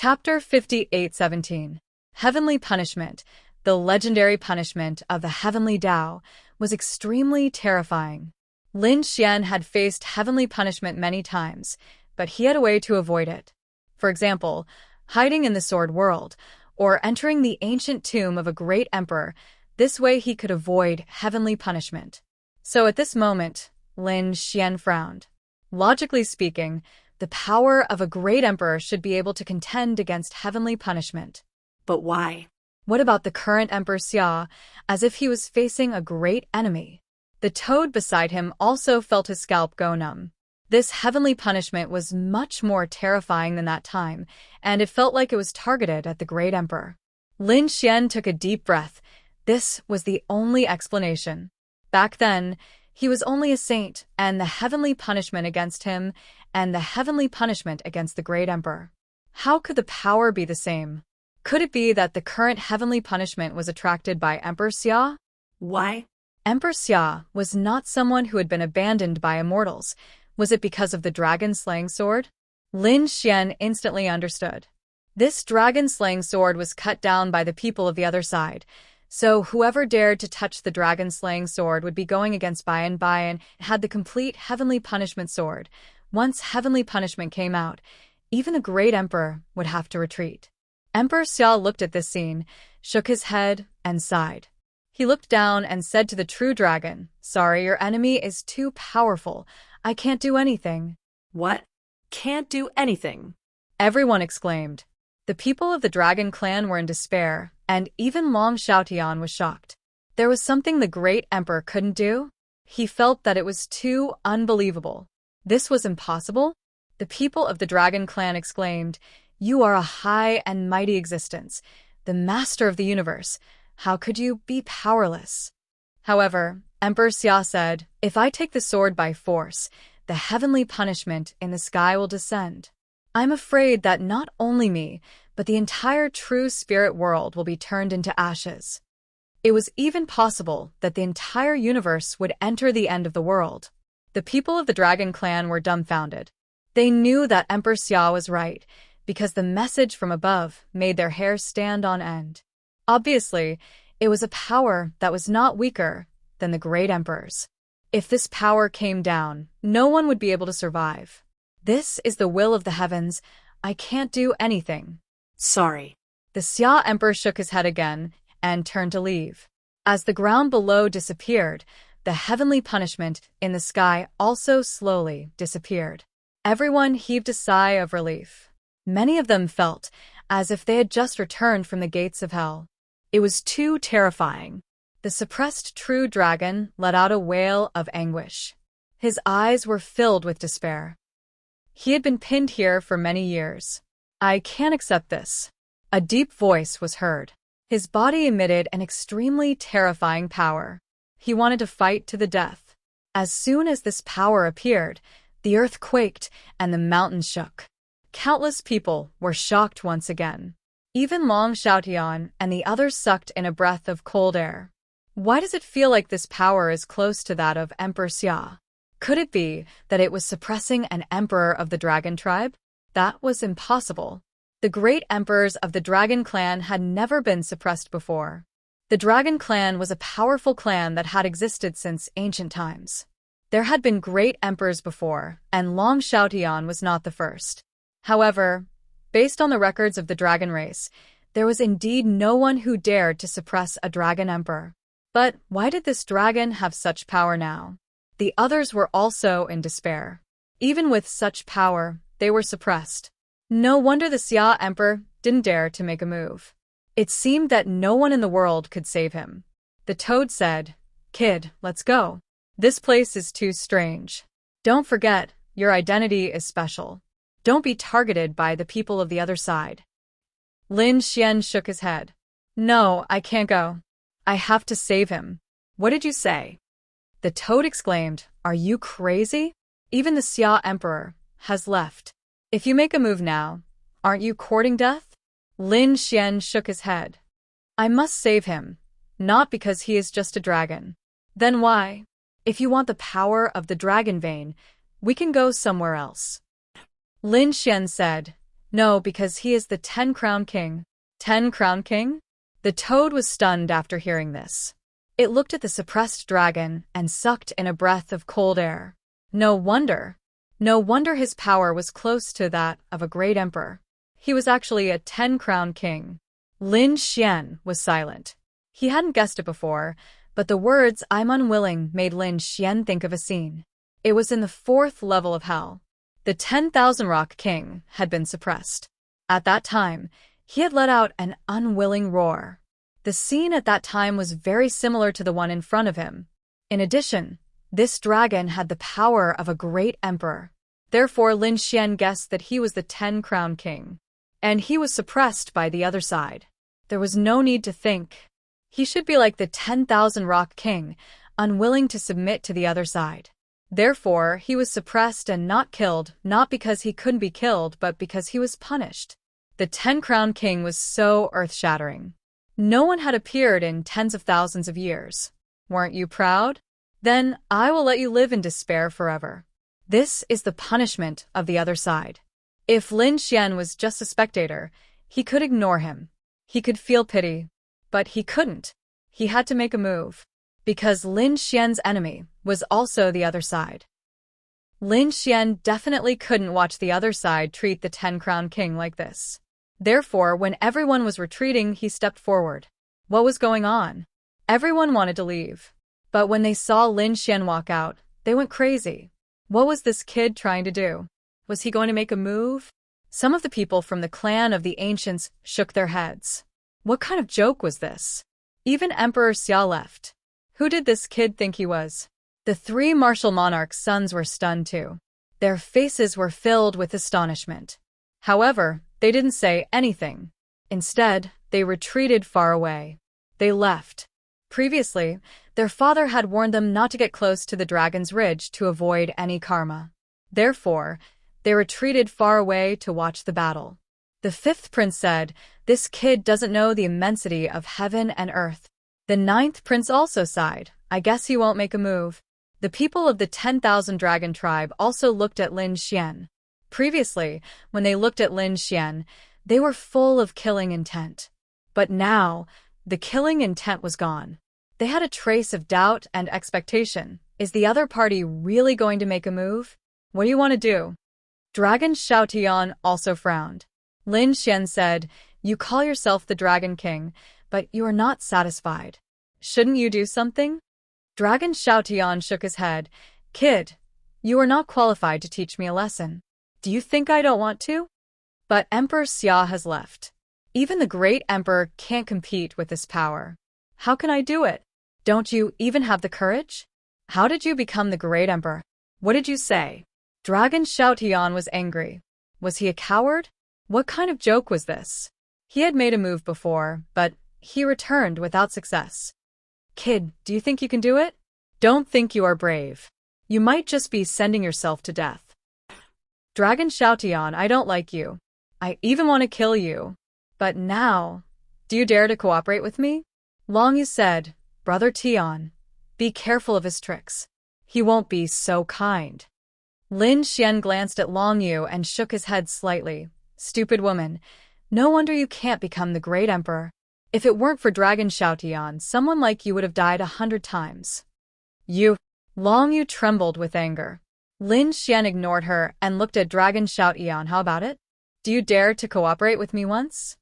Chapter 58:17. Heavenly Punishment. The legendary punishment of the Heavenly Tao was extremely terrifying. Lin Xian had faced heavenly punishment many times, but he had a way to avoid it. For example, hiding in the Sword World, or entering the ancient tomb of a great emperor. This way he could avoid heavenly punishment. So at this moment, Lin Xian frowned. Logically speaking, the power of a great emperor should be able to contend against heavenly punishment. But why? What about the current Emperor Xia, as if he was facing a great enemy? The toad beside him also felt his scalp go numb. This heavenly punishment was much more terrifying than that time, and it felt like it was targeted at the great emperor. Lin Xian took a deep breath. This was the only explanation. Back then, he was only a saint, and the heavenly punishment against him, and the heavenly punishment against the great emperor. How could the power be the same? Could it be that the current heavenly punishment was attracted by Emperor Xia? Why? Emperor Xia was not someone who had been abandoned by immortals. Was it because of the dragon-slaying sword? Lin Xian instantly understood. This dragon-slaying sword was cut down by the people of the other side. So whoever dared to touch the dragon-slaying sword would be going against Bayan. Bayan had the complete heavenly punishment sword. Once heavenly punishment came out, even the great emperor would have to retreat. Emperor Xia looked at this scene, shook his head, and sighed. He looked down and said to the true dragon, "Sorry, your enemy is too powerful. I can't do anything." What? Can't do anything? Everyone exclaimed. The people of the dragon clan were in despair, and even Long Xiaotian was shocked. There was something the great emperor couldn't do? He felt that it was too unbelievable. This was impossible? The people of the dragon clan exclaimed, "You are a high and mighty existence, the master of the universe. How could you be powerless?" However, Emperor Xia said, "If I take the sword by force, the heavenly punishment in the sky will descend. I'm afraid that not only me, but the entire true spirit world will be turned into ashes." It was even possible that the entire universe would enter the end of the world. The people of the dragon clan were dumbfounded. They knew that Emperor Xia was right, because the message from above made their hair stand on end. Obviously, it was a power that was not weaker than the great emperor's. If this power came down, no one would be able to survive. This is the will of the heavens. I can't do anything. Sorry. The Xia emperor shook his head again and turned to leave. As the ground below disappeared, the heavenly punishment in the sky also slowly disappeared. Everyone heaved a sigh of relief. Many of them felt as if they had just returned from the gates of hell. It was too terrifying. The suppressed true dragon let out a wail of anguish. His eyes were filled with despair. He had been pinned here for many years. "I can't accept this." A deep voice was heard. His body emitted an extremely terrifying power. He wanted to fight to the death. As soon as this power appeared, the earth quaked and the mountains shook. Countless people were shocked once again. Even Long Xiaotian and the others sucked in a breath of cold air. Why does it feel like this power is close to that of Emperor Xia? Could it be that it was suppressing an emperor of the dragon tribe? That was impossible. The great emperors of the dragon clan had never been suppressed before. The dragon clan was a powerful clan that had existed since ancient times. There had been great emperors before, and Long Xiaotian was not the first. However, based on the records of the dragon race, there was indeed no one who dared to suppress a dragon emperor. But why did this dragon have such power now? The others were also in despair. Even with such power, they were suppressed. No wonder the Xia emperor didn't dare to make a move. It seemed that no one in the world could save him. The toad said, "Kid, let's go. This place is too strange. Don't forget, your identity is special. Don't be targeted by the people of the other side." Lin Xian shook his head. "No, I can't go. I have to save him." "What did you say?" The toad exclaimed, "Are you crazy? Even the Xia emperor has left. If you make a move now, aren't you courting death?" Lin Xian shook his head. "I must save him, not because he is just a dragon." "Then why? If you want the power of the dragon vein, we can go somewhere else." Lin Xian said, No, because he is the 10-crown king. 10-crown king? The toad was stunned after hearing this. It looked at the suppressed dragon and sucked in a breath of cold air. No wonder. No wonder his power was close to that of a great emperor. He was actually a 10-crown king. Lin Xian was silent. He hadn't guessed it before, but the words "I'm unwilling" made Lin Xian think of a scene. It was in the 4th level of hell. The 10,000 Rock King had been suppressed. At that time, he had let out an unwilling roar. The scene at that time was very similar to the one in front of him. In addition, this dragon had the power of a great emperor. Therefore, Lin Xian guessed that he was the 10-crown king. And he was suppressed by the other side. There was no need to think. He should be like the 10,000 Rock King, unwilling to submit to the other side. Therefore, he was suppressed and not killed, not because he couldn't be killed, but because he was punished. The 10-crown king was so earth-shattering. No one had appeared in tens of thousands of years. Weren't you proud? Then I will let you live in despair forever. This is the punishment of the other side. If Lin Xian was just a spectator, he could ignore him. He could feel pity. But he couldn't. He had to make a move. Because Lin Xian's enemy was also the other side. Lin Xian definitely couldn't watch the other side treat the 10-crown king like this. Therefore, when everyone was retreating, he stepped forward. What was going on? Everyone wanted to leave. But when they saw Lin Xian walk out, they went crazy. What was this kid trying to do? Was he going to make a move? Some of the people from the clan of the ancients shook their heads. What kind of joke was this? Even Emperor Xia left. Who did this kid think he was? The 3 martial monarchs' sons were stunned too. Their faces were filled with astonishment. However, they didn't say anything. Instead, they retreated far away. They left. Previously, their father had warned them not to get close to the Dragon's Ridge to avoid any karma. Therefore, they retreated far away to watch the battle. The 5th prince said, "This kid doesn't know the immensity of heaven and earth." The 9th prince also sighed, "I guess he won't make a move." The people of the 10,000 Dragon tribe also looked at Lin Xian. Previously, when they looked at Lin Xian, they were full of killing intent. But now, the killing intent was gone. They had a trace of doubt and expectation. Is the other party really going to make a move? What do you want to do? Dragon Shao Tian also frowned. Lin Xian said, "You call yourself the Dragon King, but you are not satisfied. Shouldn't you do something?" Dragon Shao Tian shook his head. "Kid, you are not qualified to teach me a lesson. Do you think I don't want to?" But Emperor Xia has left. Even the great emperor can't compete with this power. How can I do it? Don't you even have the courage? How did you become the great emperor? What did you say? Dragon Shao Tian was angry. Was he a coward? What kind of joke was this? He had made a move before, but he returned without success. "Kid, do you think you can do it? Don't think you are brave. You might just be sending yourself to death." Dragon Shao Tian, I don't like you. I even want to kill you. But now, do you dare to cooperate with me? Long Yu said, "Brother Tian, be careful of his tricks. He won't be so kind." Lin Xian glanced at Long Yu and shook his head slightly. "Stupid woman. No wonder you can't become the great emperor. If it weren't for Dragon Shao Tian, someone like you would have died 100 times. You." Long Yu trembled with anger. Lin Xian ignored her and looked at Dragon Shao Tian. "How about it? Do you dare to cooperate with me once?"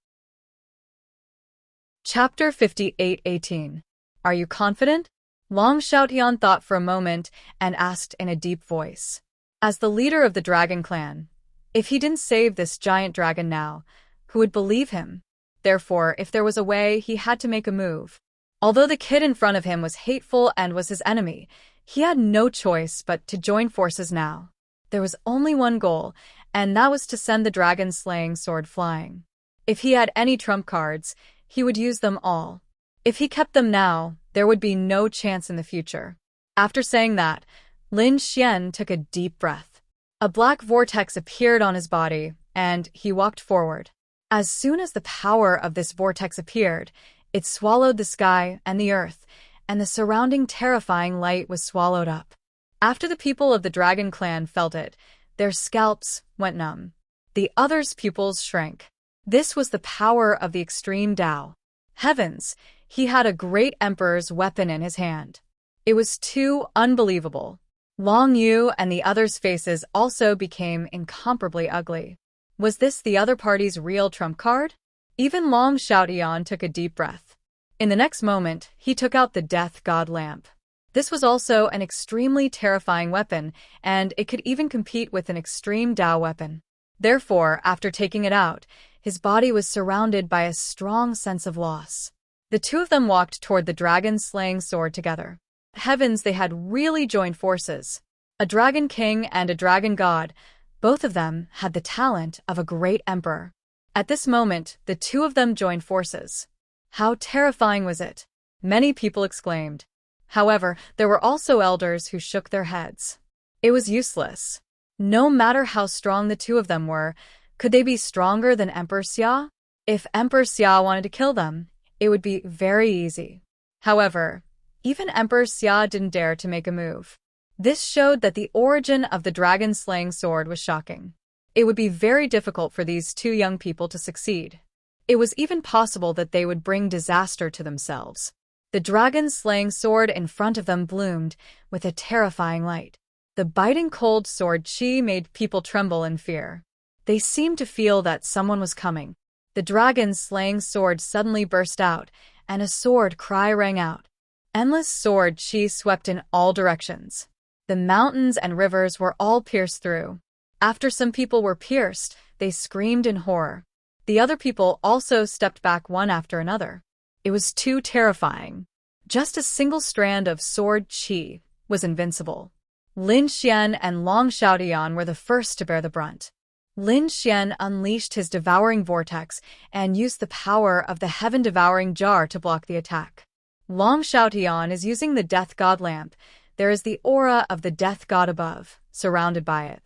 Chapter 58:18. Are you confident? Long Shao Tian thought for a moment and asked in a deep voice. As the leader of the Dragon Clan, if he didn't save this giant dragon now, who would believe him? Therefore, if there was a way, he had to make a move. Although the kid in front of him was hateful and was his enemy, he had no choice but to join forces now. There was only one goal, and that was to send the dragon-slaying sword flying. If he had any trump cards, he would use them all. If he kept them now, there would be no chance in the future. After saying that, Lin Xian took a deep breath. A black vortex appeared on his body, and he walked forward. As soon as the power of this vortex appeared, it swallowed the sky and the earth, and the surrounding terrifying light was swallowed up. After the people of the Dragon Clan felt it, their scalps went numb. The other's pupils shrank. This was the power of the extreme Tao. Heavens, he had a great emperor's weapon in his hand. It was too unbelievable. Long Yu and the others' faces also became incomparably ugly. Was this the other party's real trump card? Even Long Xiaotian took a deep breath. In the next moment, he took out the Death God lamp. This was also an extremely terrifying weapon, and it could even compete with an extreme Tao weapon. Therefore, after taking it out, his body was surrounded by a strong sense of loss. The two of them walked toward the dragon-slaying sword together. Heavens, they had really joined forces. A dragon king and a dragon god, both of them had the talent of a great emperor. At this moment, the two of them joined forces. How terrifying was it? Many people exclaimed. However, there were also elders who shook their heads. It was useless. No matter how strong the two of them were, could they be stronger than Emperor Xia? If Emperor Xia wanted to kill them, it would be very easy. However, even Emperor Xia didn't dare to make a move. This showed that the origin of the dragon-slaying sword was shocking. It would be very difficult for these two young people to succeed. It was even possible that they would bring disaster to themselves. The dragon-slaying sword in front of them bloomed with a terrifying light. The biting cold sword chi made people tremble in fear. They seemed to feel that someone was coming. The dragon-slaying sword suddenly burst out, and a sword cry rang out. Endless sword chi swept in all directions. The mountains and rivers were all pierced through. After some people were pierced, they screamed in horror. The other people also stepped back one after another. It was too terrifying. Just a single strand of sword chi was invincible. Lin Xian and Long Xiaotian were the first to bear the brunt. Lin Xian unleashed his devouring vortex and used the power of the heaven-devouring jar to block the attack. Long Xiaotian is using the Death God lamp. There is the aura of the Death God above, surrounded by it.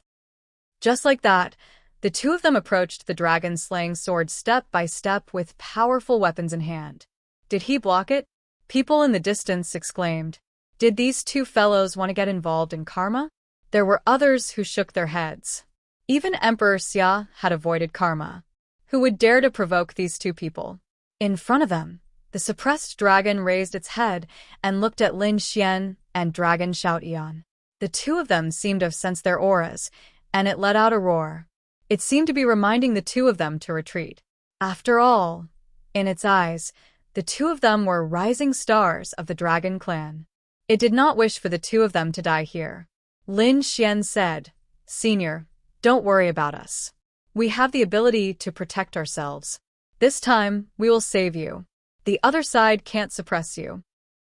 Just like that, the two of them approached the dragon-slaying sword step by step with powerful weapons in hand. Did he block it? People in the distance exclaimed. Did these two fellows want to get involved in karma? There were others who shook their heads. Even Emperor Xia had avoided karma. Who would dare to provoke these two people? In front of them, the suppressed dragon raised its head and looked at Lin Xian and Dragon Xiaotian. The two of them seemed to have sensed their auras, and it let out a roar. It seemed to be reminding the two of them to retreat. After all, in its eyes, the two of them were rising stars of the dragon clan. It did not wish for the two of them to die here. Lin Xian said, "Senior, don't worry about us. We have the ability to protect ourselves. This time, we will save you. The other side can't suppress you."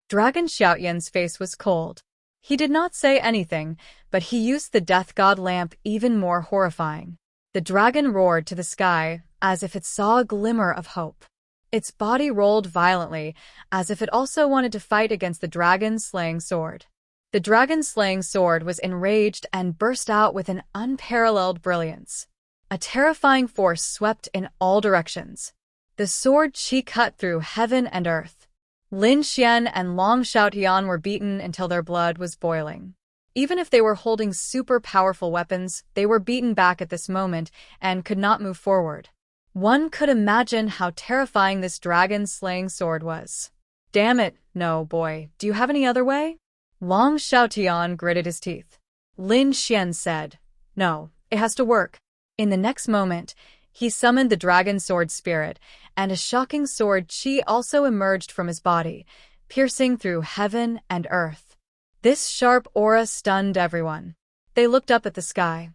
Dragon Xiaotian's face was cold. He did not say anything, but he used the Death God lamp even more horrifying. The dragon roared to the sky as if it saw a glimmer of hope. Its body rolled violently, as if it also wanted to fight against the dragon-slaying sword. The dragon-slaying sword was enraged and burst out with an unparalleled brilliance. A terrifying force swept in all directions. The sword chi cut through heaven and earth. Lin Xian and Long Xiaotian were beaten until their blood was boiling. Even if they were holding super powerful weapons, they were beaten back at this moment and could not move forward. One could imagine how terrifying this dragon-slaying sword was. Damn it, no, boy, do you have any other way? Long Xiaotian gritted his teeth. Lin Xian said, "No, it has to work." In the next moment, he summoned the dragon sword spirit, and a shocking sword chi also emerged from his body, piercing through heaven and earth. This sharp aura stunned everyone. They looked up at the sky.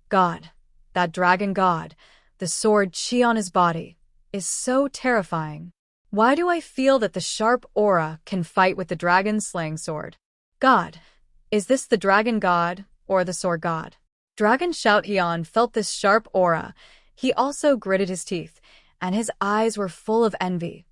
God, that dragon god, the sword chi on his body, is so terrifying. Why do I feel that the sharp aura can fight with the dragon-slaying sword? God, is this the dragon god or the sword god? Dragon Xiaotian felt this sharp aura. He also gritted his teeth, and his eyes were full of envy.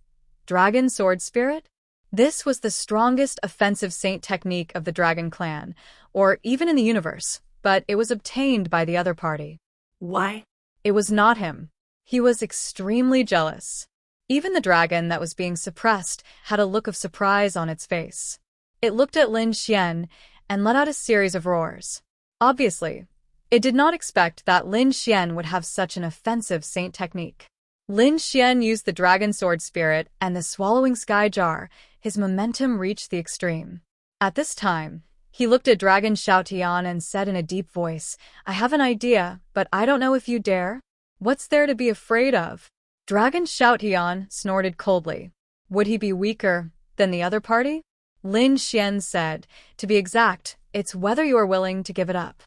Dragon sword spirit? This was the strongest offensive saint technique of the dragon clan, or even in the universe, but it was obtained by the other party. Why? It was not him. He was extremely jealous. Even the dragon that was being suppressed had a look of surprise on its face. It looked at Lin Xian and let out a series of roars. Obviously, It did not expect that Lin Xian would have such an offensive saint technique. Lin Xian used the dragon sword spirit and the swallowing sky jar. His momentum reached the extreme. At this time, he looked at Dragon Xiaotian and said in a deep voice, "I have an idea, but I don't know if you dare. What's there to be afraid of?" Dragon Xiaotian snorted coldly. Would he be weaker than the other party? Lin Xian said, "To be exact, it's whether you are willing to give it up.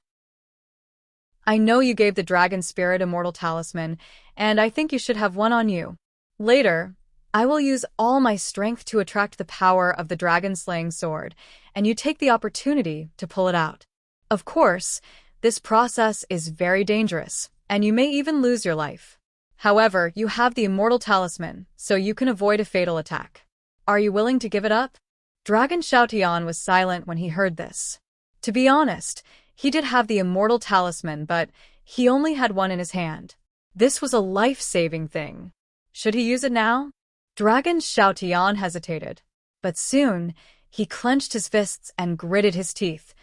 I know you gave the dragon spirit a mortal talisman, and I think you should have one on you. Later, I will use all my strength to attract the power of the dragon-slaying sword, and you take the opportunity to pull it out. Of course, this process is very dangerous, and you may even lose your life. However, you have the immortal talisman, so you can avoid a fatal attack. Are you willing to give it up?" Dragon Xiaotian was silent when he heard this. To be honest, he did have the immortal talisman, but he only had one in his hand. This was a life-saving thing. Should he use it now? Dragon Xiaotian hesitated. But soon, he clenched his fists and gritted his teeth.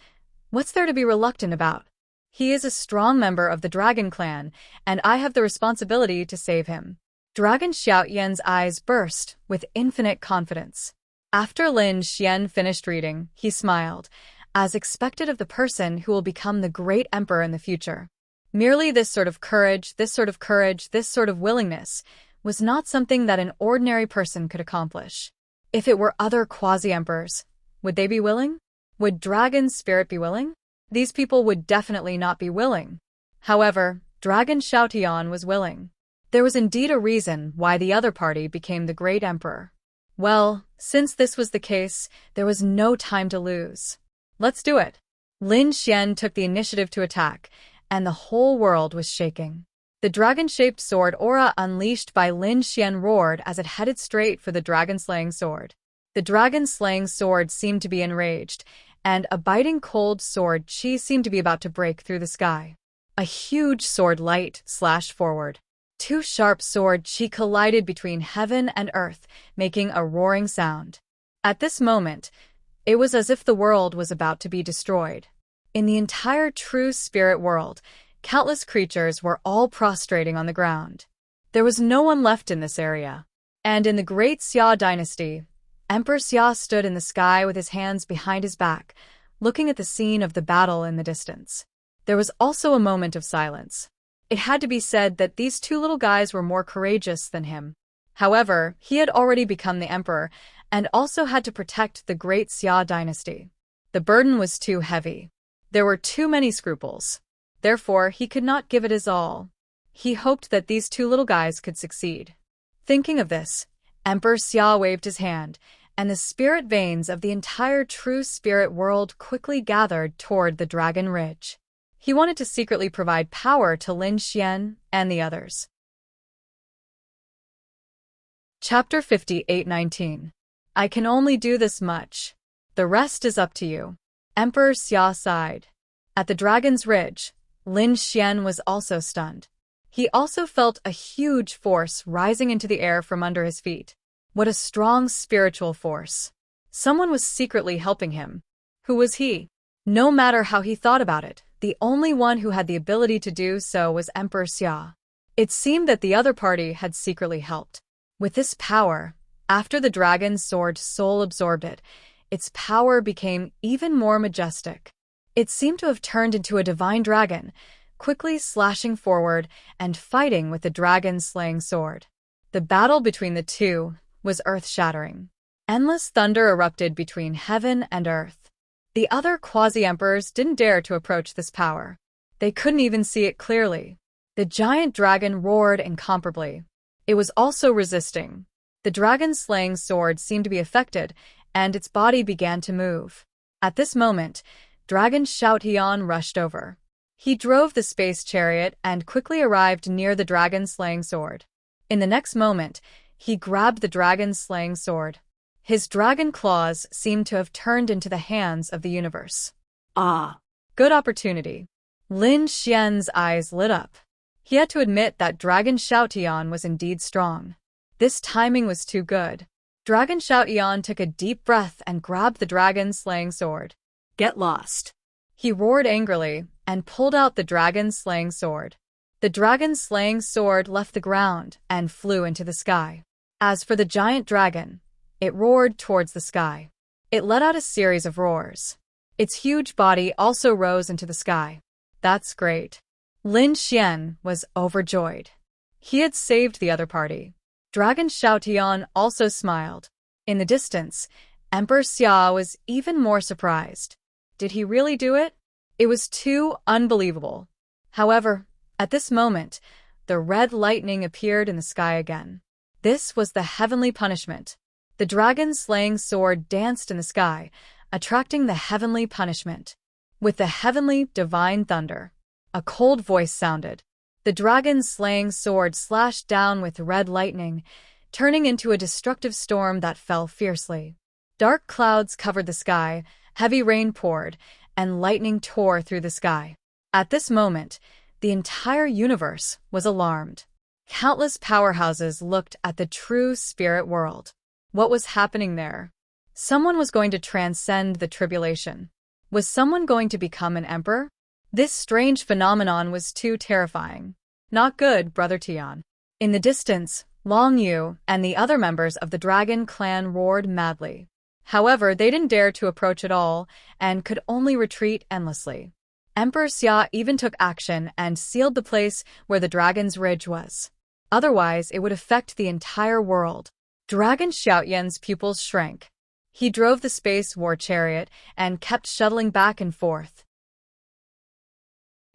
What's there to be reluctant about? He is a strong member of the Dragon Clan, and I have the responsibility to save him. Dragon Xiaotian's eyes burst with infinite confidence. After Lin Xian finished reading, he smiled, as expected of the person who will become the great emperor in the future. Merely this sort of courage, this sort of willingness, was not something that an ordinary person could accomplish. If it were other quasi-emperors, would they be willing? Would Dragon's spirit be willing? These people would definitely not be willing. However, Dragon Xiaotian was willing. There was indeed a reason why the other party became the great emperor. Well, since this was the case, there was no time to lose. Let's do it. Lin Xian took the initiative to attack, and the whole world was shaking. The dragon-shaped sword aura unleashed by Lin Xian roared as it headed straight for the dragon-slaying sword. The dragon-slaying sword seemed to be enraged, and a biting cold sword chi seemed to be about to break through the sky. A huge sword light slashed forward. Two sharp sword chi collided between heaven and earth, making a roaring sound. At this moment, it was as if the world was about to be destroyed. In the entire true spirit world, countless creatures were all prostrating on the ground. There was no one left in this area. And in the great Xia dynasty, Emperor Xia stood in the sky with his hands behind his back, looking at the scene of the battle in the distance. There was also a moment of silence. It had to be said that these two little guys were more courageous than him. However, he had already become the emperor, and also had to protect the great Xia dynasty. The burden was too heavy. There were too many scruples. Therefore, he could not give it his all. He hoped that these two little guys could succeed. Thinking of this, Emperor Xia waved his hand, and the spirit veins of the entire true spirit world quickly gathered toward the Dragon Ridge. He wanted to secretly provide power to Lin Xian and the others. Chapter 58-19. I can only do this much. The rest is up to you. Emperor Xia sighed. At the Dragon's Ridge, Lin Xian was also stunned. He also felt a huge force rising into the air from under his feet. What a strong spiritual force. Someone was secretly helping him. Who was he? No matter how he thought about it, the only one who had the ability to do so was Emperor Xia. It seemed that the other party had secretly helped. With this power, after the dragon's sword soul absorbed it, its power became even more majestic. It seemed to have turned into a divine dragon, quickly slashing forward and fighting with the dragon's slaying sword. The battle between the two was earth-shattering. Endless thunder erupted between heaven and earth. The other quasi-emperors didn't dare to approach this power. They couldn't even see it clearly. The giant dragon roared incomparably. It was also resisting. The dragon's slaying sword seemed to be affected, and its body began to move. At this moment, Dragon Xiaotian rushed over. He drove the space chariot and quickly arrived near the dragon's slaying sword. In the next moment, he grabbed the dragon's slaying sword. His dragon claws seemed to have turned into the hands of the universe. Ah. Good opportunity. Lin Xian's eyes lit up. He had to admit that Dragon Xiaotian was indeed strong. This timing was too good. Dragon Xiaotian took a deep breath and grabbed the dragon's slaying sword. Get lost. He roared angrily, and pulled out the dragon-slaying sword. The dragon-slaying sword left the ground and flew into the sky. As for the giant dragon, it roared towards the sky. It let out a series of roars. Its huge body also rose into the sky. That's great. Lin Xian was overjoyed. He had saved the other party. Dragon Xiaotian also smiled. In the distance, Emperor Xia was even more surprised. Did he really do it? It was too unbelievable. However, at this moment, the red lightning appeared in the sky again. This was the heavenly punishment. The dragon-slaying sword danced in the sky, attracting the heavenly punishment. With the heavenly divine thunder, a cold voice sounded. The dragon-slaying sword slashed down with red lightning, turning into a destructive storm that fell fiercely. Dark clouds covered the sky, heavy rain poured, and lightning tore through the sky. At this moment, the entire universe was alarmed. Countless powerhouses looked at the true spirit world. What was happening there? Someone was going to transcend the tribulation. Was someone going to become an emperor? This strange phenomenon was too terrifying. Not good, Brother Tian. In the distance, Long Yu and the other members of the dragon clan roared madly. However, they didn't dare to approach at all and could only retreat endlessly. Emperor Xia even took action and sealed the place where the dragon's ridge was. Otherwise, it would affect the entire world. Dragon Xiaoyan's pupils shrank. He drove the space war chariot and kept shuttling back and forth.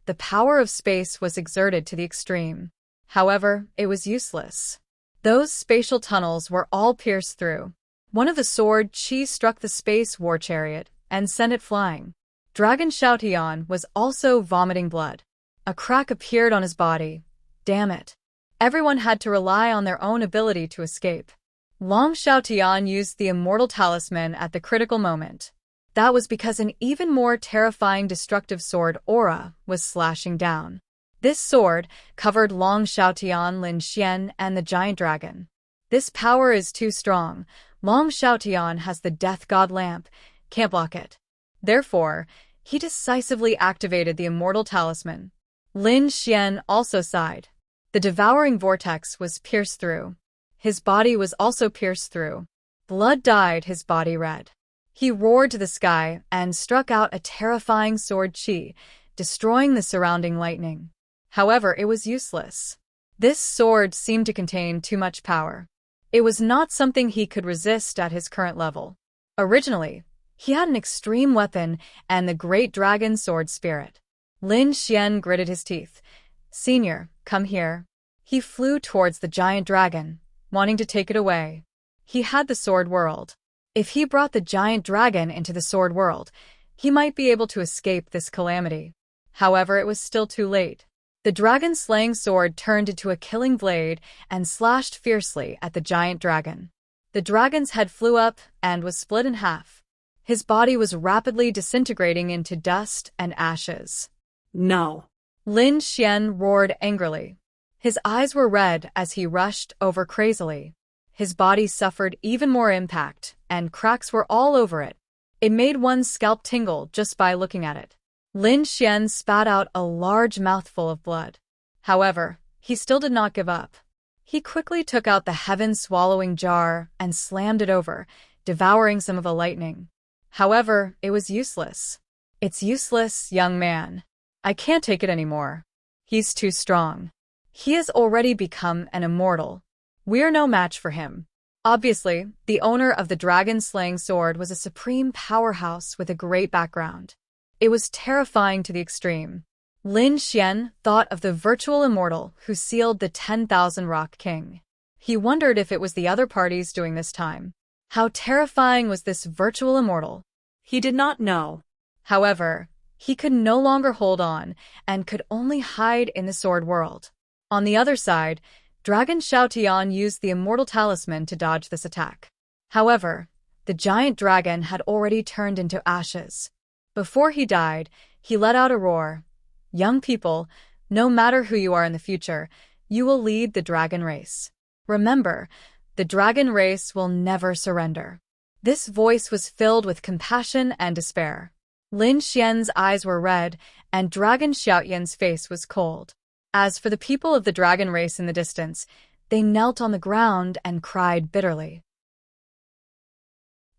The power of space was exerted to the extreme. However, it was useless. Those spatial tunnels were all pierced through. One of the sword chi struck the space war chariot and sent it flying. Dragon Xiaotian was also vomiting blood. A crack appeared on his body. Damn it. Everyone had to rely on their own ability to escape. Long Xiaotian used the immortal talisman at the critical moment. That was because an even more terrifying destructive sword aura was slashing down. This sword covered Long Xiaotian, Lin Xian, and the giant dragon. This power is too strong. Long Xiaotian has the death god lamp, can't block it. Therefore, he decisively activated the immortal talisman. Lin Xian also sighed. The devouring vortex was pierced through. His body was also pierced through. Blood dyed his body red. He roared to the sky and struck out a terrifying sword chi, destroying the surrounding lightning. However, it was useless. This sword seemed to contain too much power. It was not something he could resist at his current level. Originally, he had an extreme weapon and the great dragon sword spirit. Lin Xian gritted his teeth. Senior, come here. He flew towards the giant dragon, wanting to take it away. He had the sword world. If he brought the giant dragon into the sword world, he might be able to escape this calamity. However, it was still too late. The dragon-slaying sword turned into a killing blade and slashed fiercely at the giant dragon. The dragon's head flew up and was split in half. His body was rapidly disintegrating into dust and ashes. No. Lin Xian roared angrily. His eyes were red as he rushed over crazily. His body suffered even more impact, and cracks were all over it. It made one's scalp tingle just by looking at it. Lin Xian spat out a large mouthful of blood. However, he still did not give up. He quickly took out the heaven-swallowing jar and slammed it over, devouring some of the lightning. However, it was useless. It's useless, young man. I can't take it anymore. He's too strong. He has already become an immortal. We're no match for him. Obviously, the owner of the dragon-slaying sword was a supreme powerhouse with a great background. It was terrifying to the extreme. Lin Xian thought of the virtual immortal who sealed the 10,000 Rock King. He wondered if it was the other parties doing this time. How terrifying was this virtual immortal? He did not know. However, he could no longer hold on and could only hide in the sword world. On the other side, Dragon Xiaotian used the immortal talisman to dodge this attack. However, the giant dragon had already turned into ashes. Before he died, he let out a roar. Young people, no matter who you are in the future, you will lead the dragon race. Remember, the dragon race will never surrender. This voice was filled with compassion and despair. Lin Xian's eyes were red, and Dragon Xiaoyan's face was cold. As for the people of the dragon race in the distance, they knelt on the ground and cried bitterly.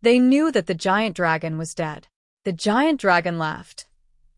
They knew that the giant dragon was dead. The giant dragon laughed.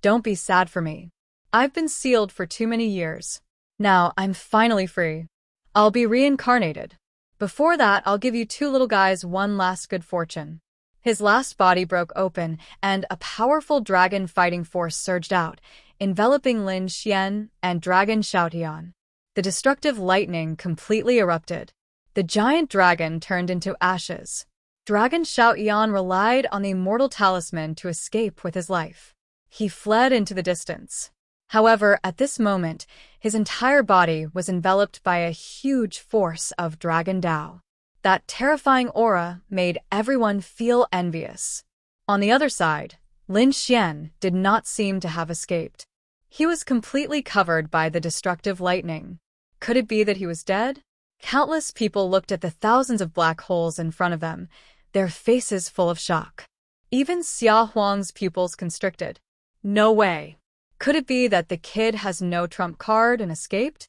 "Don't be sad for me. I've been sealed for too many years. Now I'm finally free. I'll be reincarnated. Before that, I'll give you two little guys one last good fortune." His last body broke open, and a powerful dragon fighting force surged out, enveloping Lin Xian and Dragon Xiaotian. The destructive lightning completely erupted. The giant dragon turned into ashes. Dragon Xiaotian relied on the immortal talisman to escape with his life. He fled into the distance. However, at this moment, his entire body was enveloped by a huge force of Dragon Dao. That terrifying aura made everyone feel envious. On the other side, Lin Xian did not seem to have escaped. He was completely covered by the destructive lightning. Could it be that he was dead? Countless people looked at the thousands of black holes in front of them, their faces full of shock. Even Xia Huang's pupils constricted. No way. Could it be that the kid has no trump card and escaped?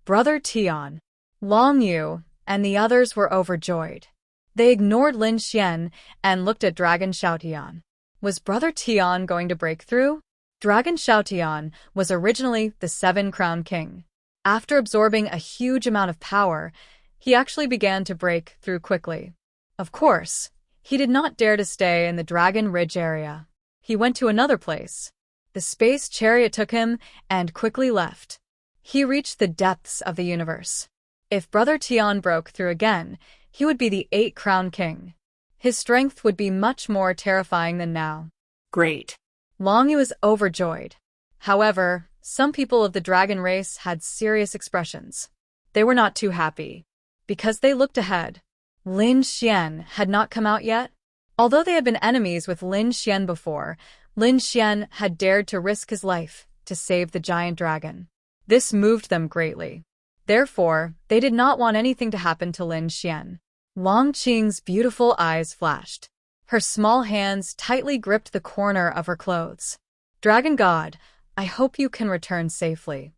Brother Tian, Long Yu, and the others were overjoyed. They ignored Lin Xian and looked at Dragon Xiaotian. Was Brother Tian going to break through? Dragon Xiaotian was originally the Seven-Crown King. After absorbing a huge amount of power, he actually began to break through quickly. Of course, he did not dare to stay in the Dragon Ridge area. He went to another place. The space chariot took him and quickly left. He reached the depths of the universe. If Brother Tian broke through again, he would be the Eight-Crown King. His strength would be much more terrifying than now. Great. Long Yu was overjoyed. However, some people of the dragon race had serious expressions. They were not too happy. Because they looked ahead. Lin Xian had not come out yet. Although they had been enemies with Lin Xian before, Lin Xian had dared to risk his life to save the giant dragon. This moved them greatly. Therefore, they did not want anything to happen to Lin Xian. Long Qing's beautiful eyes flashed. Her small hands tightly gripped the corner of her clothes. "Dragon God, I hope you can return safely."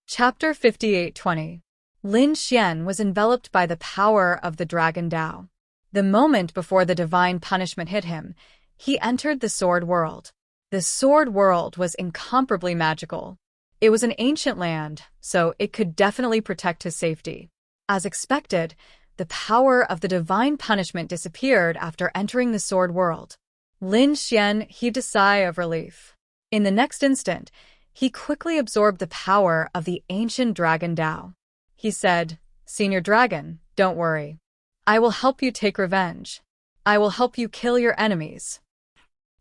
Chapter 58:20. Lin Xian was enveloped by the power of the Dragon Dao. The moment before the divine punishment hit him, he entered the Sword World. The Sword World was incomparably magical. It was an ancient land, so it could definitely protect his safety. As expected, the power of the divine punishment disappeared after entering the Sword World. Lin Xian heaved a sigh of relief. In the next instant, he quickly absorbed the power of the ancient Dragon Dao. He said, "Senior Dragon, don't worry. I will help you take revenge. I will help you kill your enemies."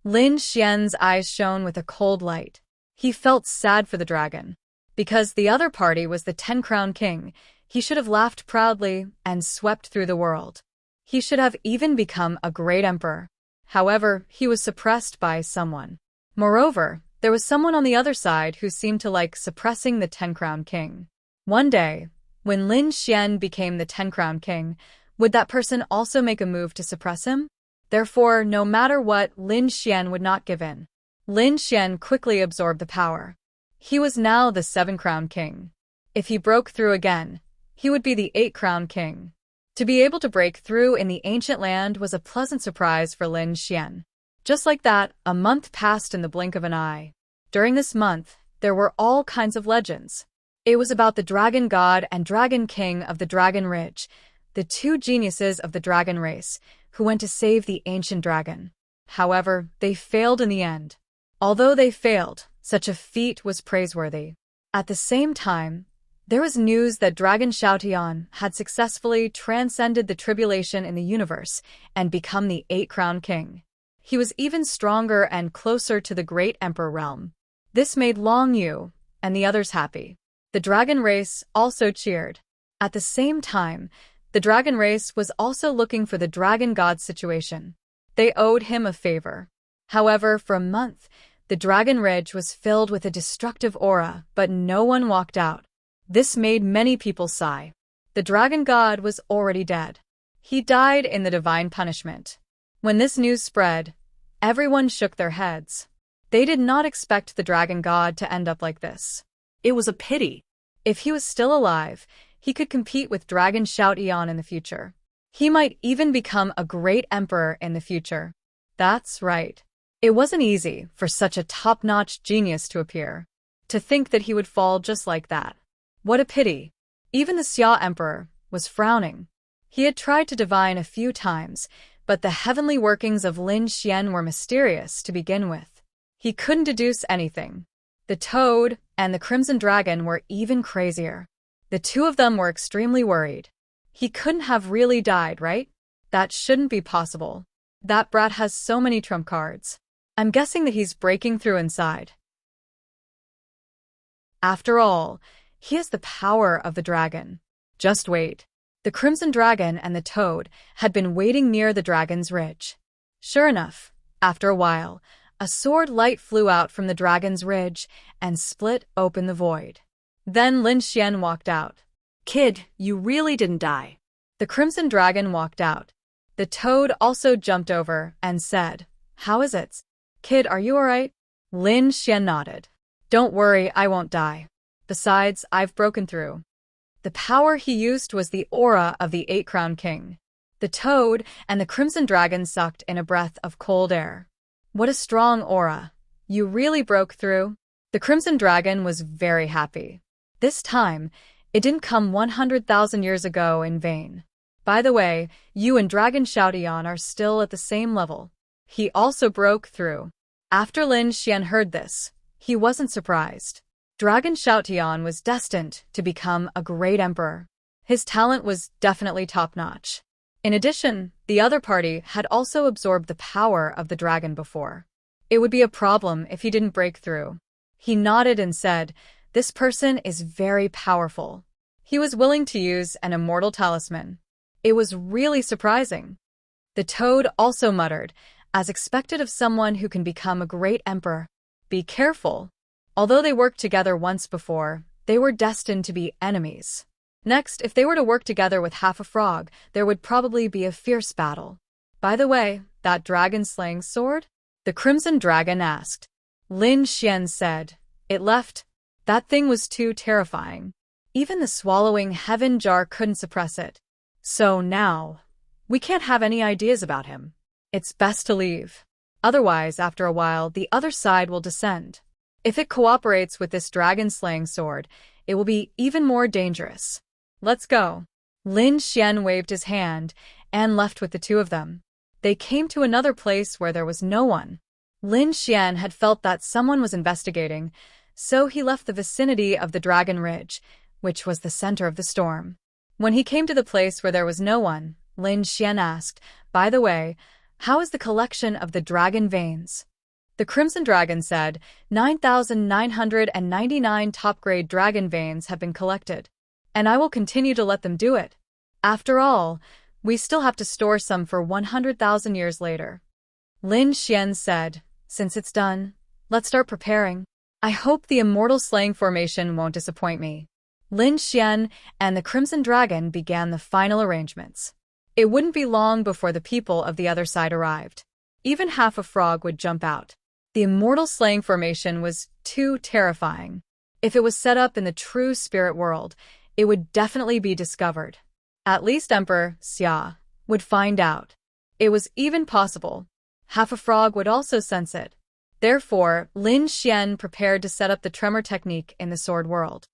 Lin Xian's eyes shone with a cold light. He felt sad for the dragon. Because the other party was the 10-Crown King, he should have laughed proudly and swept through the world. He should have even become a great emperor. However, he was suppressed by someone. Moreover, there was someone on the other side who seemed to like suppressing the 10-Crown King. One day, when Lin Xian became the 10-Crown King, would that person also make a move to suppress him? Therefore, no matter what, Lin Xian would not give in. Lin Xian quickly absorbed the power. He was now the 7-Crown King. If he broke through again, he would be the 8-Crown King. To be able to break through in the ancient land was a pleasant surprise for Lin Xian. Just like that, a month passed in the blink of an eye. During this month, there were all kinds of legends. It was about the Dragon God and Dragon King of the Dragon Ridge, the two geniuses of the dragon race, who went to save the ancient dragon. However, they failed in the end. Although they failed, such a feat was praiseworthy. At the same time, there was news that Dragon Xiaotian had successfully transcended the tribulation in the universe and become the 8-Crown King. He was even stronger and closer to the great emperor realm. This made Long Yu and the others happy. The dragon race also cheered. At the same time, the dragon race was also looking for the dragon god's situation. They owed him a favor. However, for a month, the Dragon Ridge was filled with a destructive aura, but no one walked out. This made many people sigh. The dragon god was already dead. He died in the divine punishment. When this news spread, Everyone shook their heads. They did not expect the dragon god to end up like this. It was a pity. If he was still alive, he could compete with Dragon Shout Eon in the future. He might even become a great emperor in the future. That's right. It wasn't easy for such a top-notch genius to appear. To think that he would fall just like that. What a pity. Even the Xia Emperor was frowning. He had tried to divine a few times, but the heavenly workings of Lin Xian were mysterious to begin with. He couldn't deduce anything. The Toad and the Crimson Dragon were even crazier. The two of them were extremely worried. He couldn't have really died, right? That shouldn't be possible. That brat has so many trump cards. I'm guessing that he's breaking through inside. After all, he has the power of the dragon. Just wait. The Crimson Dragon and the Toad had been waiting near the dragon's ridge. Sure enough, after a while, a sword light flew out from the dragon's ridge and split open the void. Then Lin Xian walked out. Kid, you really didn't die. The Crimson Dragon walked out. The Toad also jumped over and said, "How is it? Kid, are you alright?" Lin Xian nodded. "Don't worry, I won't die. Besides, I've broken through." The power he used was the aura of the Eight-Crowned King. The Toad and the Crimson Dragon sucked in a breath of cold air. What a strong aura. You really broke through? The Crimson Dragon was very happy. This time, it didn't come 100,000 years ago in vain. By the way, you and Dragon Shout Eon are still at the same level. He also broke through. After Lin Xian heard this, he wasn't surprised. Dragon Shout Eon was destined to become a great emperor. His talent was definitely top-notch. In addition, the other party had also absorbed the power of the dragon before. It would be a problem if he didn't break through. He nodded and said, "This person is very powerful." He was willing to use an immortal talisman. It was really surprising. The Toad also muttered, as expected of someone who can become a great emperor, "Be careful." Although they worked together once before, they were destined to be enemies. Next, if they were to work together with half a frog, there would probably be a fierce battle. "By the way, that dragon-slaying sword?" the Crimson Dragon asked. Lin Xian said, "It left. That thing was too terrifying. Even the swallowing heaven jar couldn't suppress it. So now, we can't have any ideas about him. It's best to leave. Otherwise, after a while, the other side will descend. If it cooperates with this dragon-slaying sword, it will be even more dangerous. Let's go." Lin Xian waved his hand and left with the two of them. They came to another place where there was no one. Lin Xian had felt that someone was investigating, so he left the vicinity of the Dragon Ridge, which was the center of the storm. When he came to the place where there was no one, Lin Xian asked, "By the way, how is the collection of the dragon veins?" The Crimson Dragon said, 9,999 top-grade dragon veins have been collected, and I will continue to let them do it. After all, we still have to store some for 100,000 years later. Lin Xian said, "Since it's done, let's start preparing. I hope the immortal slaying formation won't disappoint me." Lin Xian and the Crimson Dragon began the final arrangements. It wouldn't be long before the people of the other side arrived. Even half a frog would jump out. The immortal slaying formation was too terrifying. If it was set up in the true spirit world, it would definitely be discovered. At least Emperor Xia would find out. It was even possible. Half a frog would also sense it. Therefore, Lin Xian prepared to set up the tremor technique in the sword world.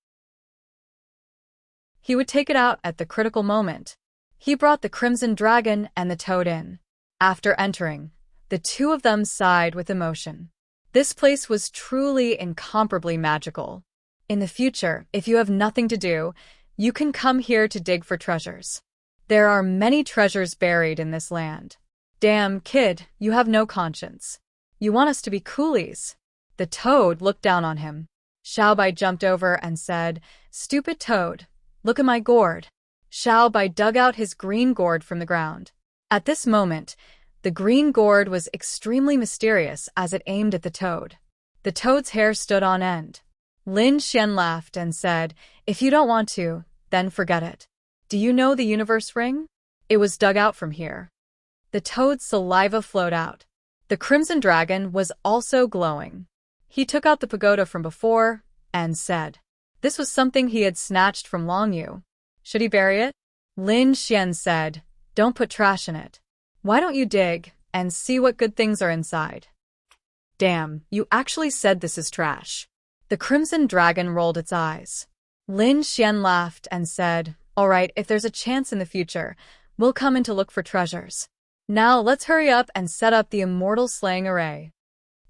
He would take it out at the critical moment. He brought the Crimson Dragon and the Toad in. After entering, the two of them sighed with emotion. This place was truly incomparably magical. In the future, if you have nothing to do, you can come here to dig for treasures. There are many treasures buried in this land. Damn, kid, you have no conscience. You want us to be coolies. The Toad looked down on him. Xiaobai jumped over and said, "Stupid Toad, look at my gourd." Xiaobai dug out his green gourd from the ground. At this moment, the green gourd was extremely mysterious as it aimed at the Toad. The Toad's hair stood on end. Lin Xian laughed and said, "If you don't want to, then forget it. Do you know the universe ring? It was dug out from here." The Toad's saliva flowed out. The crimson dragon was also glowing. He took out the pagoda from before and said, this was something he had snatched from Long Yu. Should he bury it? Lin Xian said, don't put trash in it. Why don't you dig and see what good things are inside? Damn, you actually said this is trash. The crimson dragon rolled its eyes. Lin Xian laughed and said, all right, if there's a chance in the future, we'll come in to look for treasures. Now let's hurry up and set up the immortal slaying array.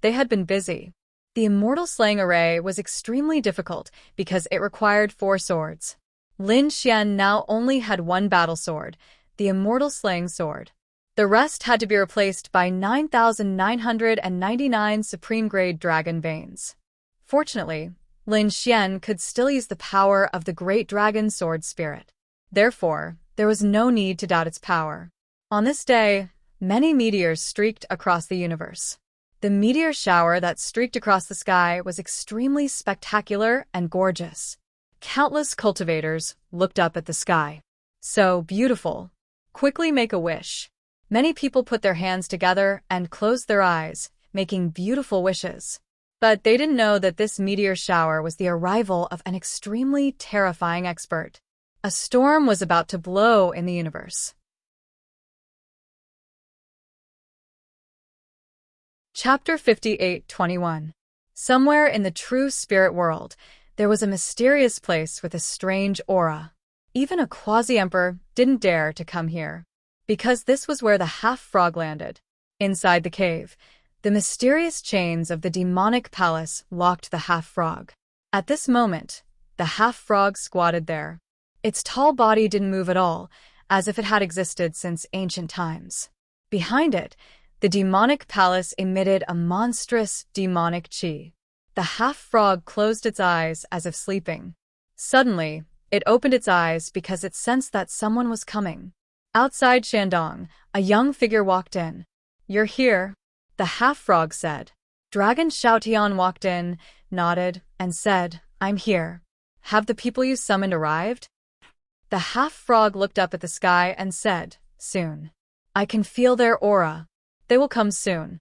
They had been busy. The immortal slaying array was extremely difficult because it required 4 swords. Lin Xian now only had 1 battle sword, the immortal slaying sword. The rest had to be replaced by 9,999 supreme-grade dragon veins. Fortunately, Lin Xian could still use the power of the great dragon sword spirit. Therefore, there was no need to doubt its power. On this day, many meteors streaked across the universe. The meteor shower that streaked across the sky was extremely spectacular and gorgeous. Countless cultivators looked up at the sky. So beautiful. Quickly make a wish. Many people put their hands together and closed their eyes, making beautiful wishes. But they didn't know that this meteor shower was the arrival of an extremely terrifying expert. A storm was about to blow in the universe. Chapter 58:21. Somewhere in the true spirit world, there was a mysterious place with a strange aura. Even a quasi-emperor didn't dare to come here, because this was where the half-frog landed. Inside the cave, the mysterious chains of the demonic palace locked the half-frog. At this moment, the half-frog squatted there. Its tall body didn't move at all, as if it had existed since ancient times. Behind it, the demonic palace emitted a monstrous demonic qi. The half-frog closed its eyes as if sleeping. Suddenly, it opened its eyes because it sensed that someone was coming. Outside Shandong, a young figure walked in. You're here, the half-frog said. Dragon Xiaotian walked in, nodded, and said, I'm here. Have the people you summoned arrived? The half-frog looked up at the sky and said, soon. I can feel their aura. They will come soon.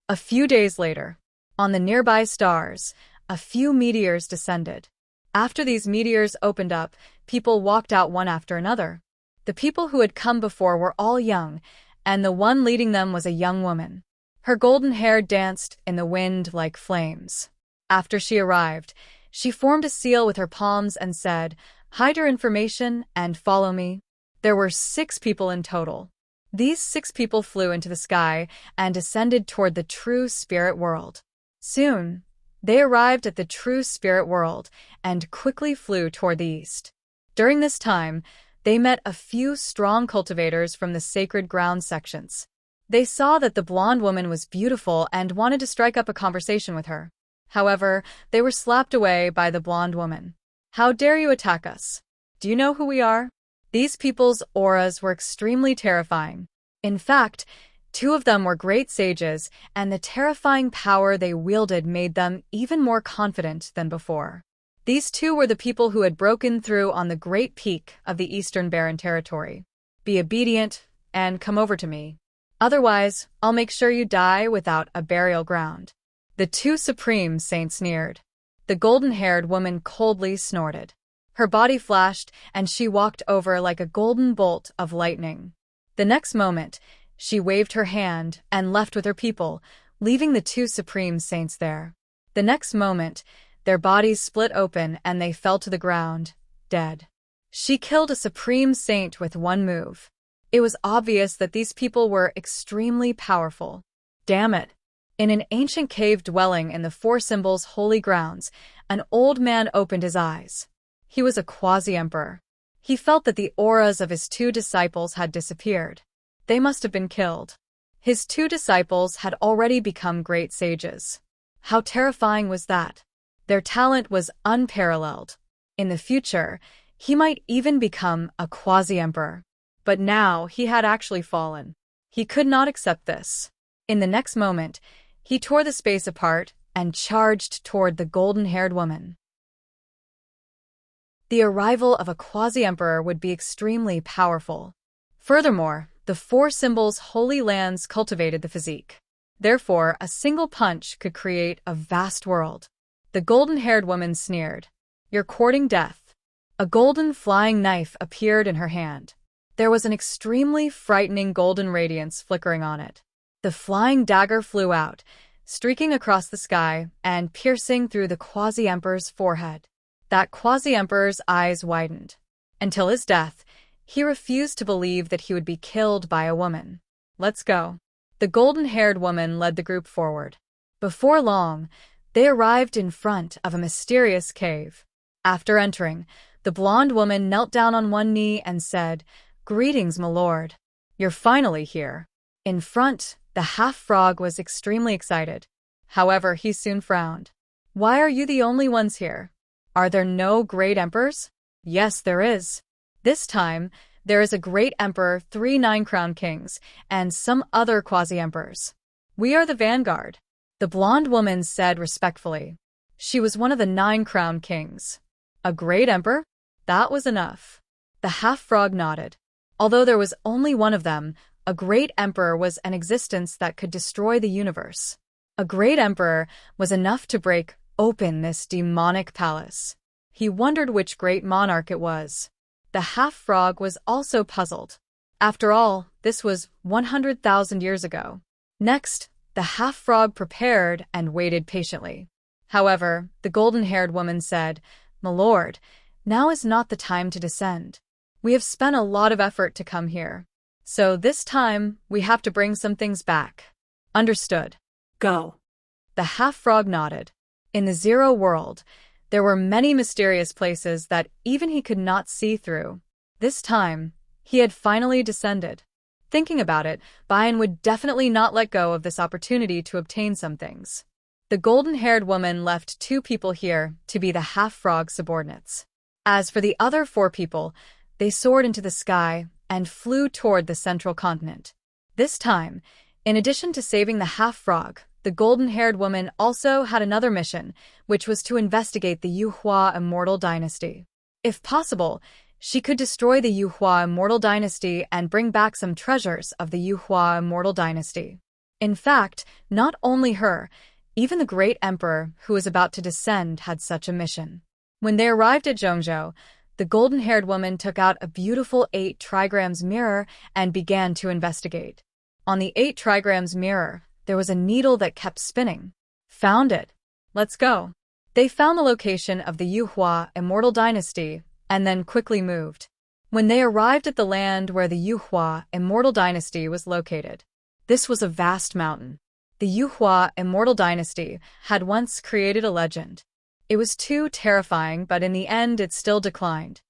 A few days later, on the nearby stars, a few meteors descended. After these meteors opened up, people walked out one after another. The people who had come before were all young, and the one leading them was a young woman. Her golden hair danced in the wind like flames. After she arrived, she formed a seal with her palms and said, hide your information and follow me. There were 6 people in total. These 6 people flew into the sky and descended toward the true spirit world. Soon, they arrived at the true spirit world and quickly flew toward the east. During this time, they met a few strong cultivators from the sacred ground sections. They saw that the blonde woman was beautiful and wanted to strike up a conversation with her. However, they were slapped away by the blonde woman. How dare you attack us? Do you know who we are? These people's auras were extremely terrifying. In fact, 2 of them were great sages, and the terrifying power they wielded made them even more confident than before. These 2 were the people who had broken through on the great peak of the Eastern Barren Territory. Be obedient and come over to me. Otherwise, I'll make sure you die without a burial ground. The 2 supreme saints sneered. The golden-haired woman coldly snorted. Her body flashed, and she walked over like a golden bolt of lightning. The next moment, she waved her hand and left with her people, leaving the 2 supreme saints there. The next moment, their bodies split open and they fell to the ground, dead. She killed a supreme saint with 1 move. It was obvious that these people were extremely powerful. Damn it. In an ancient cave dwelling in the 4 Symbols' holy grounds, an old man opened his eyes. He was a quasi-emperor. He felt that the auras of his 2 disciples had disappeared. They must have been killed. His 2 disciples had already become great sages. How terrifying was that? Their talent was unparalleled. In the future, he might even become a quasi-emperor. But now he had actually fallen. He could not accept this. In the next moment, he tore the space apart and charged toward the golden-haired woman. The arrival of a quasi-emperor would be extremely powerful. Furthermore, the 4 Symbols' holy lands cultivated the physique. Therefore, a single punch could create a vast world. The golden-haired woman sneered. You're courting death. A golden flying knife appeared in her hand. There was an extremely frightening golden radiance flickering on it. The flying dagger flew out, streaking across the sky and piercing through the quasi-emperor's forehead. That quasi-emperor's eyes widened. Until his death, he refused to believe that he would be killed by a woman. Let's go. The golden-haired woman led the group forward. Before long, they arrived in front of a mysterious cave. After entering, the blonde woman knelt down on one knee and said, "Greetings, my lord. You're finally here." In front, the half-frog was extremely excited. However, he soon frowned. "Why are you the only ones here? Are there no great emperors?" "Yes, there is. This time, there is a great emperor, 3 nine-crowned kings, and some other quasi-emperors. We are the vanguard," the blonde woman said respectfully. She was one of the 9 crowned kings. A great emperor? That was enough. The half-frog nodded. Although there was only one of them, a great emperor was an existence that could destroy the universe. A great emperor was enough to break open this demonic palace. He wondered which great monarch it was. The half-frog was also puzzled. After all, this was 100,000 years ago. Next, the half-frog prepared and waited patiently. However, the golden-haired woman said, "My lord, now is not the time to descend. We have spent a lot of effort to come here. So this time, we have to bring some things back." "Understood. Go." The half-frog nodded. In the Zero world, there were many mysterious places that even he could not see through. This time, he had finally descended. Thinking about it, Bayan would definitely not let go of this opportunity to obtain some things. The golden-haired woman left 2 people here to be the half-frog subordinates. As for the other 4 people, they soared into the sky and flew toward the central continent. This time, in addition to saving the half-frog, the golden-haired woman also had another mission, which was to investigate the Yuhua immortal dynasty. If possible, she could destroy the Yuhua immortal dynasty and bring back some treasures of the Yuhua immortal dynasty. In fact, not only her, even the great emperor who was about to descend had such a mission. When they arrived at Zhongzhou, the golden-haired woman took out a beautiful 8 trigrams mirror and began to investigate. On the 8 trigrams mirror, there was a needle that kept spinning. "Found it. Let's go." They found the location of the Yuhua immortal dynasty and then quickly moved. When they arrived at the land where the Yuhua immortal dynasty was located, this was a vast mountain. The Yuhua immortal dynasty had once created a legend. It was too terrifying, but in the end it still declined.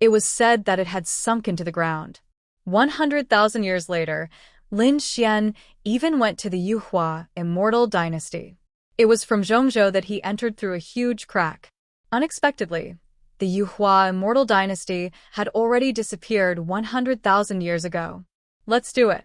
It was said that it had sunk into the ground. 100,000 years later, Lin Xian even went to the Yuhua immortal dynasty. It was from Zhongzhou that he entered through a huge crack. Unexpectedly, the Yuhua immortal dynasty had already disappeared 100,000 years ago. "Let's do it."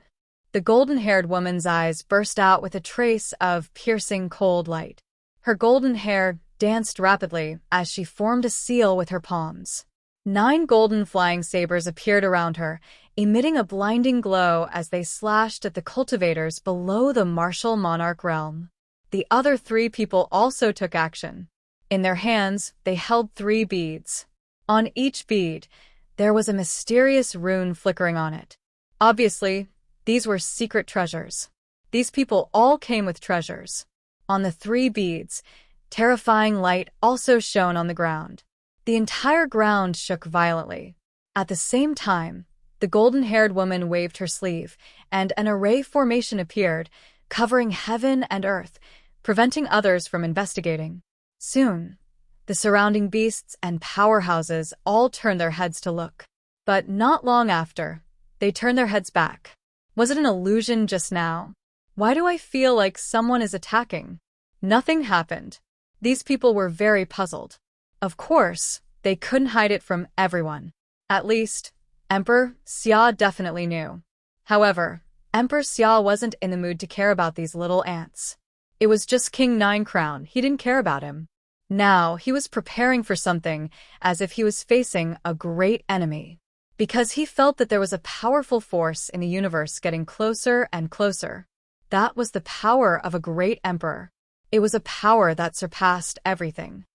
The golden-haired woman's eyes burst out with a trace of piercing cold light. Her golden hair danced rapidly as she formed a seal with her palms. 9 golden flying sabers appeared around her, emitting a blinding glow as they slashed at the cultivators below the martial monarch realm. The other 3 people also took action. In their hands, they held 3 beads. On each bead, there was a mysterious rune flickering on it. Obviously, these were secret treasures. These people all came with treasures. On the 3 beads, terrifying light also shone on the ground. The entire ground shook violently. At the same time, the golden-haired woman waved her sleeve, and an array formation appeared, covering heaven and earth, preventing others from investigating. Soon, the surrounding beasts and powerhouses all turned their heads to look. But not long after, they turned their heads back. Was it an illusion just now? Why do I feel like someone is attacking? Nothing happened. These people were very puzzled. Of course, they couldn't hide it from everyone. At least, Emperor Xia definitely knew. However, Emperor Xia wasn't in the mood to care about these little ants. It was just King 9 Crown, he didn't care about him. Now, he was preparing for something, as if he was facing a great enemy. because he felt that there was a powerful force in the universe getting closer and closer. That was the power of a great emperor. It was a power that surpassed everything.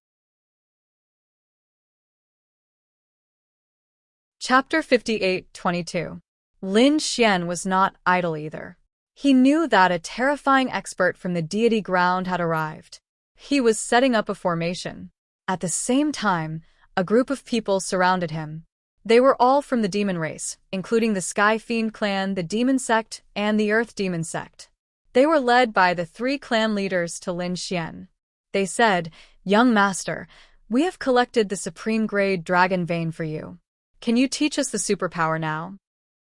Chapter 58:22. Lin Xian was not idle either. He knew that a terrifying expert from the deity ground had arrived. He was setting up a formation. At the same time, a group of people surrounded him. They were all from the demon race, including the Sky Fiend clan, the demon sect, and the Earth demon sect. They were led by the 3 clan leaders to Lin Xian. They said, "Young master, we have collected the supreme grade dragon vein for you. Can you teach us the superpower now?"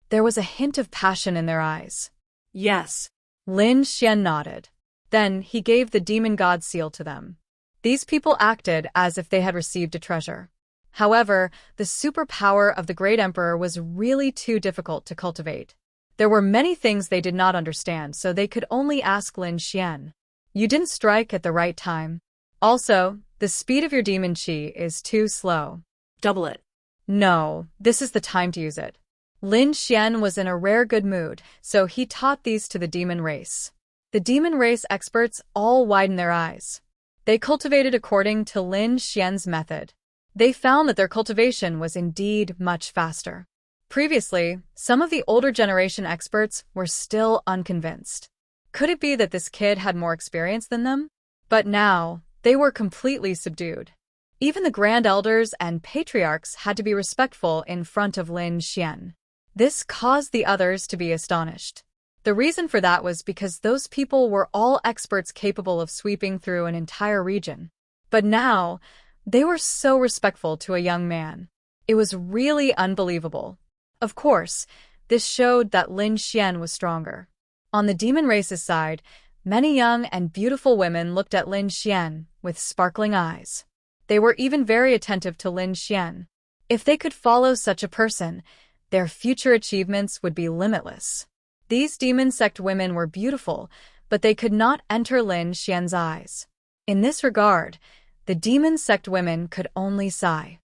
There was a hint of passion in their eyes. Yes. Lin Xian nodded. Then he gave the demon god seal to them. These people acted as if they had received a treasure. However, the superpower of the great emperor was really too difficult to cultivate. There were many things they did not understand, so they could only ask Lin Xian. "You didn't strike at the right time. Also, the speed of your demon chi is too slow." Double it. "No, this is the time to use it." Lin Xian was in a rare good mood, so he taught these to the demon race. The demon race experts all widened their eyes. They cultivated according to Lin Xian's method. They found that their cultivation was indeed much faster. Previously, some of the older generation experts were still unconvinced. Could it be that this kid had more experience than them? But now, they were completely subdued. Even the grand elders and patriarchs had to be respectful in front of Lin Xian. This caused the others to be astonished. The reason for that was because those people were all experts capable of sweeping through an entire region. But now, they were so respectful to a young man. It was really unbelievable. Of course, this showed that Lin Xian was stronger. On the demon race's side, many young and beautiful women looked at Lin Xian with sparkling eyes. They were even very attentive to Lin Xian. If they could follow such a person, their future achievements would be limitless. These demon sect women were beautiful, but they could not enter Lin Xian's eyes. In this regard, the demon sect women could only sigh.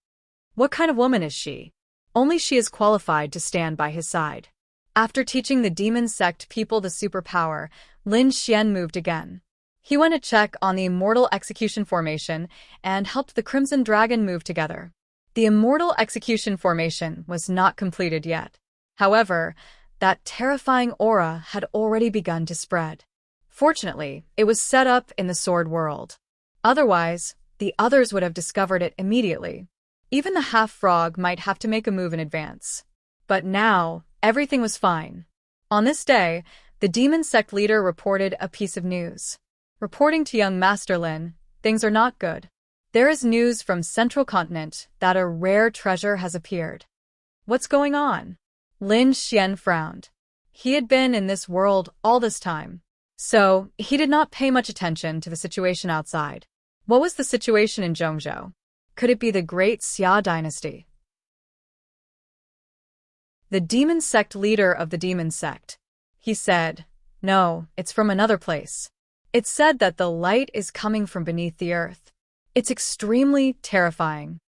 What kind of woman is she? Only she is qualified to stand by his side. After teaching the demon sect people the superpower, Lin Xian moved again. He went to check on the immortal execution formation and helped the Crimson Dragon move together. The immortal execution formation was not completed yet. However, that terrifying aura had already begun to spread. Fortunately, it was set up in the sword world. Otherwise, the others would have discovered it immediately. Even the half-frog might have to make a move in advance. But now, everything was fine. On this day, the demon sect leader reported a piece of news. Reporting to young Master Lin, things are not good. There is news from Central Continent that a rare treasure has appeared. What's going on? Lin Xian frowned. He had been in this world all this time, so he did not pay much attention to the situation outside. What was the situation in Zhongzhou? Could it be the great Xia dynasty? The demon sect leader of the demon sect. He said, "No, it's from another place. It's said that the light is coming from beneath the earth. It's extremely terrifying."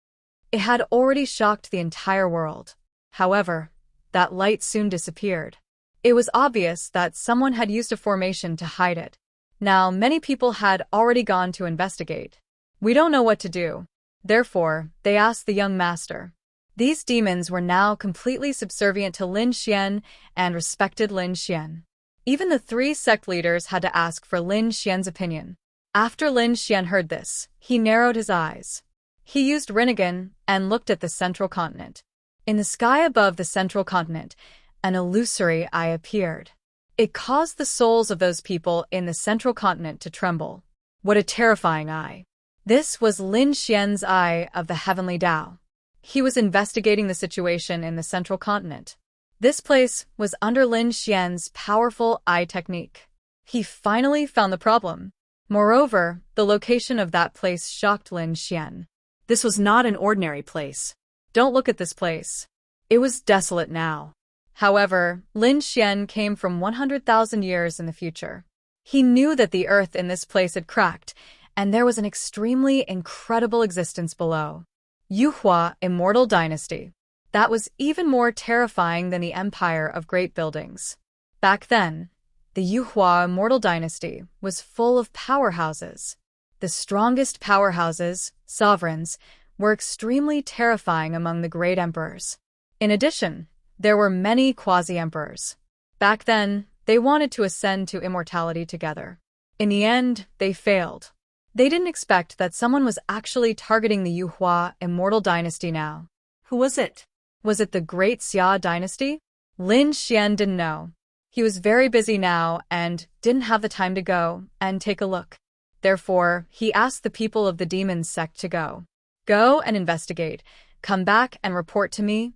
It had already shocked the entire world. However, that light soon disappeared. It was obvious that someone had used a formation to hide it. Now, many people had already gone to investigate. "We don't know what to do." Therefore, they asked the young master. These demons were now completely subservient to Lin Xian and respected Lin Xian. Even the 3 sect leaders had to ask for Lin Xian's opinion. After Lin Xian heard this, he narrowed his eyes. He used Rinnegan and looked at the central continent. In the sky above the central continent, an illusory eye appeared. It caused the souls of those people in the central continent to tremble. What a terrifying eye! This was Lin Xian's eye of the heavenly Tao. He was investigating the situation in the central continent. This place was under Lin Xian's powerful eye technique. He finally found the problem. Moreover, the location of that place shocked Lin Xian. This was not an ordinary place. Don't look at this place. It was desolate now. However, Lin Xian came from 100,000 years in the future. He knew that the earth in this place had cracked, and there was an extremely incredible existence below. Yuhua Immortal Dynasty. that was even more terrifying than the empire of great buildings. Back then, the Yuhua immortal dynasty was full of powerhouses. The strongest powerhouses, sovereigns, were extremely terrifying among the great emperors. In addition, there were many quasi-emperors. Back then, they wanted to ascend to immortality together. In the end, they failed. They didn't expect that someone was actually targeting the Yuhua immortal dynasty now. Who was it? Was it the Great Xia dynasty? Lin Xian didn't know. He was very busy now and didn't have the time to go and take a look. Therefore, he asked the people of the demon sect to go and investigate, come back and report to me.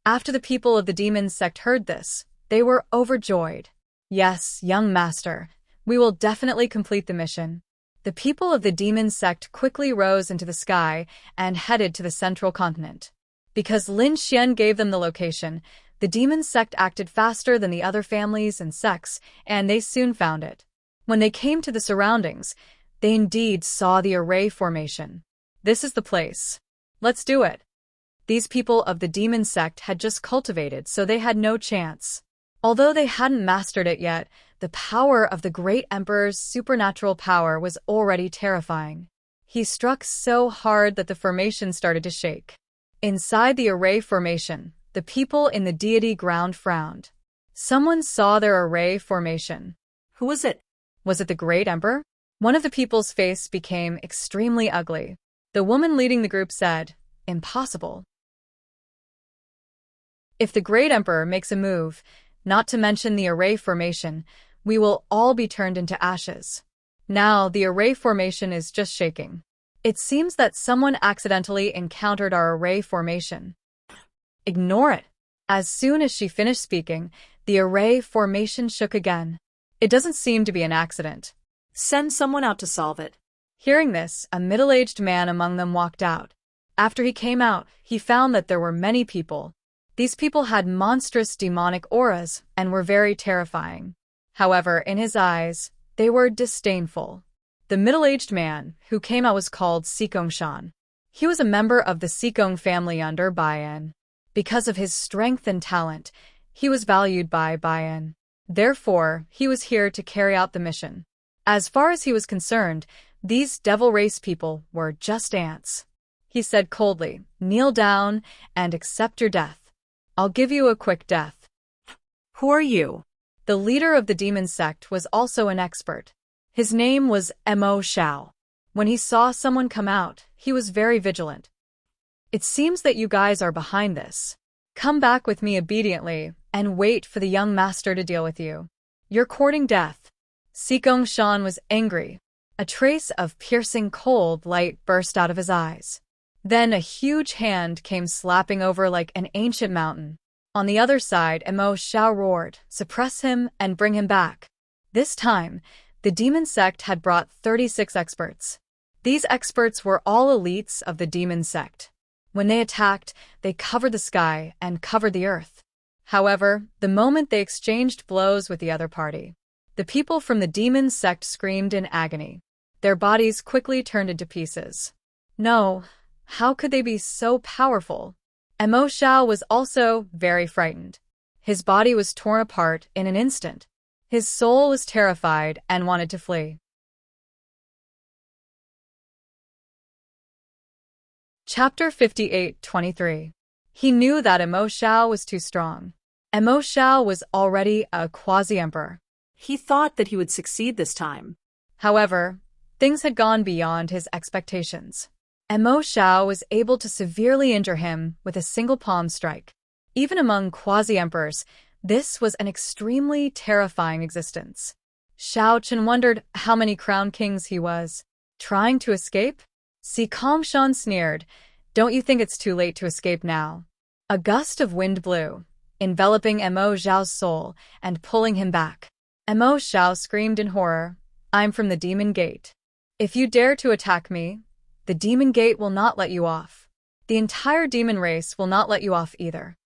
After the people of the demon sect heard this, they were overjoyed. Yes, young master, we will definitely complete the mission. The people of the demon sect quickly rose into the sky and headed to the central continent. Because Lin Xian gave them the location, the demon sect acted faster than the other families and sects, and they soon found it. When they came to the surroundings, they indeed saw the array formation. This is the place. Let's do it. These people of the demon sect had just cultivated, so they had no chance. Although they hadn't mastered it yet, the power of the great emperor's supernatural power was already terrifying. He struck so hard that the formation started to shake. Inside the array formation, the people in the deity ground frowned. Someone saw their array formation. Who was it? Was it the great emperor? One of the people's face became extremely ugly. The woman leading the group said, "Impossible. If the great emperor makes a move, not to mention the array formation, we will all be turned into ashes." Now the array formation is just shaking. It seems that someone accidentally encountered our array formation. Ignore it. As soon as she finished speaking, the array formation shook again. It doesn't seem to be an accident. Send someone out to solve it. Hearing this, a middle-aged man among them walked out. After he came out, he found that there were many people. These people had monstrous demonic auras and were very terrifying. However, in his eyes, they were disdainful. The middle-aged man who came out was called Sikongshan. He was a member of the Sikong family under Baiyan. Because of his strength and talent, he was valued by Baiyan. Therefore, he was here to carry out the mission. As far as he was concerned, these devil race people were just ants. He said coldly, "Kneel down and accept your death. I'll give you a quick death." Who are you? The leader of the demon sect was also an expert. His name was Mo Xiao. When he saw someone come out, he was very vigilant. "It seems that you guys are behind this. Come back with me obediently and wait for the young master to deal with you. You're courting death." Sikongshan was angry. A trace of piercing cold light burst out of his eyes. Then a huge hand came slapping over like an ancient mountain. On the other side, Mo Xiao roared, "Suppress him and bring him back." This time, the demon sect had brought 36 experts. These experts were all elites of the demon sect. When they attacked, they covered the sky and covered the earth. However, the moment they exchanged blows with the other party, the people from the demon sect screamed in agony. Their bodies quickly turned into pieces. No, how could they be so powerful? Mo Xiao was also very frightened. His body was torn apart in an instant. His soul was terrified and wanted to flee. Chapter 58:23. He knew that Mo Xiao was too strong. Mo Xiao was already a quasi-emperor. He thought that he would succeed this time. However, things had gone beyond his expectations. Mo Xiao was able to severely injure him with a single palm strike. Even among quasi-emperors, this was an extremely terrifying existence. Xiao Chen wondered how many crown kings he was. Trying to escape? Sikongshan sneered, "Don't you think it's too late to escape now?" A gust of wind blew, enveloping Mo Xiao's soul and pulling him back. Mo Xiao screamed in horror, "I'm from the Demon Gate. If you dare to attack me, the Demon Gate will not let you off. The entire demon race will not let you off either."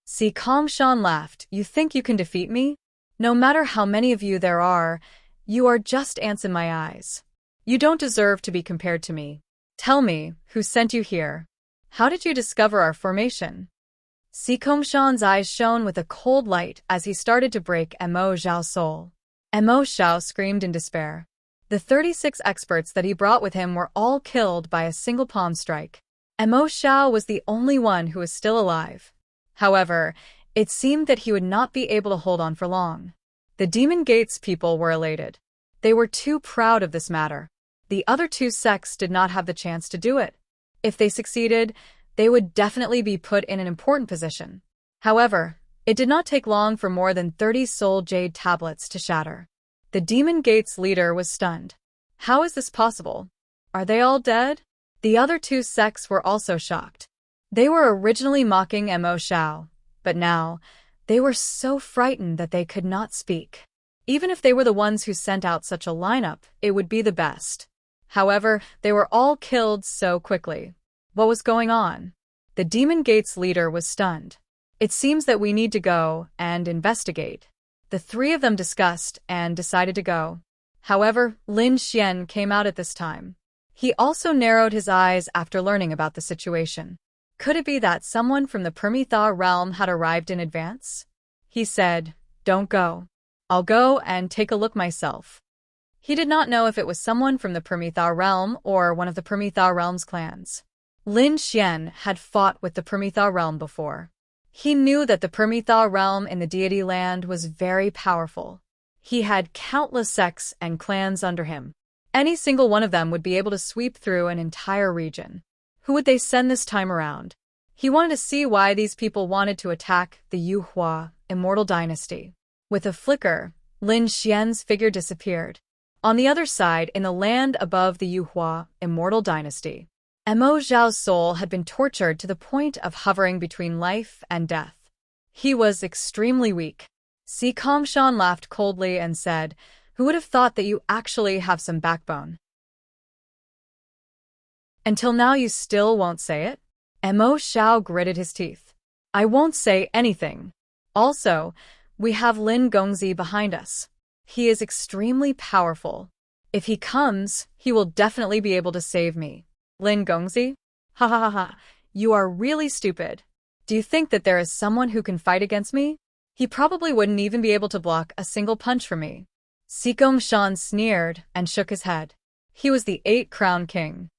Sikongshan laughed, "You think you can defeat me? No matter how many of you there are, you are just ants in my eyes. You don't deserve to be compared to me. Tell me, who sent you here? How did you discover our formation?" Si Kongshan's eyes shone with a cold light as he started to break Mo Zhao's soul. Mo Zhao screamed in despair. The 36 experts that he brought with him were all killed by a single palm strike. Mo Zhao was the only one who was still alive. However, it seemed that he would not be able to hold on for long. The Demon Gates people were elated. They were too proud of this matter. The other two sects did not have the chance to do it. If they succeeded, they would definitely be put in an important position. However, it did not take long for more than 30 soul jade tablets to shatter. The Demon Gates leader was stunned. How is this possible? Are they all dead? The other two sects were also shocked. They were originally mocking Mo Zhao, but now, they were so frightened that they could not speak. Even if they were the ones who sent out such a lineup, it would be the best. However, they were all killed so quickly. What was going on? The Demon Gates leader was stunned. It seems that we need to go and investigate. The three of them discussed and decided to go. However, Lin Xian came out at this time. He also narrowed his eyes after learning about the situation. Could it be that someone from the Permitha realm had arrived in advance? He said, "Don't go. I'll go and take a look myself." He did not know if it was someone from the Permitha realm or one of the Permitha realm's clans. Lin Xian had fought with the Permitha realm before. He knew that the Permitha realm in the deity land was very powerful. He had countless sects and clans under him. Any single one of them would be able to sweep through an entire region. Who would they send this time around? He wanted to see why these people wanted to attack the Yuhua immortal dynasty. With a flicker, Lin Xian's figure disappeared. On the other side, in the land above the Yuhua immortal dynasty, Mo Zhao's soul had been tortured to the point of hovering between life and death. He was extremely weak. Si Kongshan laughed coldly and said, "Who would have thought that you actually have some backbone? Until now you still won't say it?" Mo Zhao gritted his teeth. "I won't say anything. Also, we have Lin Gongzi behind us. He is extremely powerful. If he comes, he will definitely be able to save me." Lin Gongzi? Ha ha ha ha, you are really stupid. Do you think that there is someone who can fight against me? He probably wouldn't even be able to block a single punch from me. Si Kongshan sneered and shook his head. He was the 8-crown king.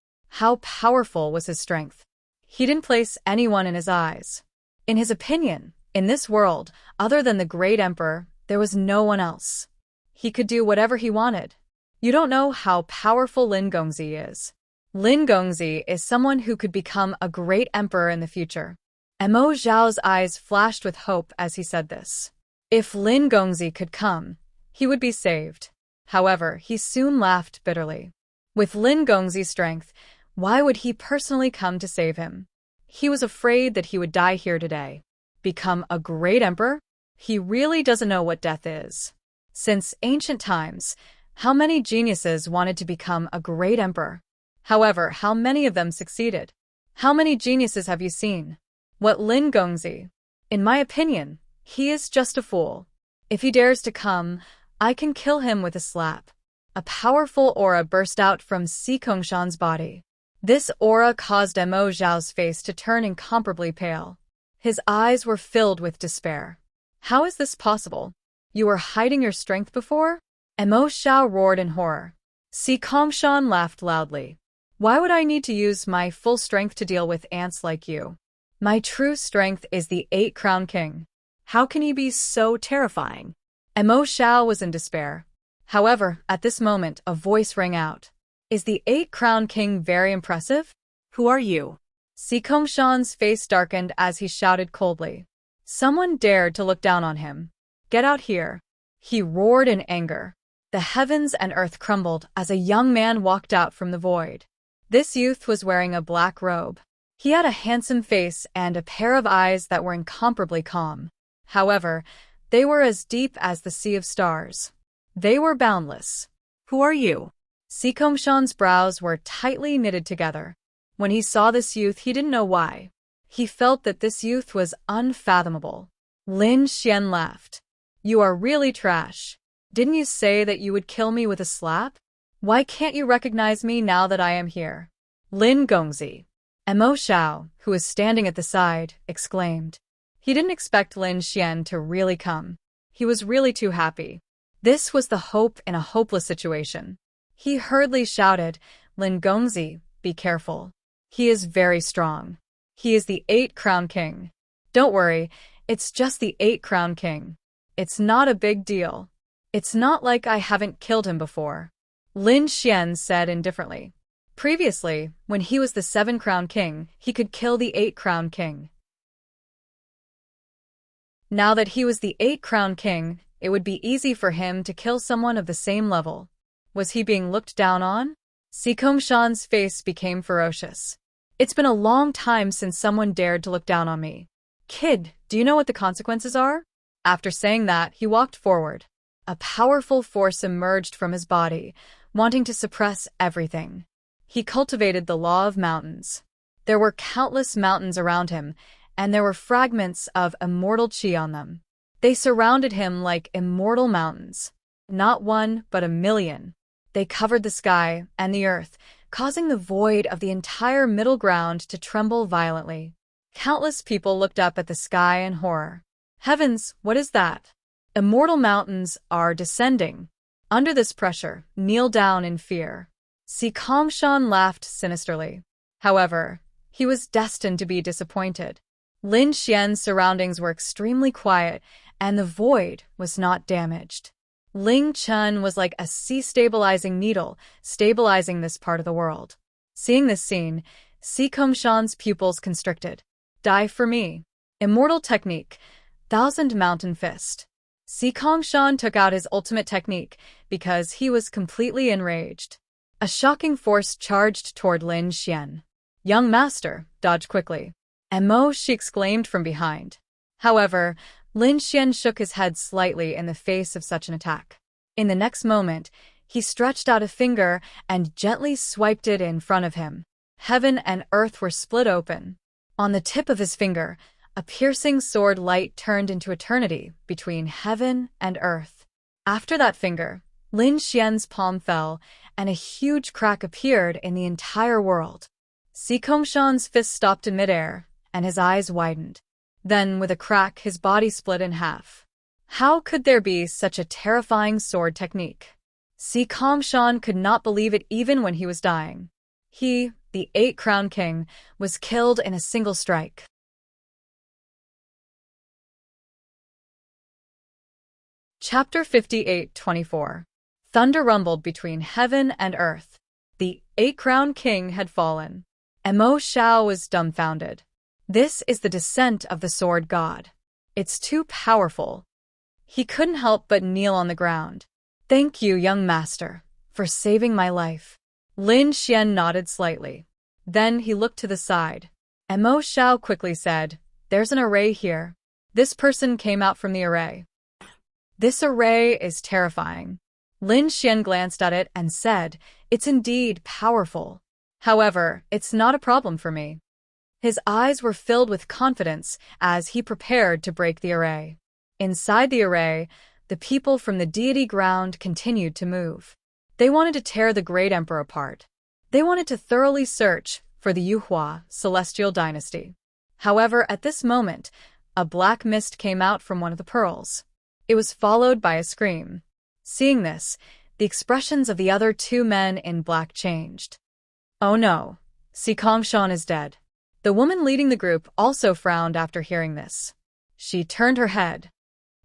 How powerful was his strength? He didn't place anyone in his eyes. In his opinion, in this world, other than the great emperor, there was no one else. He could do whatever he wanted. You don't know how powerful Lin Gongzi is. Lin Gongzi is someone who could become a great emperor in the future. Mo Zhao's eyes flashed with hope as he said this. If Lin Gongzi could come, he would be saved. However, he soon laughed bitterly. With Lin Gongzi's strength, why would he personally come to save him? He was afraid that he would die here today. Become a great emperor? He really doesn't know what death is. Since ancient times, how many geniuses wanted to become a great emperor? However, how many of them succeeded? How many geniuses have you seen? What Lin Gongzi? In my opinion, he is just a fool. If he dares to come, I can kill him with a slap. A powerful aura burst out from Si Kongshan's body. This aura caused Mo Zhao's face to turn incomparably pale. His eyes were filled with despair. How is this possible? You were hiding your strength before? Mo Zhao roared in horror. Si Kongshan laughed loudly. Why would I need to use my full strength to deal with ants like you? My true strength is the 8-crown king. How can he be so terrifying? Mo Zhao was in despair. However, at this moment, a voice rang out. Is the 8-crown king very impressive? Who are you? Si Kongshan's face darkened as he shouted coldly. Someone dared to look down on him. Get out here. He roared in anger. The heavens and earth crumbled as a young man walked out from the void. This youth was wearing a black robe. He had a handsome face and a pair of eyes that were incomparably calm. However, they were as deep as the sea of stars. They were boundless. Who are you? Si Kongshan's brows were tightly knitted together. When he saw this youth, he didn't know why. He felt that this youth was unfathomable. Lin Xian laughed. You are really trash. Didn't you say that you would kill me with a slap? Why can't you recognize me now that I am here? Lin Gongzi. Mo Zhao, who was standing at the side, exclaimed. He didn't expect Lin Xian to really come. He was really too happy. This was the hope in a hopeless situation. He hurriedly shouted, "Lin Gongzi, be careful. He is very strong. He is the 8-crown king. Don't worry, it's just the 8-crown king. It's not a big deal. It's not like I haven't killed him before." Lin Xian said indifferently. Previously, when he was the 7-crown king, he could kill the 8-crown king. Now that he was the 8-crown king, it would be easy for him to kill someone of the same level. Was he being looked down on? Si Kongshan's face became ferocious. It's been a long time since someone dared to look down on me. Kid, do you know what the consequences are? After saying that, he walked forward. A powerful force emerged from his body, wanting to suppress everything. He cultivated the law of mountains. There were countless mountains around him, and there were fragments of immortal chi on them. They surrounded him like immortal mountains. Not one, but a million. They covered the sky and the earth, causing the void of the entire middle ground to tremble violently. Countless people looked up at the sky in horror. Heavens, what is that? Immortal mountains are descending. Under this pressure, kneel down in fear. Si Kongshan laughed sinisterly. However, he was destined to be disappointed. Lin Xian's surroundings were extremely quiet, and the void was not damaged. Ling Chun was like a sea-stabilizing needle, stabilizing this part of the world. Seeing this scene, Si Kongshan's pupils constricted. Die for me. Immortal technique. 1,000 Mountain Fist. Si Kongshan took out his ultimate technique because he was completely enraged. A shocking force charged toward Lin Xian. "Young master, dodge quickly." "Mo," she exclaimed from behind. However, Lin Xian shook his head slightly in the face of such an attack. In the next moment, he stretched out a finger and gently swiped it in front of him. Heaven and earth were split open. On the tip of his finger, a piercing sword light turned into eternity between heaven and earth. After that finger, Lin Xian's palm fell, and a huge crack appeared in the entire world. Si Kongshan's fist stopped in midair, and his eyes widened. Then, with a crack, his body split in half. How could there be such a terrifying sword technique? Si Kongshan could not believe it even when he was dying. He, the 8-crown king, was killed in a single strike. Chapter 58-24. Thunder rumbled between heaven and earth. The 8-crown king had fallen. Mo Xiao was dumbfounded. This is the descent of the sword god. It's too powerful. He couldn't help but kneel on the ground. "Thank you, young master, for saving my life." Lin Xian nodded slightly. Then he looked to the side. Mo Xiao quickly said, "There's an array here." This person came out from the array. "This array is terrifying." Lin Xian glanced at it and said, "It's indeed powerful. However, it's not a problem for me." His eyes were filled with confidence as he prepared to break the array. Inside the array, the people from the deity ground continued to move. They wanted to tear the great emperor apart. They wanted to thoroughly search for the Yuhua celestial dynasty. However, at this moment, a black mist came out from one of the pearls. It was followed by a scream. Seeing this, the expressions of the other 2 men in black changed. "Oh no, Si Kongshan is dead." The woman leading the group also frowned after hearing this. She turned her head.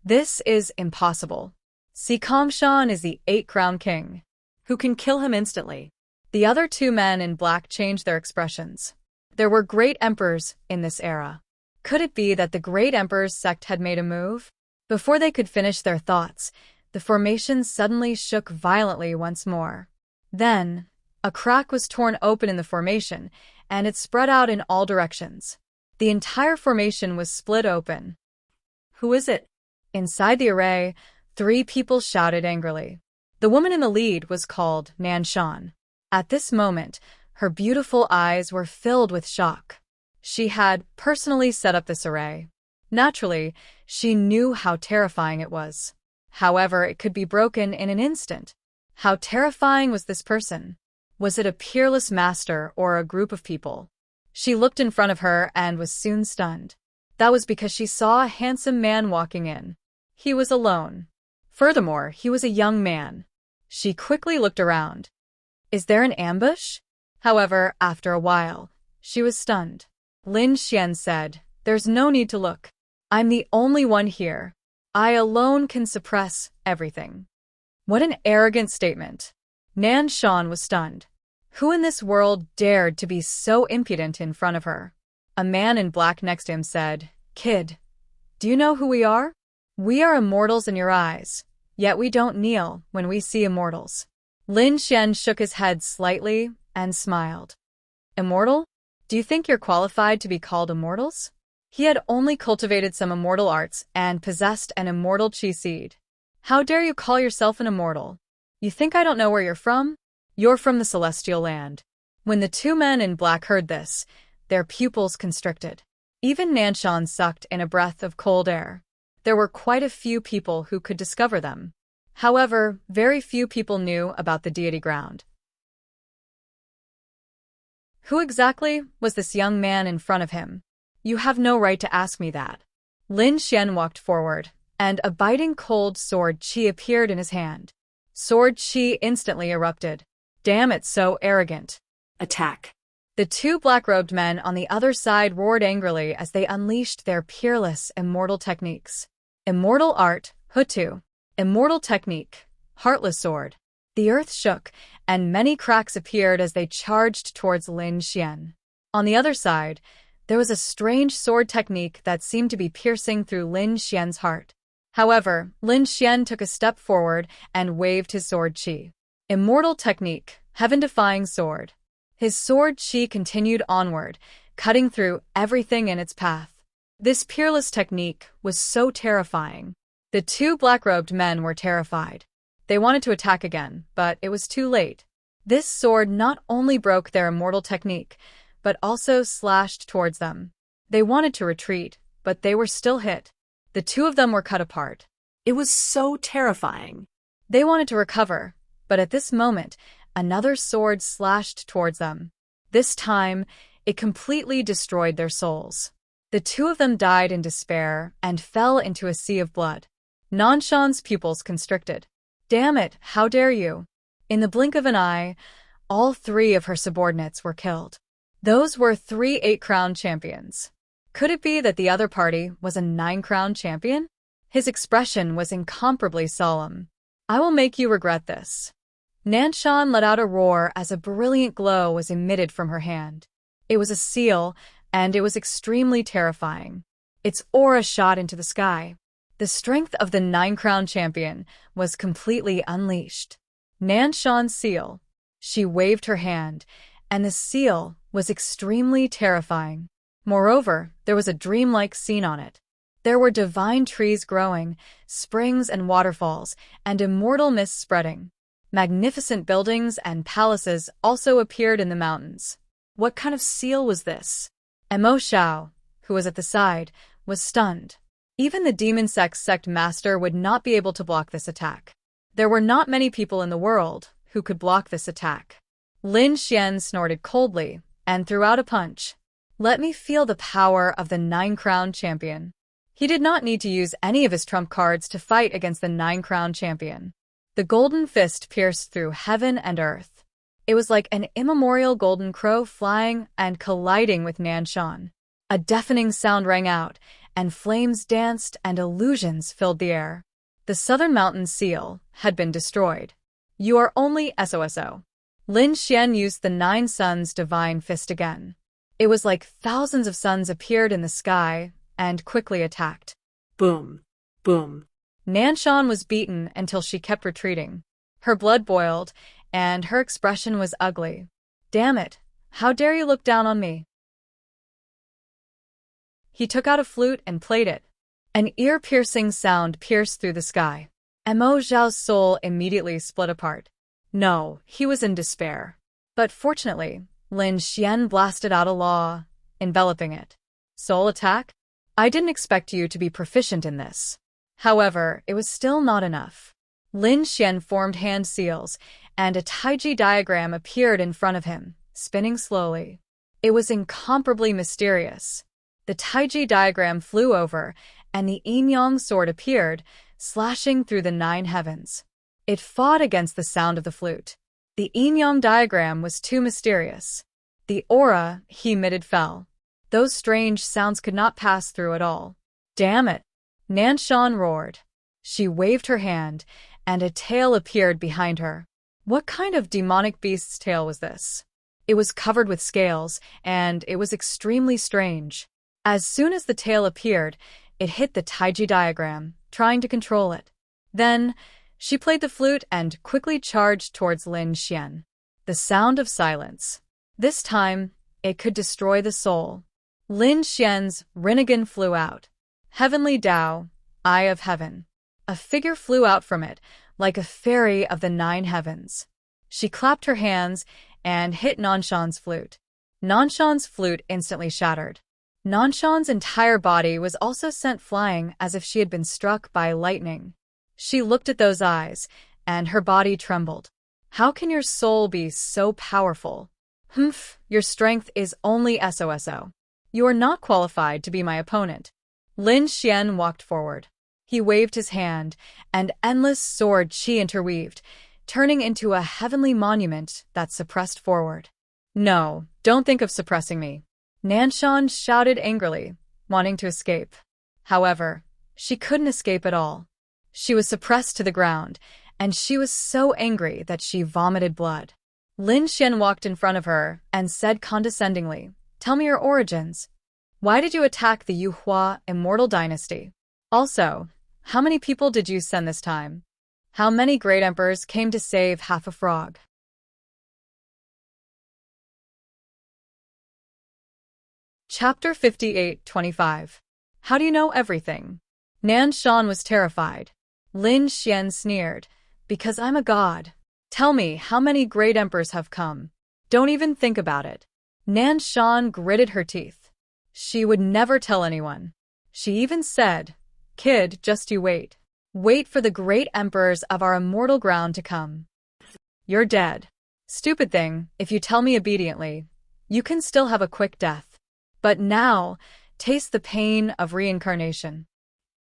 "This is impossible. Si Kongshan is the 8-crown king. Who can kill him instantly?" The other 2 men in black changed their expressions. There were great emperors in this era. Could it be that the great emperor's sect had made a move? Before they could finish their thoughts, the formation suddenly shook violently once more. Then, a crack was torn open in the formation, and it spread out in all directions. The entire formation was split open. "Who is it?" Inside the array, 3 people shouted angrily. The woman in the lead was called Nanshan. At this moment, her beautiful eyes were filled with shock. She had personally set up this array. Naturally, she knew how terrifying it was. However, it could be broken in an instant. How terrifying was this person? Was it a peerless master or a group of people? She looked in front of her and was soon stunned. That was because she saw a handsome man walking in. He was alone. Furthermore, he was a young man. She quickly looked around. Is there an ambush? However, after a while, she was stunned. Lin Xian said, There's no need to look. I'm the only one here. I alone can suppress everything. What an arrogant statement. Nan Shan was stunned. Who in this world dared to be so impudent in front of her? A man in black next to him said, Kid, do you know who we are? We are immortals in your eyes, yet we don't kneel when we see immortals. Lin Xian shook his head slightly and smiled. Immortal? Do you think you're qualified to be called immortals? He had only cultivated some immortal arts and possessed an immortal chi seed. How dare you call yourself an immortal? You think I don't know where you're from? You're from the celestial land. When the two men in black heard this, their pupils constricted. Even Nanshan sucked in a breath of cold air. There were quite a few people who could discover them. However, very few people knew about the deity ground. Who exactly was this young man in front of him? You have no right to ask me that. Lin Xian walked forward, and a biting cold sword chi appeared in his hand. Sword chi instantly erupted. Damn, it's so arrogant. Attack. The two black-robed men on the other side roared angrily as they unleashed their peerless immortal techniques. Immortal art, Hutu. Immortal technique, Heartless Sword. The earth shook, and many cracks appeared as they charged towards Lin Xian. On the other side, there was a strange sword technique that seemed to be piercing through Lin Xian's heart. However, Lin Xian took a step forward and waved his sword chi. Immortal technique, Heaven-defying sword. His sword chi continued onward, cutting through everything in its path. This peerless technique was so terrifying. The two black-robed men were terrified. They wanted to attack again, but it was too late. This sword not only broke their immortal technique, but also slashed towards them. They wanted to retreat, but they were still hit. The two of them were cut apart. It was so terrifying. They wanted to recover, but at this moment, another sword slashed towards them. This time, it completely destroyed their souls. The two of them died in despair and fell into a sea of blood. Nanshan's pupils constricted. Damn it, how dare you! In the blink of an eye, all three of her subordinates were killed. Those were 3 8-crown champions. Could it be that the other party was a 9-crown champion? His expression was incomparably solemn. I will make you regret this. Nanshan let out a roar as a brilliant glow was emitted from her hand. It was a seal, and it was extremely terrifying. Its aura shot into the sky. The strength of the 9-crown champion was completely unleashed. Nanshan's seal. She waved her hand, and the seal was extremely terrifying. Moreover, there was a dreamlike scene on it. There were divine trees growing, springs and waterfalls, and immortal mist spreading. Magnificent buildings and palaces also appeared in the mountains. What kind of seal was this? Mo Xiao, who was at the side, was stunned. Even the demon sect master would not be able to block this attack. There were not many people in the world who could block this attack. Lin Xian snorted coldly and threw out a punch. Let me feel the power of the 9-crown champion. He did not need to use any of his trump cards to fight against the 9-crown champion. The golden fist pierced through heaven and earth. It was like an immemorial golden crow flying and colliding with Nanshan. A deafening sound rang out, and flames danced and illusions filled the air. The Southern Mountain seal had been destroyed. You are only SOSO. Lin Xian used the 9 suns divine fist again. It was like thousands of suns appeared in the sky and quickly attacked. Boom. Boom. Nanshan was beaten until she kept retreating. Her blood boiled, and her expression was ugly. Damn it, how dare you look down on me? He took out a flute and played it. An ear-piercing sound pierced through the sky. Mo Zhao's soul immediately split apart. No, he was in despair. But fortunately, Lin Xian blasted out a law, enveloping it. Soul attack? I didn't expect you to be proficient in this. However, it was still not enough. Lin Xian formed hand seals, and a taiji diagram appeared in front of him, spinning slowly. It was incomparably mysterious. The Taiji diagram flew over, and the yin-yang sword appeared, slashing through the 9 heavens. It fought against the sound of the flute. The yin-yang diagram was too mysterious. The aura he emitted fell. Those strange sounds could not pass through at all. Damn it! Nanshan roared. She waved her hand, and a tail appeared behind her. What kind of demonic beast's tail was this? It was covered with scales, and it was extremely strange. As soon as the tail appeared, it hit the Taiji diagram, trying to control it. Then, she played the flute and quickly charged towards Lin Xian. The sound of silence. This time, it could destroy the soul. Lin Xian's Rinnegan flew out. Heavenly Tao, Eye of Heaven. A figure flew out from it, like a fairy of the 9 heavens. She clapped her hands and hit Nanshan's flute. Nanshan's flute instantly shattered. Nanshan's entire body was also sent flying as if she had been struck by lightning. She looked at those eyes, and her body trembled. How can your soul be so powerful? Humph, your strength is only SOSO. You are not qualified to be my opponent. Lin Xian walked forward. He waved his hand, and endless sword chi interweaved, turning into a heavenly monument that suppressed forward. No, don't think of suppressing me. Nanshan shouted angrily, wanting to escape. However, she couldn't escape at all. She was suppressed to the ground, and she was so angry that she vomited blood. Lin Xian walked in front of her and said condescendingly, "Tell me your origins. Why did you attack the Yuhua immortal dynasty? Also, how many people did you send this time? How many great emperors came to save half a frog?" Chapter 58-25. How do you know everything? Nanshan was terrified. Lin Xian sneered, "Because I'm a god. Tell me how many great emperors have come. Don't even think about it." Nanshan gritted her teeth. She would never tell anyone. She even said, "Kid, just you wait. Wait for the great emperors of our immortal ground to come. You're dead. Stupid thing, if you tell me obediently, you can still have a quick death. But now, taste the pain of reincarnation."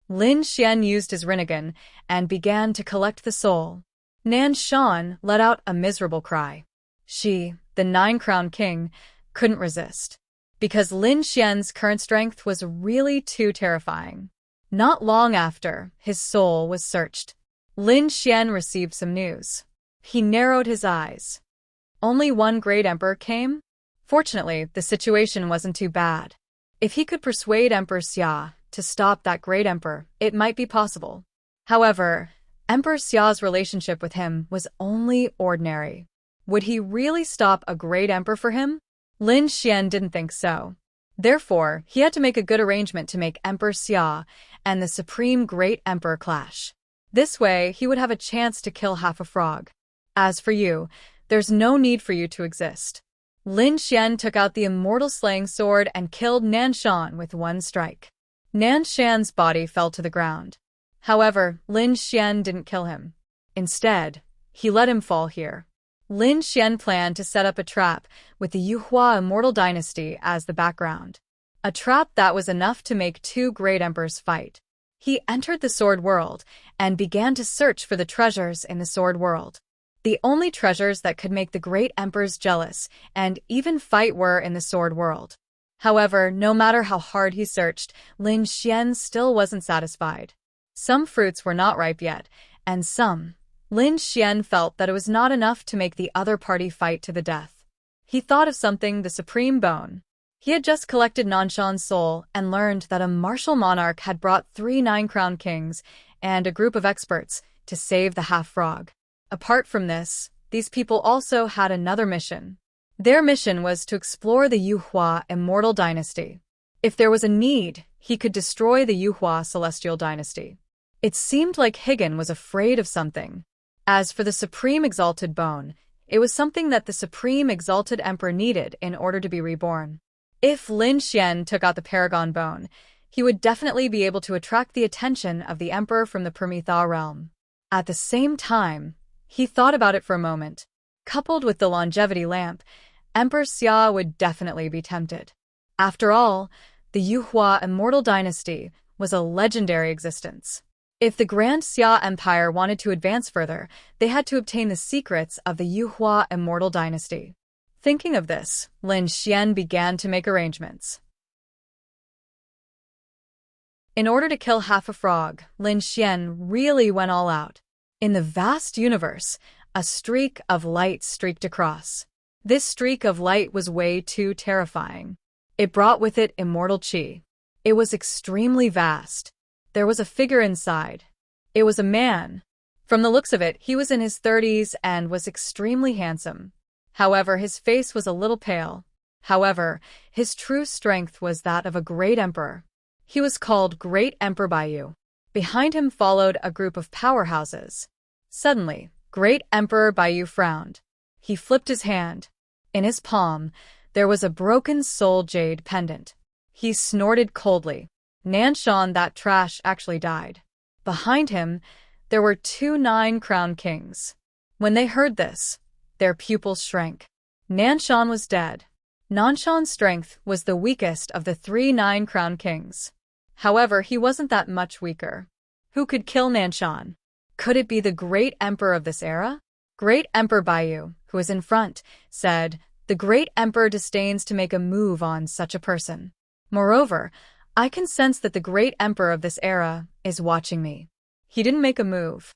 Lin Xian used his Rinnegan and began to collect the soul. Nanshan let out a miserable cry. She, the 9-crown king, couldn't resist. Because Lin Xian's current strength was really too terrifying. Not long after, his soul was searched. Lin Xian received some news. He narrowed his eyes. Only one great emperor came? Fortunately, the situation wasn't too bad. If he could persuade Emperor Xia to stop that great emperor, it might be possible. However, Emperor Xia's relationship with him was only ordinary. Would he really stop a great emperor for him? Lin Xian didn't think so. Therefore, he had to make a good arrangement to make Emperor Xia and the Supreme Great Emperor clash. This way, he would have a chance to kill half a frog. As for you, there's no need for you to exist. Lin Xian took out the immortal slaying sword and killed Nanshan with one strike. Nanshan's body fell to the ground. However, Lin Xian didn't kill him. Instead, he let him fall here. Lin Xian planned to set up a trap with the Yuhua immortal dynasty as the background. A trap that was enough to make 2 great emperors fight. He entered the sword world and began to search for the treasures in the sword world. The only treasures that could make the great emperors jealous and even fight were in the sword world. However, no matter how hard he searched, Lin Xian still wasn't satisfied. Some fruits were not ripe yet, and Lin Xian felt that it was not enough to make the other party fight to the death. He thought of something, the supreme bone. He had just collected Nanshan's soul and learned that a martial monarch had brought 3 9-crown kings and a group of experts to save the half-frog. Apart from this, these people also had another mission. Their mission was to explore the Yuhua immortal dynasty. If there was a need, he could destroy the Yuhua celestial dynasty. It seemed like Higan was afraid of something. As for the Supreme Exalted Bone, it was something that the Supreme Exalted Emperor needed in order to be reborn. If Lin Xian took out the Paragon Bone, he would definitely be able to attract the attention of the Emperor from the Permitha realm. At the same time, he thought about it for a moment. Coupled with the longevity lamp, Emperor Xia would definitely be tempted. After all, The Yuhua immortal dynasty was a legendary existence. If the Grand Xia Empire wanted to advance further, they had to obtain the secrets of the Yuhua immortal dynasty. Thinking of this, Lin Xian began to make arrangements. In order to kill half a frog, Lin Xian really went all out. In the vast universe, a streak of light streaked across. This streak of light was way too terrifying. It brought with it immortal qi. It was extremely vast. There was a figure inside. It was a man. From the looks of it, he was in his 30s and was extremely handsome. However, his face was a little pale. However, his true strength was that of a great emperor. He was called Great Emperor Baiyu. Behind him followed a group of powerhouses. Suddenly, Great Emperor Baiyu frowned. He flipped his hand. In his palm, there was a broken soul jade pendant. He snorted coldly. Nanshan, that trash, actually died. Behind him, there were 2 9-crowned kings. When they heard this, their pupils shrank. Nanshan was dead. Nanshan's strength was the weakest of the 3 9-crowned kings. However, he wasn't that much weaker. Who could kill Nanshan? Could it be the great emperor of this era? Great Emperor Baiyu, who was in front, said, "The great emperor disdains to make a move on such a person. Moreover, I can sense that the great emperor of this era is watching me." He didn't make a move.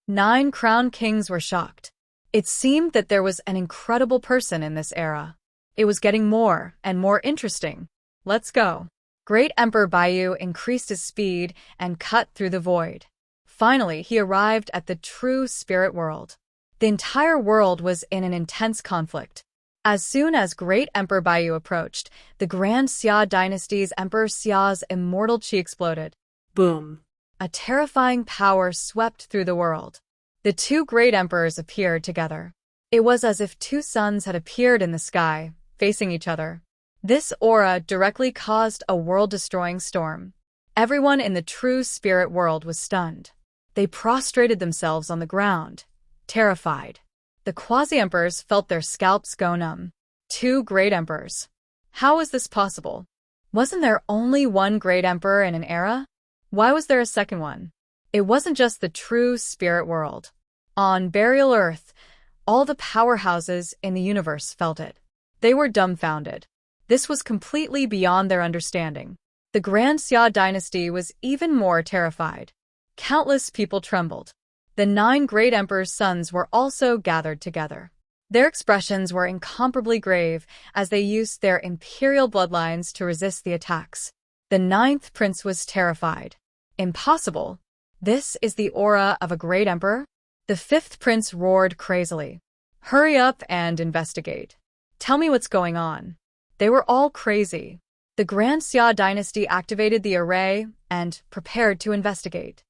9 crowned kings were shocked. It seemed that there was an incredible person in this era. It was getting more and more interesting. Let's go. Great Emperor Baiyu increased his speed and cut through the void. Finally, he arrived at the true spirit world. The entire world was in an intense conflict. As soon as Great Emperor Baiyu approached, the Grand Xia dynasty's Emperor Xia's immortal qi exploded. Boom. A terrifying power swept through the world. The 2 great emperors appeared together. It was as if 2 suns had appeared in the sky, facing each other. This aura directly caused a world-destroying storm. Everyone in the true spirit world was stunned. They prostrated themselves on the ground, terrified. The quasi-emperors felt their scalps go numb. 2 great emperors. How was this possible? Wasn't there only one great emperor in an era? Why was there a second one? It wasn't just the true spirit world. On Burial Earth, all the powerhouses in the universe felt it. They were dumbfounded. This was completely beyond their understanding. The Grand Xia dynasty was even more terrified. Countless people trembled. The 9 great emperors' sons were also gathered together. Their expressions were incomparably grave as they used their imperial bloodlines to resist the attacks. The 9th prince was terrified. Impossible. This is the aura of a great emperor? The 5th prince roared crazily. Hurry up and investigate. Tell me what's going on. They were all crazy. The Grand Xia dynasty activated the array and prepared to investigate.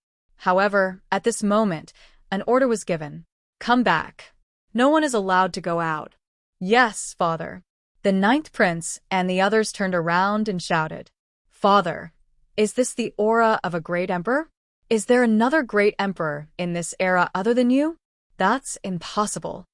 However, at this moment, an order was given. Come back. No one is allowed to go out. Yes, father. The 9th prince and the others turned around and shouted. Father, is this the aura of a great emperor? Is there another great emperor in this era other than you? That's impossible.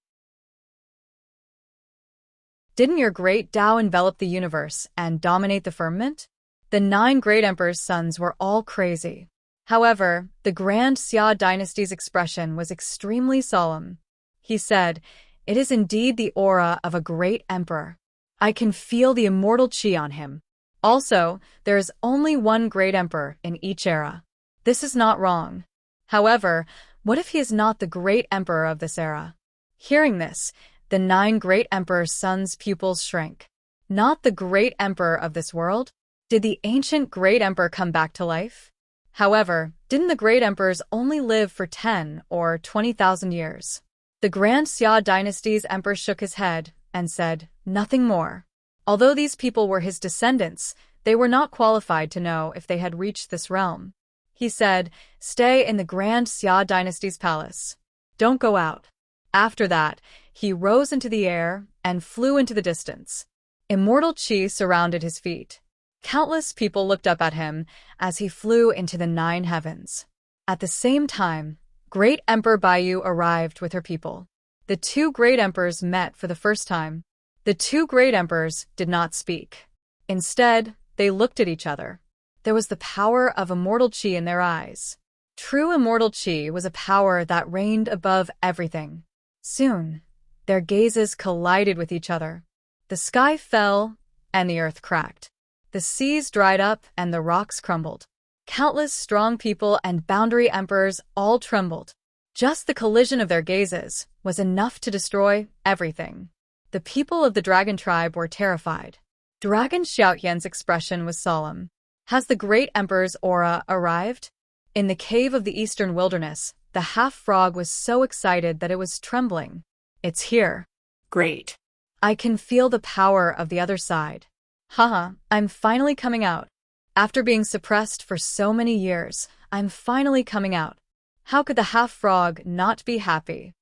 Didn't your great Tao envelop the universe and dominate the firmament? The 9 great emperors' sons were all crazy. However, the Grand Xia dynasty's expression was extremely solemn. He said, "It is indeed the aura of a great emperor. I can feel the immortal qi on him. Also, there is only one great emperor in each era. This is not wrong. However, what if he is not the great emperor of this era?" Hearing this, the 9 great emperors' sons' pupils shrank. Not the great emperor of this world? Did the ancient great emperor come back to life? However, didn't the great emperors only live for 10 or 20,000 years? The Grand Xia dynasty's emperor shook his head and said, "Nothing more." Although these people were his descendants, they were not qualified to know if they had reached this realm. He said, "Stay in the Grand Xia dynasty's palace. Don't go out." After that, he rose into the air and flew into the distance. Immortal qi surrounded his feet. Countless people looked up at him as he flew into the 9 heavens. At the same time, Great Emperor Baiyu arrived with her people. The 2 great emperors met for the first time. The 2 great emperors did not speak. Instead, They looked at each other. There was the power of immortal chi in their eyes. True immortal chi was a power that reigned above everything. Soon, their gazes collided with each other. The sky fell, and the earth cracked. The seas dried up, and the rocks crumbled. Countless strong people and boundary emperors all trembled. Just the collision of their gazes was enough to destroy everything. The people of the dragon tribe were terrified. Dragon Xiaoyan's expression was solemn. Has the great emperor's aura arrived? In the cave of the eastern wilderness, the half-frog was so excited that it was trembling. It's here. Great. I can feel the power of the other side. Haha, I'm finally coming out. After being suppressed for so many years, I'm finally coming out. How could the half-frog not be happy?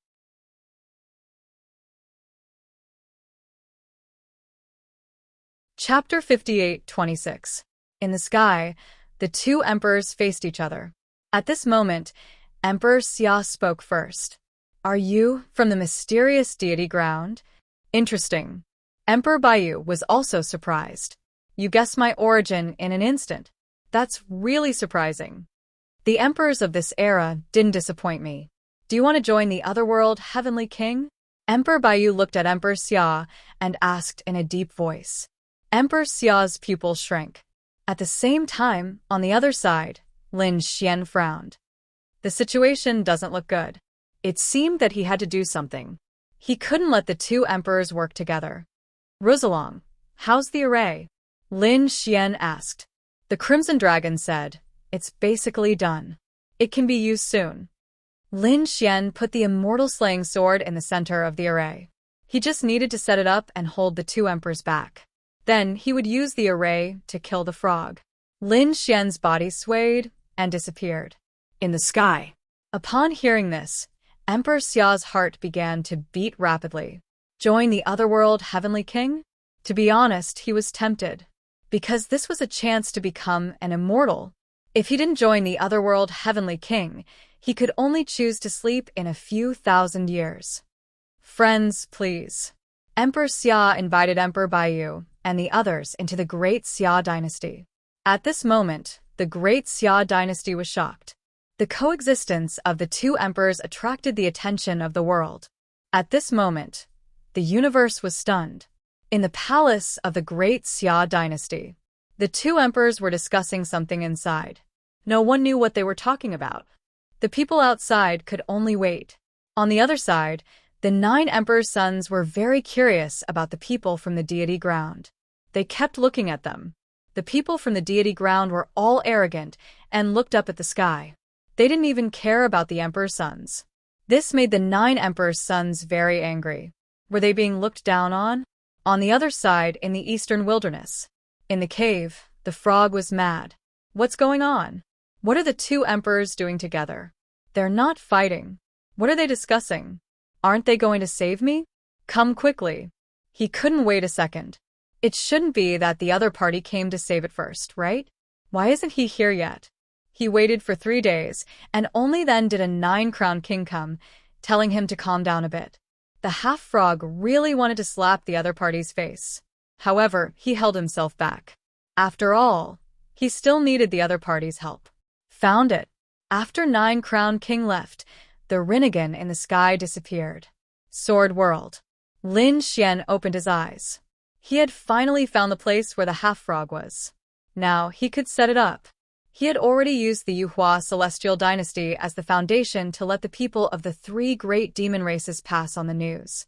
Chapter 58:26. In the sky, the two emperors faced each other. At this moment, Emperor Xia spoke first. Are you from the mysterious deity ground? Interesting. Emperor Baiyu was also surprised. You guessed my origin in an instant. That's really surprising. The emperors of this era didn't disappoint me. Do you want to join the otherworld, Heavenly King? Emperor Baiyu looked at Emperor Xia and asked in a deep voice. Emperor Xia's pupils shrank. At the same time, on the other side, Lin Xian frowned. The situation doesn't look good. It seemed that he had to do something. He couldn't let the two emperors work together. Rosalong, how's the array? Lin Xian asked. The Crimson Dragon said, it's basically done. It can be used soon. Lin Xian put the immortal slaying sword in the center of the array. He just needed to set it up and hold the two emperors back. Then he would use the array to kill the frog. Lin Xian's body swayed and disappeared. In the sky. Upon hearing this, Emperor Xia's heart began to beat rapidly. Join the otherworld, Heavenly King? To be honest, he was tempted. Because this was a chance to become an immortal. If he didn't join the otherworld, Heavenly King, he could only choose to sleep in a few thousand years. Friends, please. Emperor Xia invited Emperor Baiyu and the others into the Great Xia dynasty. At this moment, the Great Xia dynasty was shocked. The coexistence of the two emperors attracted the attention of the world. At this moment, the universe was stunned. In the palace of the Great Xia dynasty, the two emperors were discussing something inside. No one knew what they were talking about. The people outside could only wait. On the other side, the 9 emperors' sons were very curious about the people from the deity ground. They kept looking at them. The people from the deity ground were all arrogant and looked up at the sky. They didn't even care about the emperor's sons. This made the 9 emperors' sons very angry. Were they being looked down on? On the other side, in the eastern wilderness. In the cave, the frog was mad. What's going on? What are the 2 emperors doing together? They're not fighting. What are they discussing? Aren't they going to save me? Come quickly. He couldn't wait a second. It shouldn't be that the other party came to save it first, right? Why isn't he here yet? He waited for 3 days, and only then did a 9-crowned king come, telling him to calm down a bit. The half-frog really wanted to slap the other party's face. However, he held himself back. After all, he still needed the other party's help. Found it. After 9-crowned king left, the Rinnegan in the sky disappeared. Sword World. Lin Xian opened his eyes. He had finally found the place where the half-frog was. Now he could set it up. He had already used the Yuhua celestial dynasty as the foundation to let the people of the 3 great demon races pass on the news.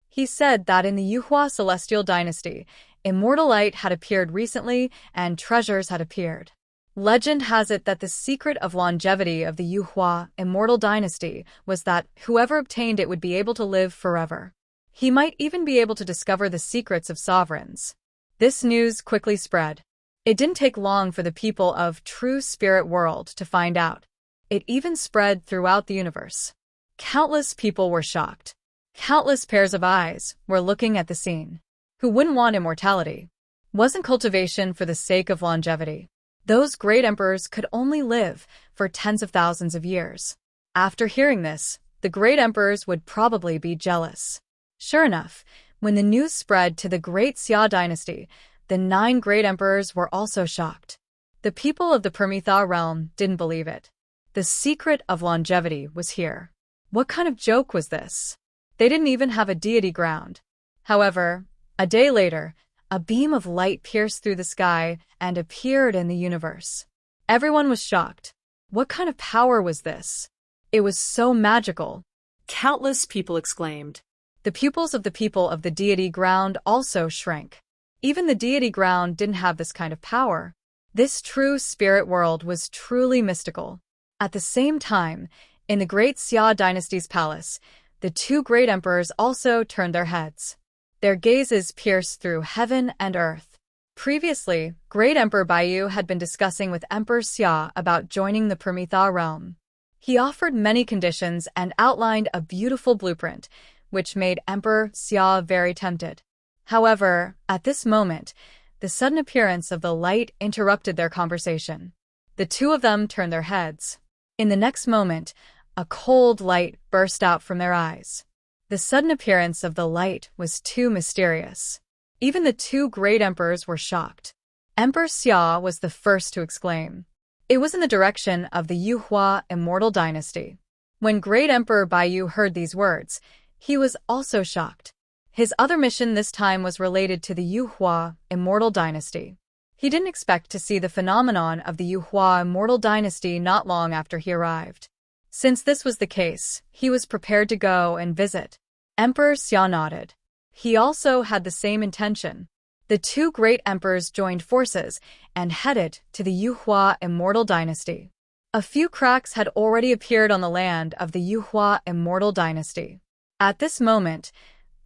He said that in the Yuhua celestial dynasty, immortal light had appeared recently and treasures had appeared. Legend has it that the secret of longevity of the Yuhua immortal dynasty was that whoever obtained it would be able to live forever. He might even be able to discover the secrets of sovereigns. This news quickly spread. It didn't take long for the people of True Spirit World to find out. It even spread throughout the universe. Countless people were shocked. Countless pairs of eyes were looking at the scene. Who wouldn't want immortality? Wasn't cultivation for the sake of longevity? Those great emperors could only live for tens of thousands of years. After hearing this, the great emperors would probably be jealous. Sure enough, When the news spread to the Great Xia dynasty, the 9 great emperors were also shocked. The people of the Permitha realm didn't believe it. The secret of longevity was here. What kind of joke was this? They didn't even have a deity ground. However, a day later, a beam of light pierced through the sky and appeared in the universe. Everyone was shocked. What kind of power was this? It was so magical. Countless people exclaimed. The pupils of the people of the deity ground also shrank. Even the deity ground didn't have this kind of power. This true spirit world was truly mystical. At the same time, in the Great Xia dynasty's palace, the 2 great emperors also turned their heads. Their gazes pierced through heaven and earth. Previously, Great Emperor Baiyu had been discussing with Emperor Xia about joining the Permitha realm. He offered many conditions and outlined a beautiful blueprint, which made Emperor Xia very tempted. However, at this moment, the sudden appearance of the light interrupted their conversation. The 2 of them turned their heads. In the next moment, a cold light burst out from their eyes. The sudden appearance of the light was too mysterious. Even the 2 great emperors were shocked. Emperor Xia was the first to exclaim. It was in the direction of the Yuhua immortal dynasty. When Great Emperor Baiyu heard these words, he was also shocked. His other mission this time was related to the Yuhua immortal dynasty. He didn't expect to see the phenomenon of the Yuhua immortal dynasty not long after he arrived. Since this was the case, he was prepared to go and visit. Emperor Xia nodded. He also had the same intention. The 2 great emperors joined forces and headed to the Yuhua immortal dynasty. A few cracks had already appeared on the land of the Yuhua immortal dynasty. At this moment,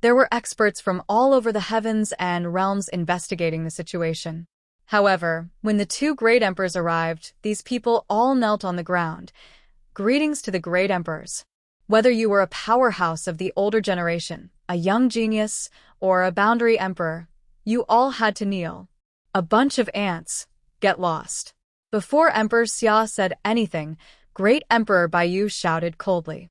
there were experts from all over the heavens and realms investigating the situation. However, when the 2 great emperors arrived, these people all knelt on the ground. Greetings to the great emperors. Whether you were a powerhouse of the older generation, a young genius, or a boundary emperor, you all had to kneel. A bunch of ants. Get lost. Before Emperor Xia said anything, Great Emperor Baiyu shouted coldly.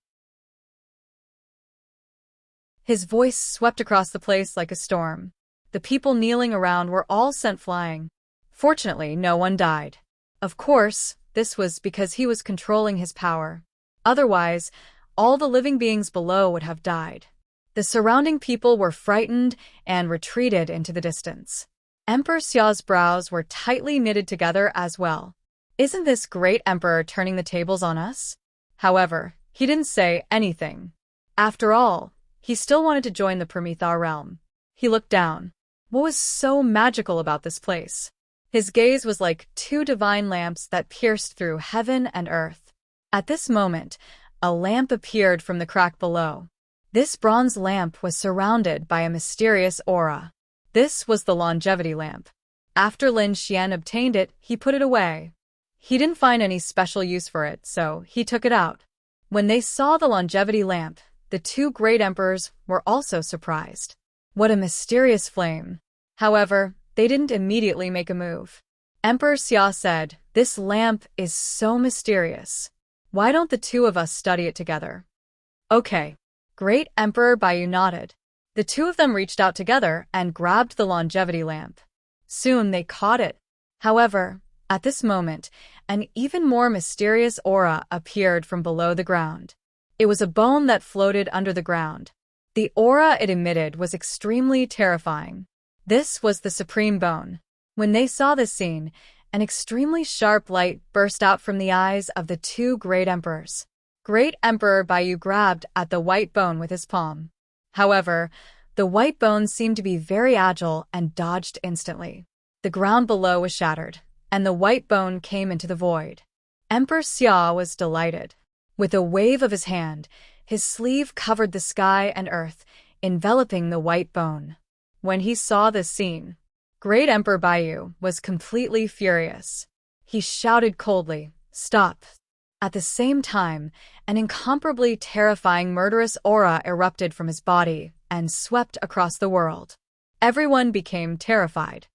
His voice swept across the place like a storm. The people kneeling around were all sent flying. Fortunately, no one died. Of course, this was because he was controlling his power. Otherwise, all the living beings below would have died. The surrounding people were frightened and retreated into the distance. Emperor Xiao's brows were tightly knitted together as well. Isn't this great emperor turning the tables on us? However, he didn't say anything. After all, he still wanted to join the Permitha realm. He looked down. What was so magical about this place? His gaze was like 2 divine lamps that pierced through heaven and earth. At this moment, a lamp appeared from the crack below. This bronze lamp was surrounded by a mysterious aura. This was the longevity lamp. After Lin Xian obtained it, he put it away. He didn't find any special use for it, so he took it out. When they saw the longevity lamp, the 2 great emperors were also surprised. What a mysterious flame. However, they didn't immediately make a move. Emperor Xia said, "This lamp is so mysterious. Why don't the 2 of us study it together?" Okay. Great Emperor Baiyu nodded. The 2 of them reached out together and grabbed the longevity lamp. Soon they caught it. However, at this moment, an even more mysterious aura appeared from below the ground. It was a bone that floated under the ground. The aura it emitted was extremely terrifying. This was the Supreme Bone. When they saw this scene, an extremely sharp light burst out from the eyes of the 2 great emperors. Great Emperor Baiyu grabbed at the white bone with his palm. However, the white bone seemed to be very agile and dodged instantly. The ground below was shattered, and the white bone came into the void. Emperor Xia was delighted. With a wave of his hand, his sleeve covered the sky and earth, enveloping the white bone. When he saw this scene, Great Emperor Baiyu was completely furious. He shouted coldly, "Stop!" At the same time, an incomparably terrifying murderous aura erupted from his body and swept across the world. Everyone became terrified.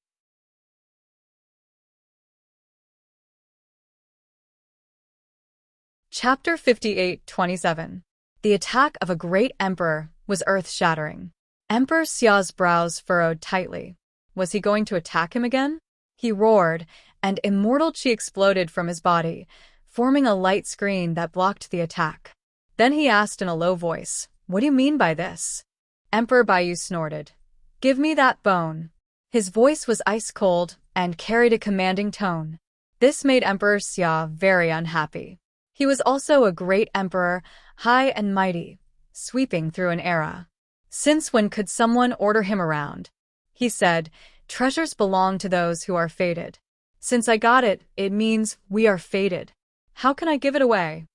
Chapter 58-27. The attack of a great emperor was earth-shattering. Emperor Xia's brows furrowed tightly. Was he going to attack him again? He roared, and immortal chi exploded from his body, forming a light screen that blocked the attack. Then he asked in a low voice, "What do you mean by this?" Emperor Baiyu snorted. "Give me that bone." His voice was ice-cold and carried a commanding tone. This made Emperor Xia very unhappy. He was also a great emperor, high and mighty, sweeping through an era. Since when could someone order him around? He said, "Treasures belong to those who are fated. Since I got it, it means we are fated. How can I give it away?"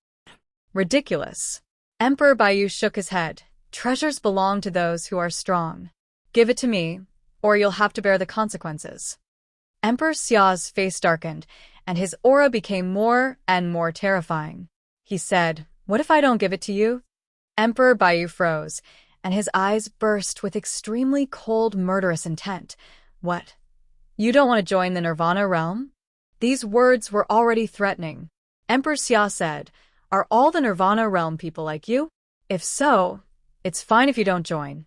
Ridiculous. Emperor Baiyu shook his head. "Treasures belong to those who are strong. Give it to me, or you'll have to bear the consequences." Emperor Xia's face darkened, and his aura became more and more terrifying. He said, "What if I don't give it to you?" Emperor Baiyu froze, and his eyes burst with extremely cold, murderous intent. "What? You don't want to join the Nirvana realm?" These words were already threatening. Emperor Xia said, "Are all the Nirvana realm people like you? If so, it's fine if you don't join.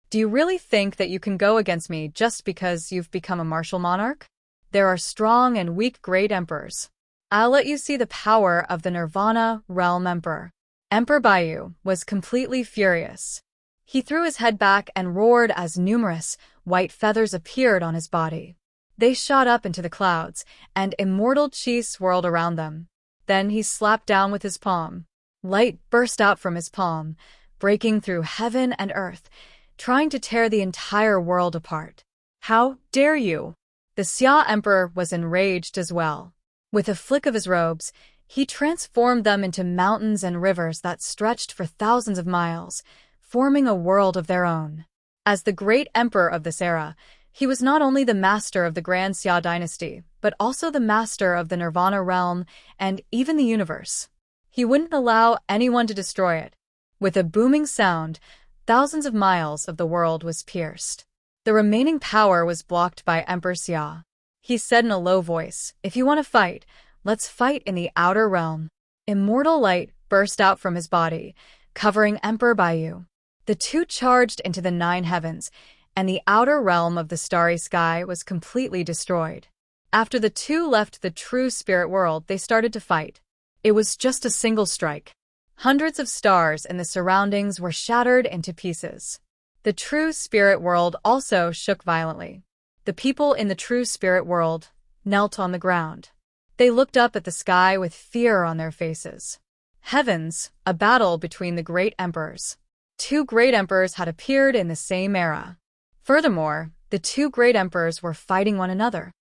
Do you really think that you can go against me just because you've become a martial monarch? There are strong and weak great emperors. I'll let you see the power of the Nirvana realm emperor." Emperor Baiyu was completely furious. He threw his head back and roared as numerous white feathers appeared on his body. They shot up into the clouds, and immortal chi swirled around them. Then he slapped down with his palm. Light burst out from his palm, breaking through heaven and earth, trying to tear the entire world apart. "How dare you!" The Xia Emperor was enraged as well. With a flick of his robes, he transformed them into mountains and rivers that stretched for thousands of miles, forming a world of their own. As the great emperor of this era, he was not only the master of the Grand Xia dynasty, but also the master of the Nirvana realm and even the universe. He wouldn't allow anyone to destroy it. With a booming sound, thousands of miles of the world was pierced. The remaining power was blocked by Emperor Xia. He said in a low voice, "If you want to fight, let's fight in the outer realm." Immortal light burst out from his body, covering Emperor Baiyu. The two charged into the 9 heavens, and the outer realm of the starry sky was completely destroyed. After the two left the true spirit world, they started to fight. It was just a single strike. Hundreds of stars in the surroundings were shattered into pieces. The true spirit world also shook violently. The people in the true spirit world knelt on the ground. They looked up at the sky with fear on their faces. Heavens, a battle between the great emperors. 2 great emperors had appeared in the same era. Furthermore, the 2 great emperors were fighting one another.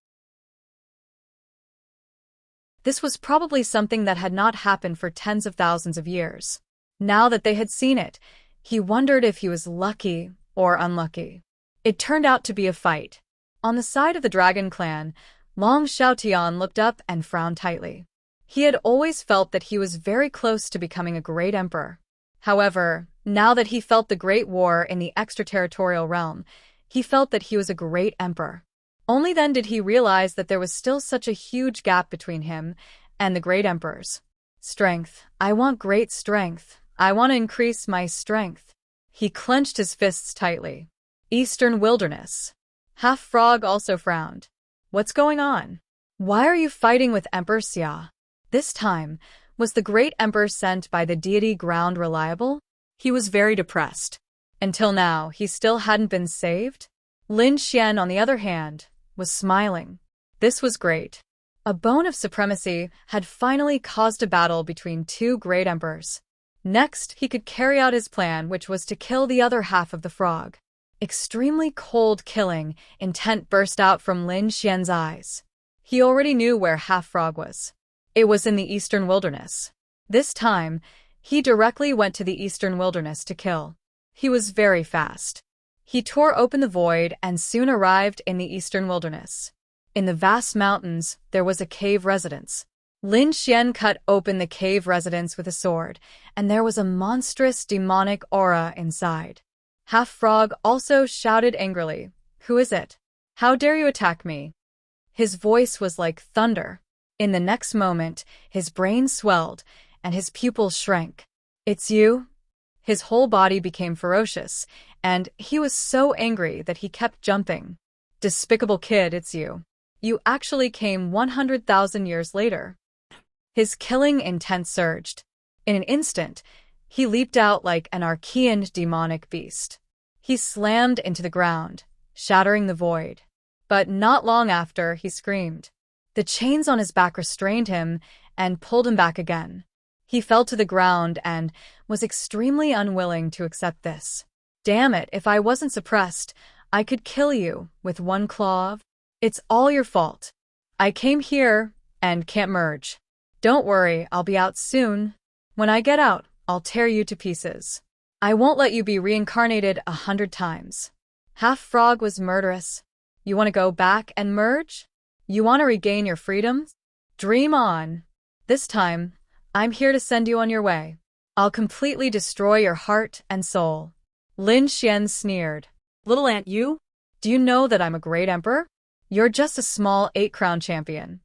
This was probably something that had not happened for tens of thousands of years. Now that they had seen it, he wondered if he was lucky or unlucky. It turned out to be a fight. On the side of the Dragon Clan, Long Xiaotian looked up and frowned tightly. He had always felt that he was very close to becoming a great emperor. However, now that he felt the great war in the extraterritorial realm, he felt that he was a great emperor. Only then did he realize that there was still such a huge gap between him and the great emperors. Strength. I want great strength. I want to increase my strength. He clenched his fists tightly. Eastern Wilderness. Half Frog also frowned. What's going on? Why are you fighting with Emperor Xia? This time, was the great emperor sent by the deity Ground reliable? He was very depressed. Until now, he still hadn't been saved? Lin Xian, on the other hand, was smiling. This was great. A bone of supremacy had finally caused a battle between 2 great emperors. Next, he could carry out his plan, which was to kill the other half of the frog. Extremely cold killing intent burst out from Lin Xian's eyes. He already knew where Half Frog was. It was in the Eastern Wilderness. This time, he directly went to the Eastern Wilderness to kill. He was very fast. He tore open the void and soon arrived in the Eastern Wilderness. In the vast mountains, there was a cave residence. Lin Xian cut open the cave residence with a sword, and there was a monstrous demonic aura inside. Half Frog also shouted angrily, "Who is it? How dare you attack me?" His voice was like thunder. In the next moment, his brain swelled, and his pupils shrank. "It's you?" His whole body became ferocious, and he was so angry that he kept jumping. Despicable kid, it's you. You actually came 100,000 years later. His killing intent surged. In an instant, he leaped out like an Archean demonic beast. He slammed into the ground, shattering the void. But not long after, he screamed. The chains on his back restrained him and pulled him back again. He fell to the ground and was extremely unwilling to accept this. Damn it, if I wasn't suppressed, I could kill you with one claw. It's all your fault. I came here and can't merge. Don't worry, I'll be out soon. When I get out, I'll tear you to pieces. I won't let you be reincarnated 100 times. Half Frog was murderous. You want to go back and merge? You want to regain your freedom? Dream on. This time, I'm here to send you on your way. I'll completely destroy your heart and soul. Lin Xian sneered. Little ant, you? Do you know that I'm a great emperor? You're just a small 8-crown champion.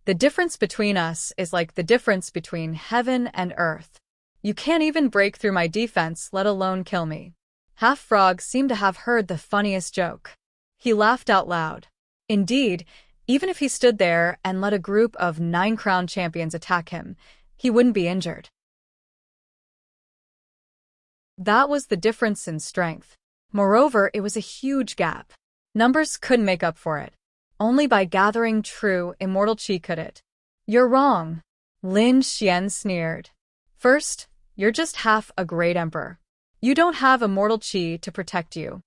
The difference between us is like the difference between heaven and earth. You can't even break through my defense, let alone kill me. Half Frog seemed to have heard the funniest joke. He laughed out loud. Indeed, even if he stood there and let a group of 9-crown champions attack him, he wouldn't be injured. That was the difference in strength. Moreover, it was a huge gap. Numbers couldn't make up for it. Only by gathering true immortal chi could it. You're wrong. Lin Xian sneered. First, you're just half a great emperor. You don't have immortal chi to protect you.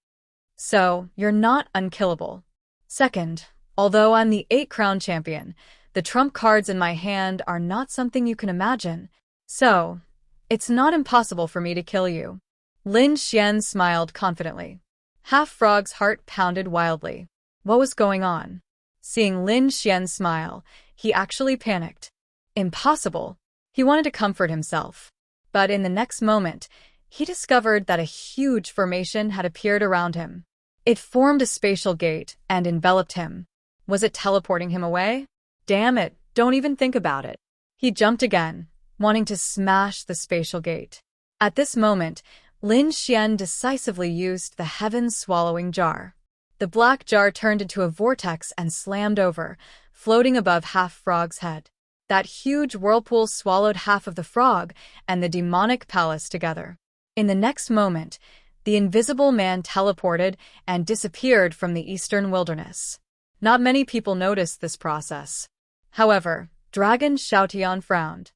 So, you're not unkillable. Second, although I'm the 8-crown champion, the trump cards in my hand are not something you can imagine. So, it's not impossible for me to kill you. Lin Xian smiled confidently. Half Frog's heart pounded wildly. What was going on? Seeing Lin Xian smile, he actually panicked. Impossible. He wanted to comfort himself. But in the next moment, he discovered that a huge formation had appeared around him. It formed a spatial gate and enveloped him. Was it teleporting him away? Damn it, don't even think about it. He jumped again, wanting to smash the spatial gate. At this moment, Lin Xian decisively used the heaven-swallowing jar. The black jar turned into a vortex and slammed over, floating above Half Frog's head. That huge whirlpool swallowed half of the frog and the demonic palace together. In the next moment, the invisible man teleported and disappeared from the eastern wilderness. Not many people noticed this process. However, Dragon Xiaotian frowned.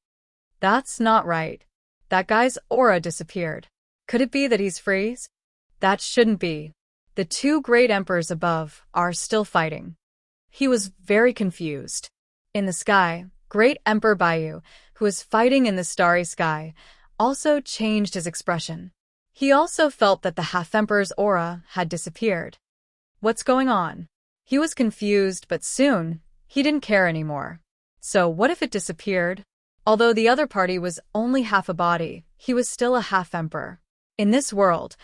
That's not right. That guy's aura disappeared. Could it be that he's freeze? That shouldn't be. The 2 great emperors above are still fighting. He was very confused. In the sky, Great Emperor Baiyu, who was fighting in the starry sky, also changed his expression. He also felt that the half-emperor's aura had disappeared. What's going on? He was confused, but soon, he didn't care anymore. So what if it disappeared? Although the other party was only half a body, he was still a half-emperor. In this world,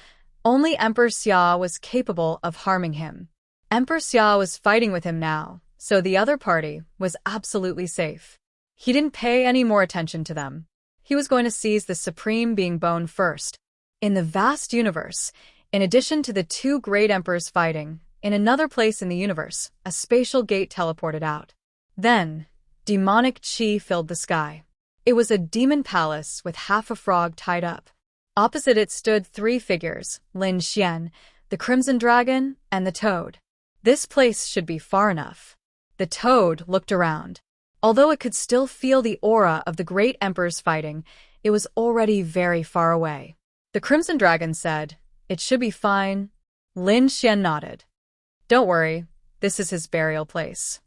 only Emperor Xia was capable of harming him. Emperor Xia was fighting with him now, so the other party was absolutely safe. He didn't pay any more attention to them. He was going to seize the Supreme Being Bone first. In the vast universe, in addition to the 2 great emperors fighting, in another place in the universe, a spatial gate teleported out. Then, demonic chi filled the sky. It was a demon palace with half a frog tied up. Opposite it stood 3 figures, Lin Xian, the Crimson Dragon, and the Toad. This place should be far enough. The Toad looked around. Although it could still feel the aura of the great emperors fighting, it was already very far away. The Crimson Dragon said, "It should be fine." Lin Xian nodded. "Don't worry, this is his burial place."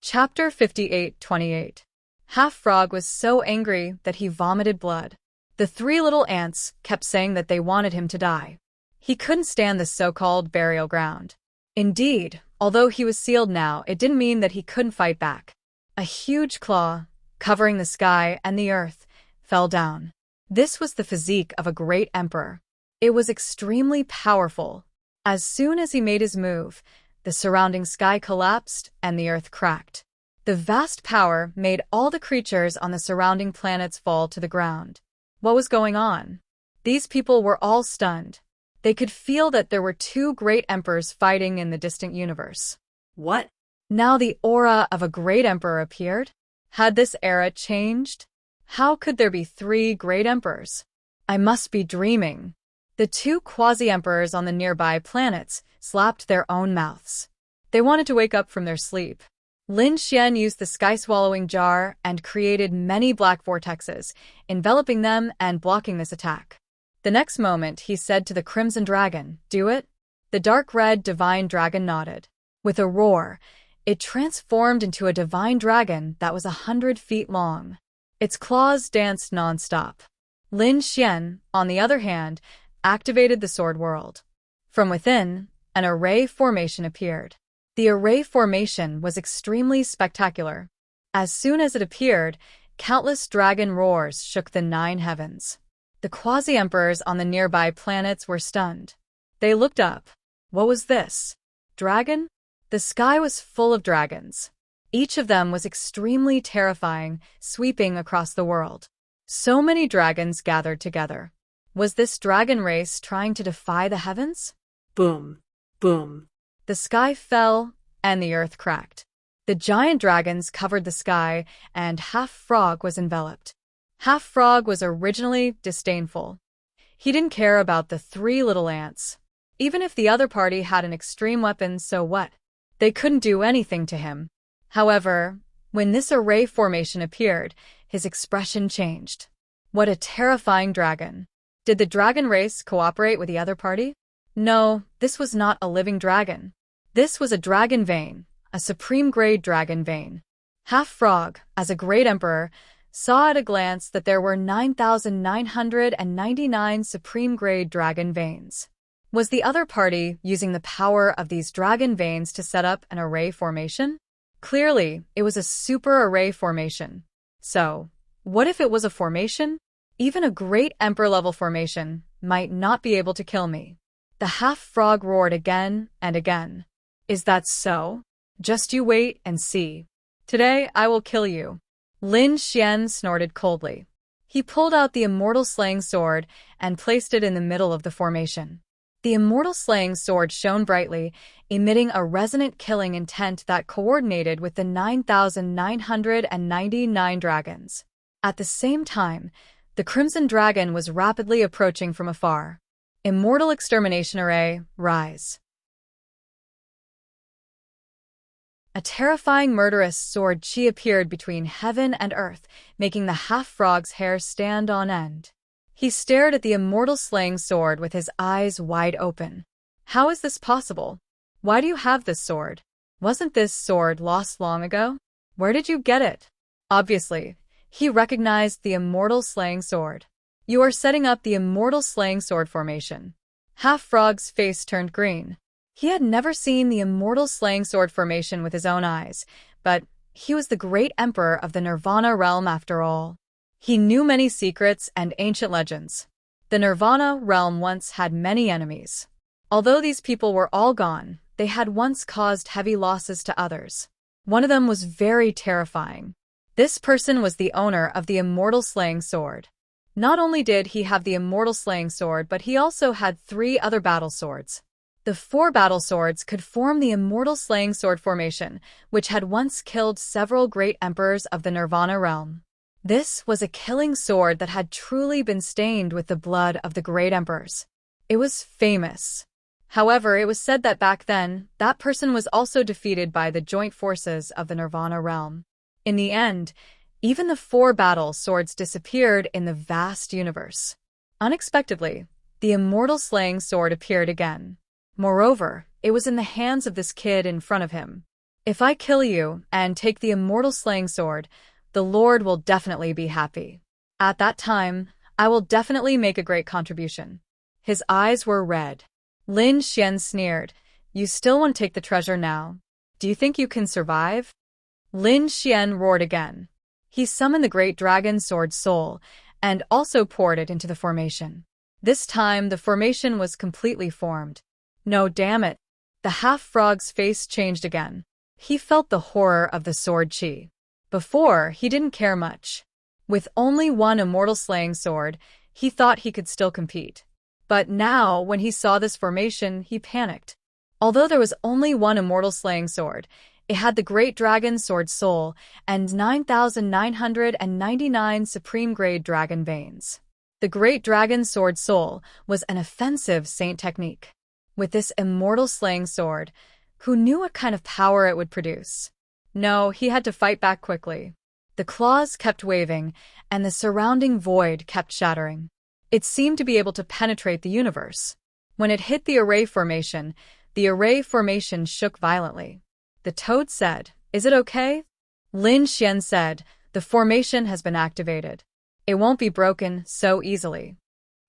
Chapter 58:28. Half Frog was so angry that he vomited blood. The 3 little ants kept saying that they wanted him to die. He couldn't stand the so-called burial ground. Indeed, although he was sealed now, it didn't mean that he couldn't fight back. A huge claw, covering the sky and the earth, fell down. This was the physique of a great emperor. It was extremely powerful. As soon as he made his move, the surrounding sky collapsed and the earth cracked. The vast power made all the creatures on the surrounding planets fall to the ground. What was going on? These people were all stunned. They could feel that there were two great emperors fighting in the distant universe. What? Now the aura of a great emperor appeared? Had this era changed? How could there be three great emperors? I must be dreaming. The two quasi-emperors on the nearby planets slapped their own mouths. They wanted to wake up from their sleep. Lin Xian used the sky-swallowing jar and created many black vortexes, enveloping them and blocking this attack. The next moment, he said to the Crimson Dragon, "Do it." The dark red divine dragon nodded. With a roar, it transformed into a divine dragon that was 100 feet long. Its claws danced non-stop. Lin Xian, on the other hand, activated the Sword World. From within, an array formation appeared. The array formation was extremely spectacular. As soon as it appeared, countless dragon roars shook the 9 heavens. The quasi-emperors on the nearby planets were stunned. They looked up. What was this? Dragon? The sky was full of dragons. Each of them was extremely terrifying, sweeping across the world. So many dragons gathered together. Was this dragon race trying to defy the heavens? Boom. Boom. The sky fell, and the earth cracked. The giant dragons covered the sky, and Half Frog was enveloped. Half Frog was originally disdainful. He didn't care about the 3 little ants. Even if the other party had an extreme weapon, so what? They couldn't do anything to him. However, when this array formation appeared, his expression changed. What a terrifying dragon. Did the dragon race cooperate with the other party? No, this was not a living dragon. This was a dragon vein, a supreme-grade dragon vein. Half Frog, as a great emperor, saw at a glance that there were 9,999 supreme-grade dragon veins. Was the other party using the power of these dragon veins to set up an array formation? Clearly, it was a super array formation. So, what if it was a formation? Even a great emperor-level formation might not be able to kill me. The Half Frog roared again and again. Is that so? Just you wait and see. Today I will kill you. Lin Xian snorted coldly. He pulled out the immortal slaying sword and placed it in the middle of the formation. The immortal slaying sword shone brightly, emitting a resonant killing intent that coordinated with the 9,999 dragons. At the same time, the Crimson Dragon was rapidly approaching from afar. Immortal Extermination Array, rise. A terrifying murderous sword chi appeared between heaven and earth, making the half-frog's hair stand on end. He stared at the immortal slaying sword with his eyes wide open. How is this possible? Why do you have this sword? Wasn't this sword lost long ago? Where did you get it? Obviously, he recognized the immortal slaying sword. You are setting up the immortal slaying sword formation. Half-frog's face turned green. He had never seen the immortal slaying sword formation with his own eyes, but he was the great emperor of the Nirvana realm after all. He knew many secrets and ancient legends. The Nirvana realm once had many enemies. Although these people were all gone, they had once caused heavy losses to others. One of them was very terrifying. This person was the owner of the immortal slaying sword. Not only did he have the immortal slaying sword, but he also had 3 other battle swords. The 4 battle swords could form the immortal slaying sword formation, which had once killed several great emperors of the Nirvana realm. This was a killing sword that had truly been stained with the blood of the great emperors. It was famous. However, it was said that back then, that person was also defeated by the joint forces of the Nirvana realm. In the end, even the 4 battle swords disappeared in the vast universe. Unexpectedly, the immortal slaying sword appeared again. Moreover, it was in the hands of this kid in front of him. If I kill you and take the immortal slaying sword, the Lord will definitely be happy. At that time, I will definitely make a great contribution. His eyes were red. Lin Xian sneered. You still want to take the treasure now? Do you think you can survive? Lin Xian roared again. He summoned the great dragon sword soul and also poured it into the formation. This time, the formation was completely formed. No, damn it. The half-frog's face changed again. He felt the horror of the sword chi. Before, he didn't care much. With only one immortal slaying sword, he thought he could still compete. But now, when he saw this formation, he panicked. Although there was only one immortal slaying sword, it had the Great Dragon Sword Soul and 9,999 supreme-grade dragon veins. The Great Dragon Sword Soul was an offensive saint technique. With this immortal slaying sword, who knew what kind of power it would produce? No, he had to fight back quickly. The claws kept waving, and the surrounding void kept shattering. It seemed to be able to penetrate the universe. When it hit the array formation shook violently. The toad said, "Is it okay?" Lin Xian said, "The formation has been activated. It won't be broken so easily."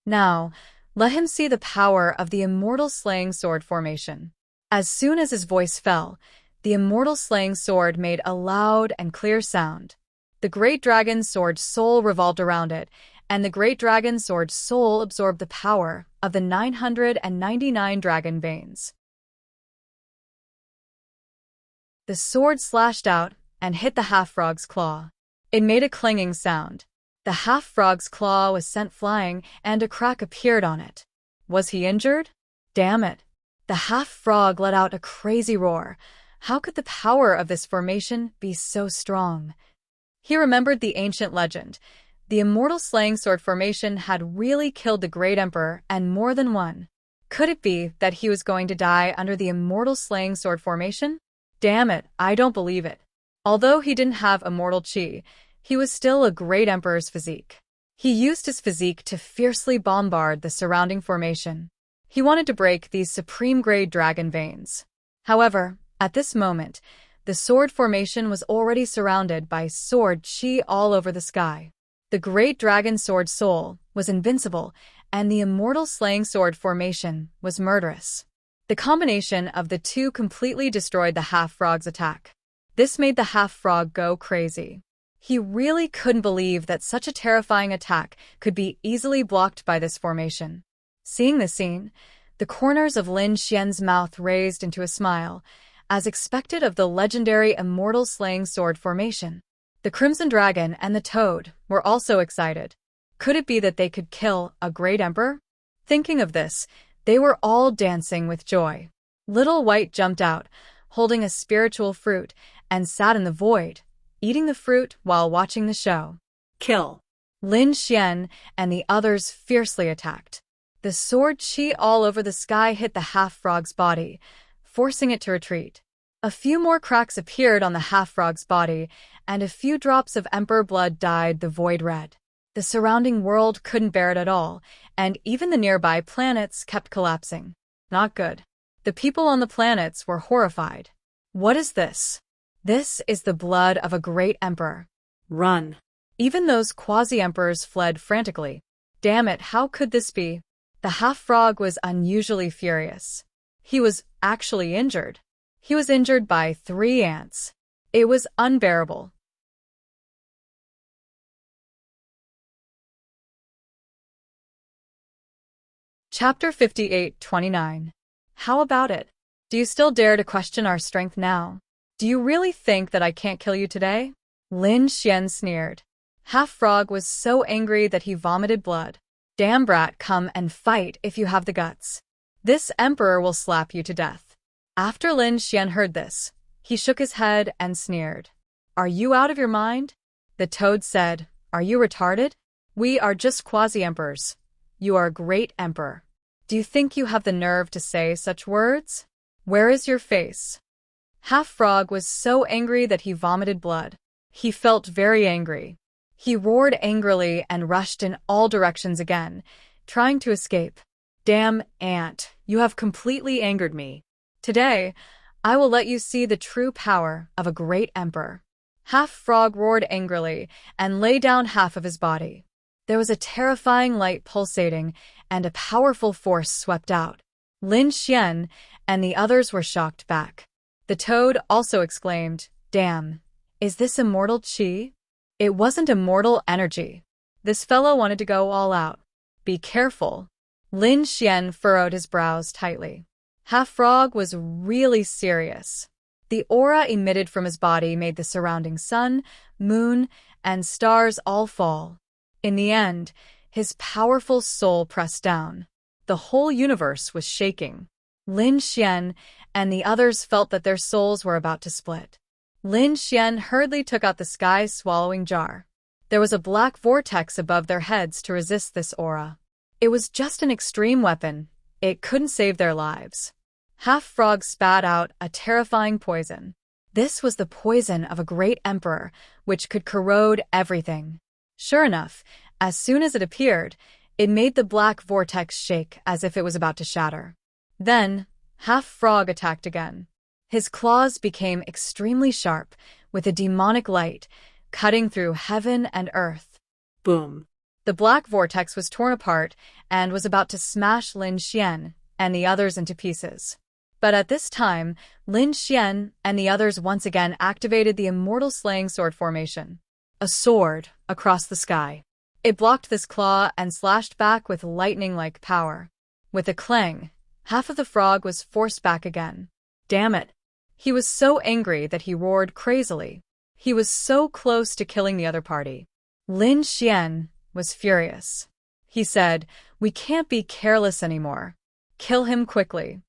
Now, let him see the power of the immortal slaying sword formation. As soon as his voice fell, the immortal slaying sword made a loud and clear sound. The Great Dragon Sword Soul revolved around it, and the Great Dragon Sword Soul absorbed the power of the 999 dragon veins. The sword slashed out and hit the half-frog's claw. It made a clanging sound. The half-frog's claw was sent flying, and a crack appeared on it. Was he injured? Damn it! The half-frog let out a crazy roar. How could the power of this formation be so strong? He remembered the ancient legend. The immortal slaying sword formation had really killed the Great Emperor and more than one. Could it be that he was going to die under the immortal slaying sword formation? Damn it, I don't believe it. Although he didn't have immortal chi, he was still a great emperor's physique. He used his physique to fiercely bombard the surrounding formation. He wanted to break these supreme-grade dragon veins. However, at this moment, the sword formation was already surrounded by sword chi all over the sky. The Great Dragon Sword Soul was invincible, and the immortal slaying sword formation was murderous. The combination of the two completely destroyed the half-frog's attack. This made the half-frog go crazy. He really couldn't believe that such a terrifying attack could be easily blocked by this formation. Seeing the scene, the corners of Lin Xian's mouth raised into a smile, as expected of the legendary immortal slaying sword formation. The Crimson Dragon and the Toad were also excited. Could it be that they could kill a great emperor? Thinking of this, they were all dancing with joy. Little White jumped out, holding a spiritual fruit, and sat in the void, eating the fruit while watching the show. Kill. Lin Xian and the others fiercely attacked. The sword chi all over the sky hit the half-frog's body, forcing it to retreat. A few more cracks appeared on the half-frog's body, and a few drops of emperor blood dyed the void red. The surrounding world couldn't bear it at all, and even the nearby planets kept collapsing. Not good. The people on the planets were horrified. What is this? This is the blood of a great emperor. Run. Even those quasi-emperors fled frantically. Damn it, how could this be? The half-frog was unusually furious. He was actually injured. He was injured by 3 ants. It was unbearable. Chapter 58-29. How about it? Do you still dare to question our strength now? Do you really think that I can't kill you today? Lin Xian sneered. Half-Frog was so angry that he vomited blood. Damn brat, come and fight if you have the guts. This emperor will slap you to death. After Lin Xian heard this, he shook his head and sneered. Are you out of your mind? The toad said, Are you retarded? We are just quasi-emperors. You are a great emperor. Do you think you have the nerve to say such words? Where is your face? Half-Frog was so angry that he vomited blood. He felt very angry. He roared angrily and rushed in all directions again, trying to escape. Damn ant, you have completely angered me. Today, I will let you see the true power of a great emperor. Half-Frog roared angrily and lay down half of his body. There was a terrifying light pulsating, and a powerful force swept out. Lin Xian and the others were shocked back. The toad also exclaimed, Damn, is this immortal chi? It wasn't immortal energy. This fellow wanted to go all out. Be careful. Lin Xian furrowed his brows tightly. Half-Frog was really serious. The aura emitted from his body made the surrounding sun, moon, and stars all fall. In the end, his powerful soul pressed down. The whole universe was shaking. Lin Xian and the others felt that their souls were about to split. Lin Xian hurriedly took out the sky's swallowing jar. There was a black vortex above their heads to resist this aura. It was just an extreme weapon. It couldn't save their lives. Half-Frog spat out a terrifying poison. This was the poison of a great emperor, which could corrode everything. Sure enough, as soon as it appeared, it made the black vortex shake as if it was about to shatter. Then, Half-Frog attacked again. His claws became extremely sharp, with a demonic light, cutting through heaven and earth. Boom. The black vortex was torn apart and was about to smash Lin Xian and the others into pieces. But at this time, Lin Xian and the others once again activated the immortal slaying sword formation. A sword across the sky. It blocked this claw and slashed back with lightning-like power. With a clang, half of the frog was forced back again. Damn it! He was so angry that he roared crazily. He was so close to killing the other party. Lin Xian was furious. He said, "We can't be careless anymore. Kill him quickly."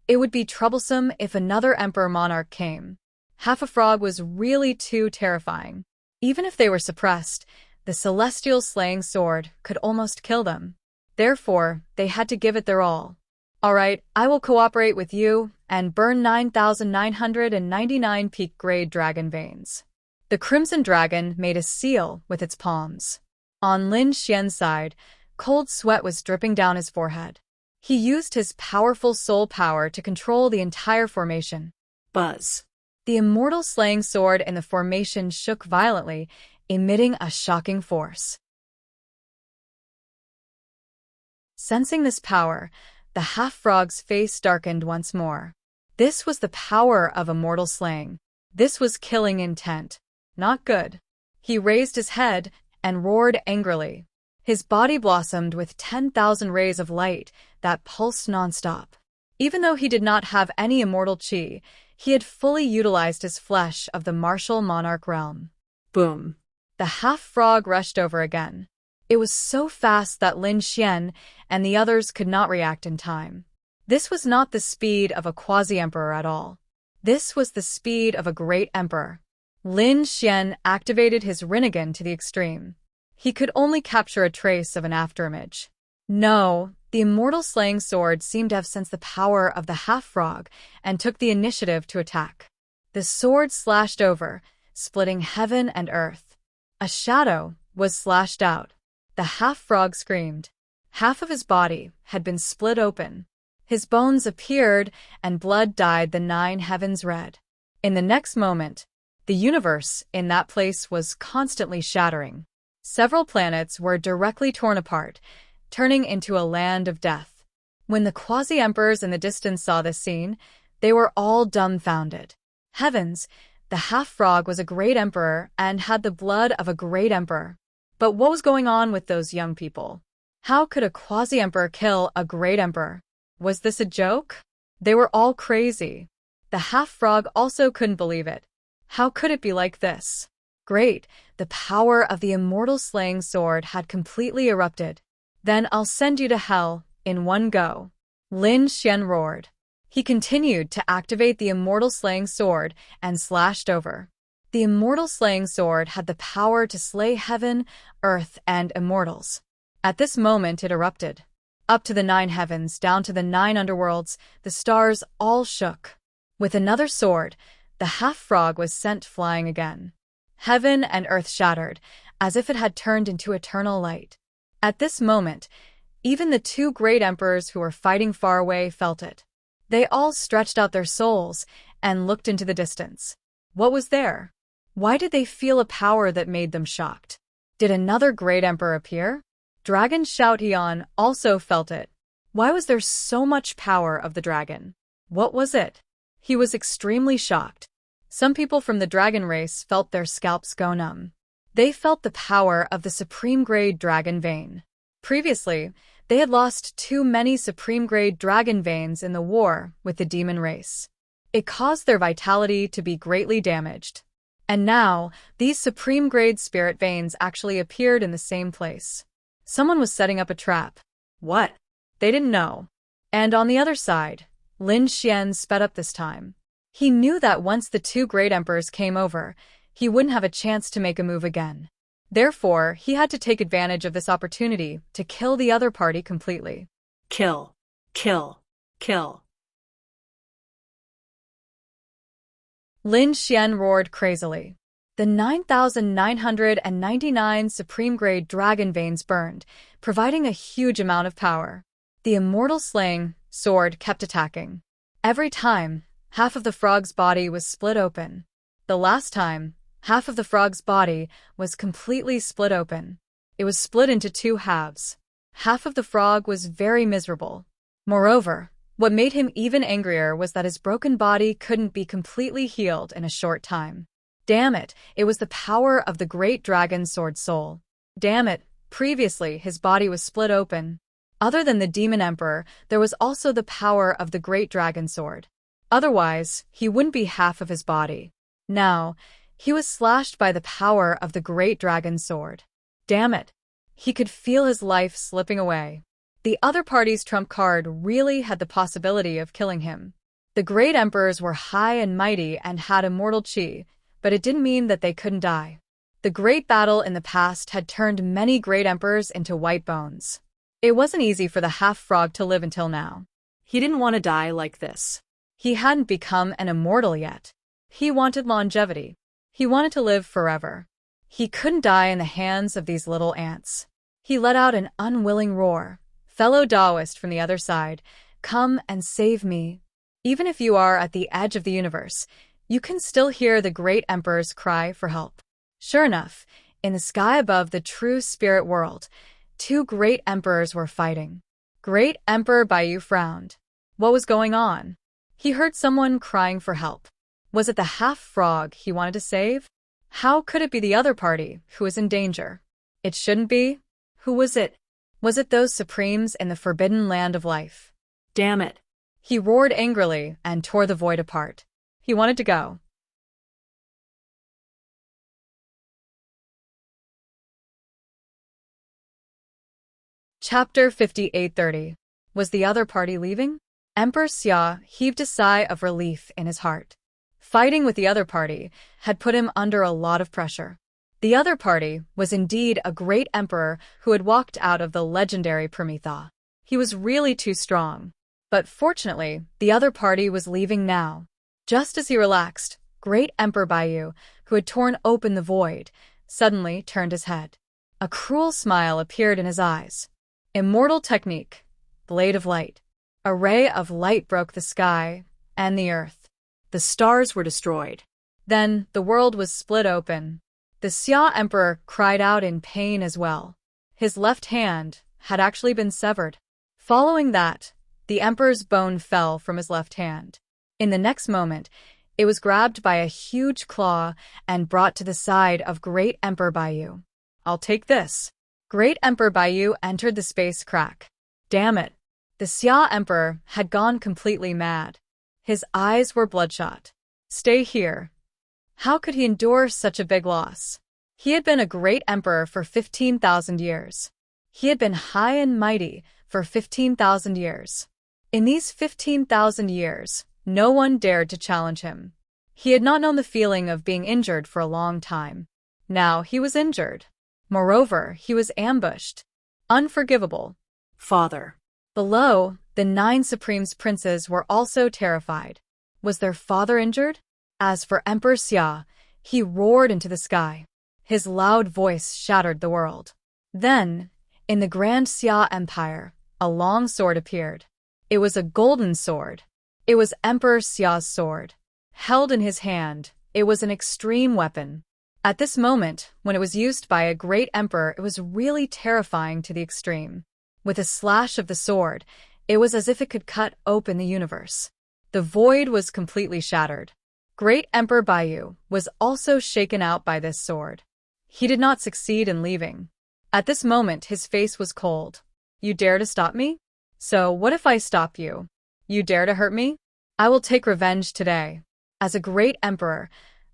It would be troublesome if another emperor monarch came. Half a frog was really too terrifying. Even if they were suppressed, the celestial slaying sword could almost kill them. Therefore, they had to give it their all. "All right, I will cooperate with you and burn 9,999 peak-grade dragon veins." The crimson dragon made a seal with its palms. On Lin Xian's side, cold sweat was dripping down his forehead. He used his powerful soul power to control the entire formation. Buzz. The immortal slaying sword in the formation shook violently, emitting a shocking force. Sensing this power, the half-frog's face darkened once more. This was the power of immortal slaying. This was killing intent. Not good. He raised his head and roared angrily. His body blossomed with 10,000 rays of light that pulsed nonstop. Even though he did not have any immortal chi, he had fully utilized his flesh of the martial monarch realm. Boom. The half-frog rushed over again. It was so fast that Lin Xian and the others could not react in time. This was not the speed of a quasi-emperor at all. This was the speed of a great emperor. Lin Xian activated his Rinnegan to the extreme. He could only capture a trace of an afterimage. No, the immortal slaying sword seemed to have sensed the power of the half-frog and took the initiative to attack. The sword slashed over, splitting heaven and earth. A shadow was slashed out. The half-frog screamed. Half of his body had been split open. His bones appeared and blood dyed the 9 heavens red. In the next moment, the universe in that place was constantly shattering. Several planets were directly torn apart, turning into a land of death. When the quasi-emperors in the distance saw this scene, they were all dumbfounded. Heavens, the half-frog was a great emperor and had the blood of a great emperor. But what was going on with those young people? How could a quasi-emperor kill a great emperor? Was this a joke? They were all crazy. The half-frog also couldn't believe it. How could it be like this? Great, the power of the immortal slaying sword had completely erupted. Then I'll send you to hell, in one go. Lin Xian roared. He continued to activate the immortal slaying sword and slashed over. The immortal slaying sword had the power to slay heaven, earth, and immortals. At this moment it erupted. Up to the 9 heavens, down to the 9 underworlds, the stars all shook. With another sword, the half-frog was sent flying again. Heaven and earth shattered, as if it had turned into eternal light. At this moment, even the 2 great emperors who were fighting far away felt it. They all stretched out their souls and looked into the distance. What was there? Why did they feel a power that made them shocked? Did another great emperor appear? Dragon Shout Heon also felt it. Why was there so much power of the dragon? What was it? He was extremely shocked. Some people from the dragon race felt their scalps go numb. They felt the power of the supreme-grade dragon vein. Previously, they had lost too many supreme-grade dragon veins in the war with the demon race. It caused their vitality to be greatly damaged. And now, these supreme-grade spirit veins actually appeared in the same place. Someone was setting up a trap. What? They didn't know. And on the other side, Lin Xian sped up this time. He knew that once the two great emperors came over, he wouldn't have a chance to make a move again. Therefore, he had to take advantage of this opportunity to kill the other party completely. Kill. Kill. Kill. Lin Xian roared crazily. The 9,999 supreme-grade dragon veins burned, providing a huge amount of power. The immortal slaying sword kept attacking. Every time, half of the frog's body was split open. The last time, half of the frog's body was completely split open. It was split into two halves. Half of the frog was very miserable. Moreover, what made him even angrier was that his broken body couldn't be completely healed in a short time. Damn it, it was the power of the great dragon sword soul. Damn it, previously his body was split open. Other than the demon emperor, there was also the power of the great dragon sword. Otherwise, he wouldn't be half of his body. Now, he was slashed by the power of the great dragon sword. Damn it. He could feel his life slipping away. The other party's trump card really had the possibility of killing him. The great emperors were high and mighty and had immortal chi, but it didn't mean that they couldn't die. The great battle in the past had turned many great emperors into white bones. It wasn't easy for the half-frog to live until now. He didn't want to die like this. He hadn't become an immortal yet. He wanted longevity. He wanted to live forever. He couldn't die in the hands of these little ants. He let out an unwilling roar. Fellow Taoist from the other side, come and save me. Even if you are at the edge of the universe, you can still hear the great emperor's cry for help. Sure enough, in the sky above the true spirit world, two great emperors were fighting. Great Emperor Baiyu frowned. What was going on? He heard someone crying for help. Was it the half-frog he wanted to save? How could it be the other party who was in danger? It shouldn't be. Who was it? Was it those supremes in the forbidden land of life? Damn it. He roared angrily and tore the void apart. He wanted to go. Chapter 5830. Was the other party leaving? Emperor Xia heaved a sigh of relief in his heart. Fighting with the other party had put him under a lot of pressure. The other party was indeed a great emperor who had walked out of the legendary Prometha. He was really too strong. But fortunately, the other party was leaving now. Just as he relaxed, great Emperor Baiyu, who had torn open the void, suddenly turned his head. A cruel smile appeared in his eyes. Immortal technique. Blade of light. A ray of light broke the sky and the earth. The stars were destroyed. Then the world was split open. The Xia Emperor cried out in pain as well. His left hand had actually been severed. Following that, the Emperor's bone fell from his left hand. In the next moment, it was grabbed by a huge claw and brought to the side of Great Emperor Baiyu. I'll take this. Great Emperor Baiyu entered the space crack. Damn it. The Xia Emperor had gone completely mad. His eyes were bloodshot. Stay here. How could he endure such a big loss? He had been a great emperor for 15,000 years. He had been high and mighty for 15,000 years. In these 15,000 years, no one dared to challenge him. He had not known the feeling of being injured for a long time. Now he was injured. Moreover, he was ambushed. Unforgivable. Father. Below, the 9 Supremes princes were also terrified. Was their father injured? As for Emperor Xia, he roared into the sky. His loud voice shattered the world. Then, in the Grand Xia Empire, a long sword appeared. It was a golden sword. It was Emperor Xia's sword. Held in his hand, it was an extreme weapon. At this moment, when it was used by a great emperor, it was really terrifying to the extreme. With a slash of the sword, it was as if it could cut open the universe. The void was completely shattered. Great Emperor Baiyu was also shaken out by this sword. He did not succeed in leaving. At this moment his face was cold. You dare to stop me? So what if I stop you? You dare to hurt me? I will take revenge today. As a great emperor,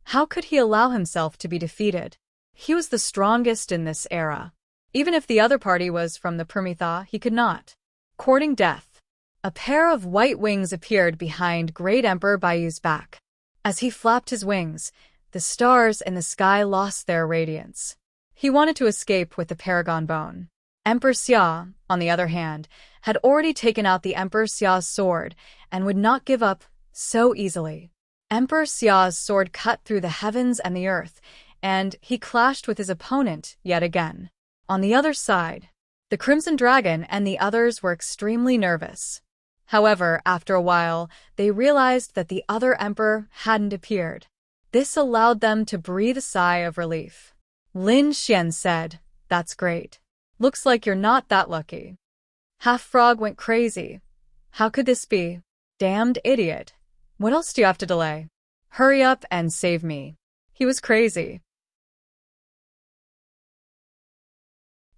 how could he allow himself to be defeated? He was the strongest in this era. Even if the other party was from the Permitha, he could not. Courting death. A pair of white wings appeared behind Great Emperor Bayu's back. As he flapped his wings, the stars in the sky lost their radiance. He wanted to escape with the paragon bone. Emperor Xia, on the other hand, had already taken out the Emperor Xia's sword and would not give up so easily. Emperor Xia's sword cut through the heavens and the earth, and he clashed with his opponent yet again. On the other side, the Crimson Dragon and the others were extremely nervous. However, after a while, they realized that the other emperor hadn't appeared. This allowed them to breathe a sigh of relief. Lin Xian said, "That's great. Looks like you're not that lucky." Half Frog went crazy. How could this be? Damned idiot. What else do you have to delay? Hurry up and save me. He was crazy.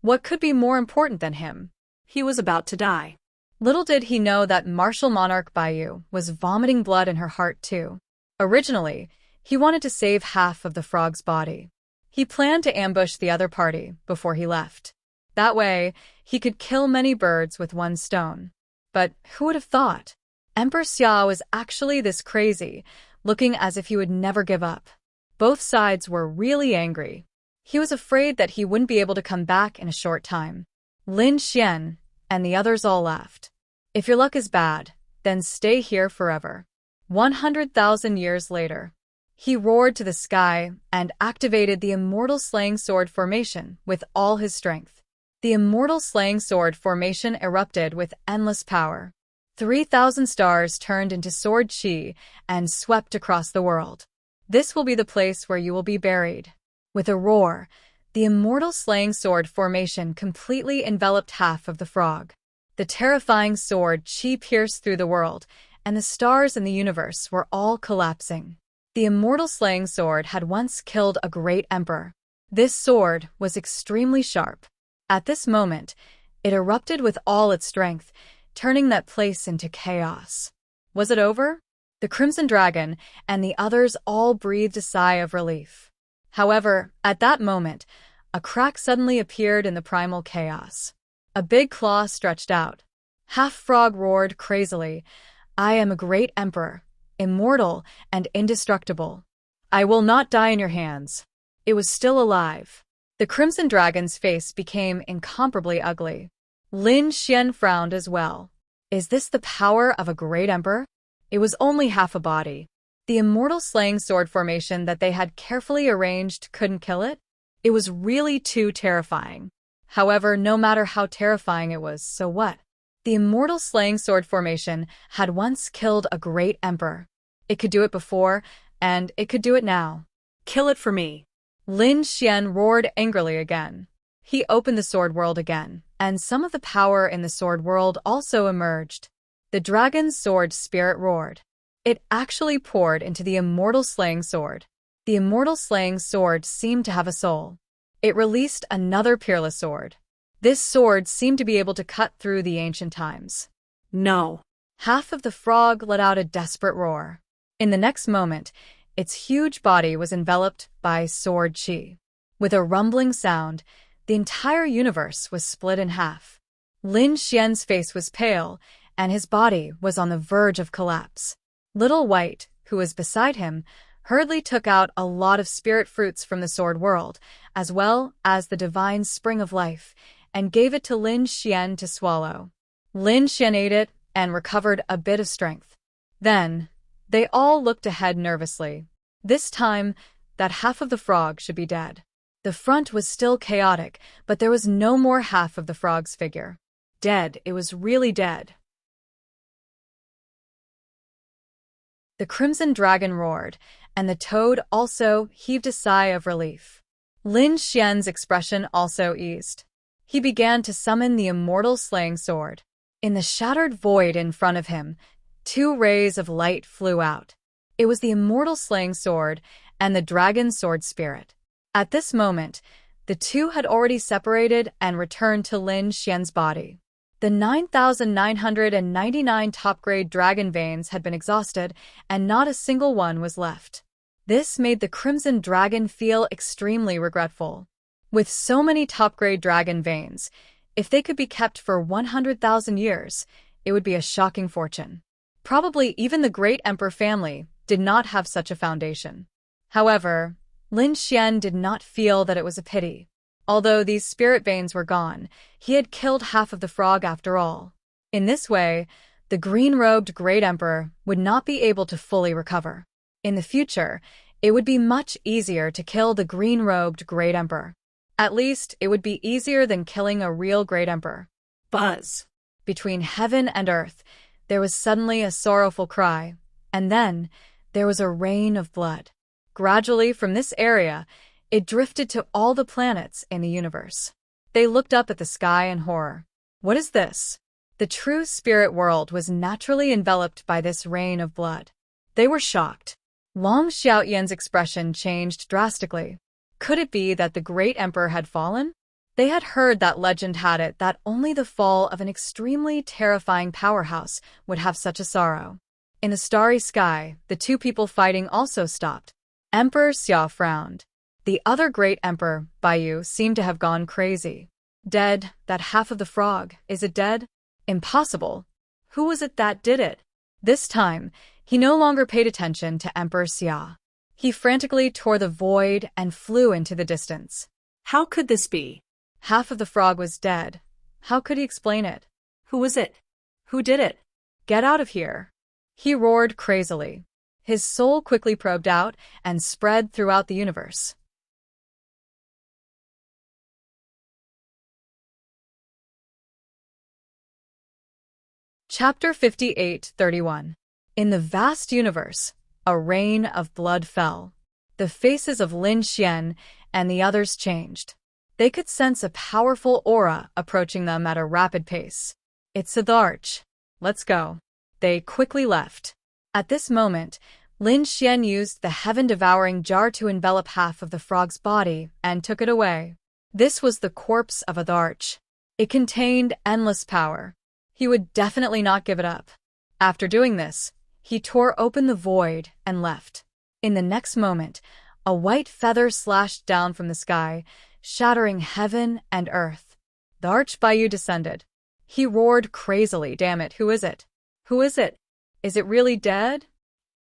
What could be more important than him? He was about to die. Little did he know that martial monarch Baiyu was vomiting blood in her heart too. Originally, he wanted to save half of the frog's body. He planned to ambush the other party before he left. That way, he could kill many birds with one stone. But who would have thought? Emperor Xia was actually this crazy, looking as if he would never give up. Both sides were really angry. He was afraid that he wouldn't be able to come back in a short time. Lin Xian and the others all laughed. If your luck is bad, then stay here forever. 100,000 years later, he roared to the sky and activated the Immortal Slaying Sword formation with all his strength. The Immortal Slaying Sword formation erupted with endless power. 3,000 stars turned into sword chi and swept across the world. This will be the place where you will be buried. With a roar, the Immortal Slaying Sword formation completely enveloped half of the frog. The terrifying sword chi pierced through the world, and the stars in the universe were all collapsing. The Immortal Slaying Sword had once killed a great emperor. This sword was extremely sharp. At this moment, it erupted with all its strength, turning that place into chaos. Was it over? The Crimson Dragon and the others all breathed a sigh of relief. However, at that moment, a crack suddenly appeared in the primal chaos. A big claw stretched out. Half Frog roared crazily, "I am a great emperor, immortal and indestructible. I will not die in your hands." It was still alive. The Crimson Dragon's face became incomparably ugly. Lin Xian frowned as well. Is this the power of a great emperor? It was only half a body. The Immortal Slaying Sword formation that they had carefully arranged couldn't kill it? It was really too terrifying. However, no matter how terrifying it was, so what? The Immortal Slaying Sword formation had once killed a great emperor. It could do it before, and it could do it now. Kill it for me. Lin Xian roared angrily again. He opened the sword world again, and some of the power in the sword world also emerged. The dragon's sword spirit roared. It actually poured into the Immortal Slaying Sword. The Immortal Slaying Sword seemed to have a soul. It released another peerless sword. This sword seemed to be able to cut through the ancient times. No. Half of the frog let out a desperate roar. In the next moment, its huge body was enveloped by sword chi. With a rumbling sound, the entire universe was split in half. Lin Xian's face was pale, and his body was on the verge of collapse. Little White, who was beside him, hurriedly took out a lot of spirit fruits from the sword world, as well as the divine spring of life, and gave it to Lin Xian to swallow. Lin Xian ate it and recovered a bit of strength. Then, they all looked ahead nervously. This time, that half of the frog should be dead. The front was still chaotic, but there was no more half of the frog's figure. Dead, it was really dead. The Crimson Dragon roared, and the toad also heaved a sigh of relief. Lin Xian's expression also eased. He began to summon the Immortal Slaying Sword. In the shattered void in front of him, 2 rays of light flew out. It was the Immortal Slaying Sword and the Dragon Sword Spirit. At this moment, the two had already separated and returned to Lin Xian's body. The 9,999 top-grade dragon veins had been exhausted, and not a single one was left. This made the Crimson Dragon feel extremely regretful. With so many top-grade dragon veins, if they could be kept for 100,000 years, it would be a shocking fortune. Probably even the great emperor family did not have such a foundation. However, Lin Xian did not feel that it was a pity. Although these spirit veins were gone, he had killed half of the frog after all. In this way, the green-robed great emperor would not be able to fully recover. In the future, it would be much easier to kill the green-robed great emperor. At least, it would be easier than killing a real great emperor. Buzz. Between heaven and earth, there was suddenly a sorrowful cry, and then there was a rain of blood. Gradually, from this area, it drifted to all the planets in the universe. They looked up at the sky in horror. What is this? The true spirit world was naturally enveloped by this rain of blood. They were shocked. Long Xiaoyan's expression changed drastically. Could it be that the great emperor had fallen? They had heard that legend had it that only the fall of an extremely terrifying powerhouse would have such a sorrow. In the starry sky, the two people fighting also stopped. Emperor Xia frowned. The other great emperor, Baiyu, seemed to have gone crazy. Dead, that half of the frog, is it dead? Impossible. Who was it that did it? This time, he no longer paid attention to Emperor Xia. He frantically tore the void and flew into the distance. How could this be? Half of the frog was dead. How could he explain it? Who was it? Who did it? Get out of here. He roared crazily. His soul quickly probed out and spread throughout the universe. Chapter 58:31. In the vast universe, a rain of blood fell. The faces of Lin Xian and the others changed. They could sense a powerful aura approaching them at a rapid pace. It's a Dharch. Let's go. They quickly left. At this moment, Lin Xian used the heaven-devouring jar to envelop half of the frog's body and took it away. This was the corpse of a Dharch. It contained endless power. He would definitely not give it up. After doing this, he tore open the void and left. In the next moment, a white feather slashed down from the sky, shattering heaven and earth. The Archbaiyu descended. He roared crazily, "Damn it, who is it? Who is it? Is it really dead?"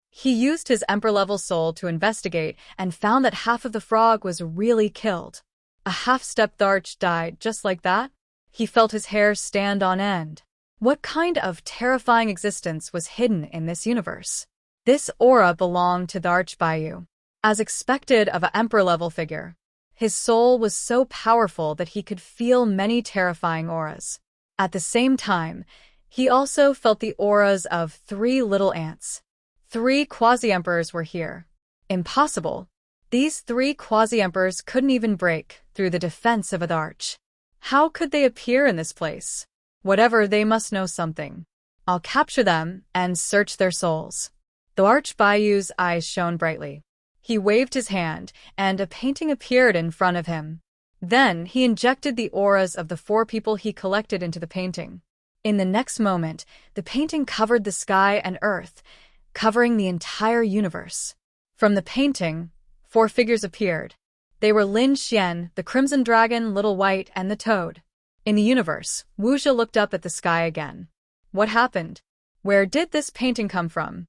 He used his emperor-level soul to investigate and found that half of the frog was really killed. A half-step Dharch died just like that. He felt his hair stand on end. What kind of terrifying existence was hidden in this universe? This aura belonged to the Archbaiyu. As expected of an emperor-level figure, his soul was so powerful that he could feel many terrifying auras. At the same time, he also felt the auras of 3 little ants. 3 quasi-emperors were here. Impossible. These 3 quasi-emperors couldn't even break through the defense of a Dharch. How could they appear in this place? Whatever, they must know something. I'll capture them and search their souls. The Archbaiyu's eyes shone brightly. He waved his hand, and a painting appeared in front of him. Then he injected the auras of the 4 people he collected into the painting. In the next moment, the painting covered the sky and earth, covering the entire universe. From the painting, 4 figures appeared. They were Lin Xian, the Crimson Dragon, Little White, and the Toad. In the universe, Wuxia looked up at the sky again. What happened? Where did this painting come from?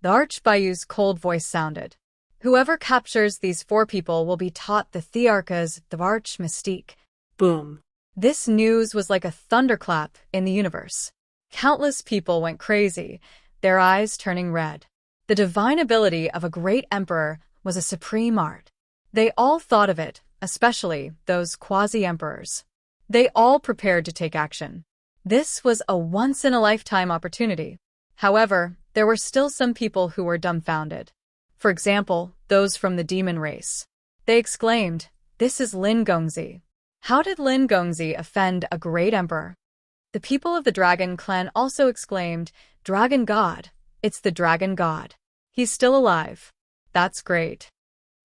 The Archbaiyu's cold voice sounded. Whoever captures these 4 people will be taught the Thearcha's Dharch mystique. Boom. This news was like a thunderclap in the universe. Countless people went crazy, their eyes turning red. The divine ability of a great emperor was a supreme art. They all thought of it, especially those quasi-emperors. They all prepared to take action. This was a once-in-a-lifetime opportunity. However, there were still some people who were dumbfounded. For example, those from the demon race. They exclaimed, "This is Lin Gongzi. How did Lin Gongzi offend a great emperor?" The people of the Dragon Clan also exclaimed, "Dragon God. It's the Dragon God. He's still alive. That's great."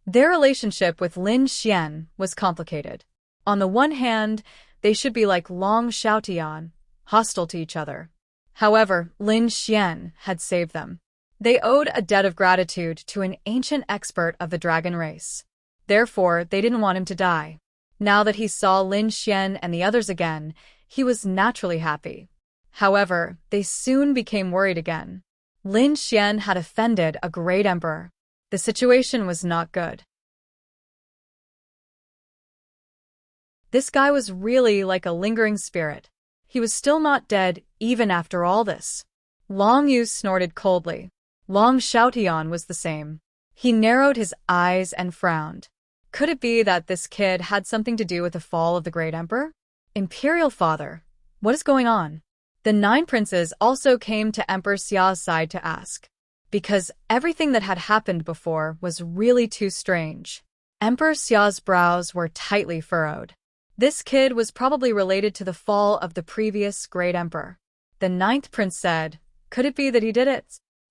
Their relationship with Lin Xian was complicated. On the one hand, they should be like Long Xiaotian, hostile to each other. However, Lin Xian had saved them. They owed a debt of gratitude to an ancient expert of the dragon race. Therefore, they didn't want him to die. Now that he saw Lin Xian and the others again, he was naturally happy. However, they soon became worried again. Lin Xian had offended a great emperor. The situation was not good. This guy was really like a lingering spirit. He was still not dead, even after all this. Long Yu snorted coldly. Long Xiaotian was the same. He narrowed his eyes and frowned. Could it be that this kid had something to do with the fall of the great emperor? Imperial father, what is going on? The 9 princes also came to Emperor Xia's side to ask, because everything that had happened before was really too strange. Emperor Xia's brows were tightly furrowed. This kid was probably related to the fall of the previous great emperor. The 9th prince said, could it be that he did it?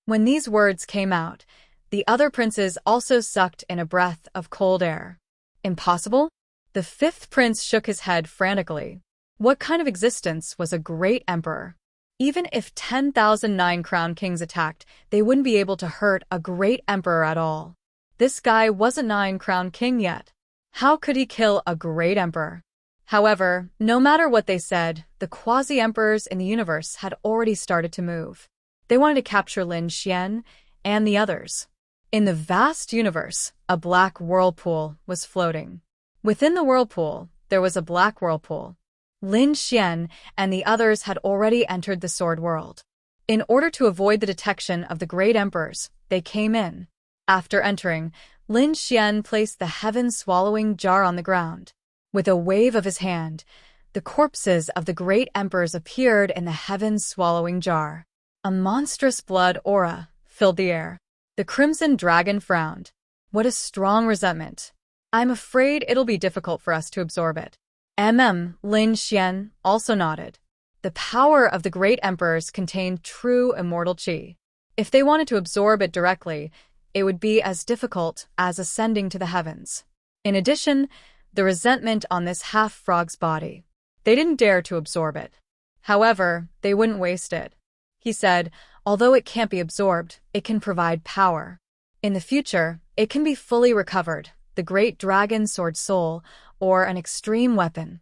When these words came out, the other princes also sucked in a breath of cold air. Impossible? The 5th prince shook his head frantically. What kind of existence was a great emperor? Even if 10,009 crown kings attacked, they wouldn't be able to hurt a great emperor at all. This guy wasn't 9 crown king yet. How could he kill a great emperor? However, no matter what they said, the quasi-emperors in the universe had already started to move. They wanted to capture Lin Xian and the others. In the vast universe, a black whirlpool was floating. Within the whirlpool, there was a black whirlpool. Lin Xian and the others had already entered the sword world. In order to avoid the detection of the great emperors, they came in. After entering, Lin Xian placed the heaven-swallowing jar on the ground. With a wave of his hand, the corpses of the great emperors appeared in the heaven-swallowing jar. A monstrous blood aura filled the air. The crimson dragon frowned. What a strong resentment. I'm afraid it'll be difficult for us to absorb it. Lin Xian also nodded. The power of the great emperors contained true immortal qi. If they wanted to absorb it directly, it would be as difficult as ascending to the heavens. In addition, the resentment on this half-frog's body. They didn't dare to absorb it. However, they wouldn't waste it. He said, although it can't be absorbed, it can provide power. In the future, it can be fully recovered, the great dragon sword soul, or an extreme weapon.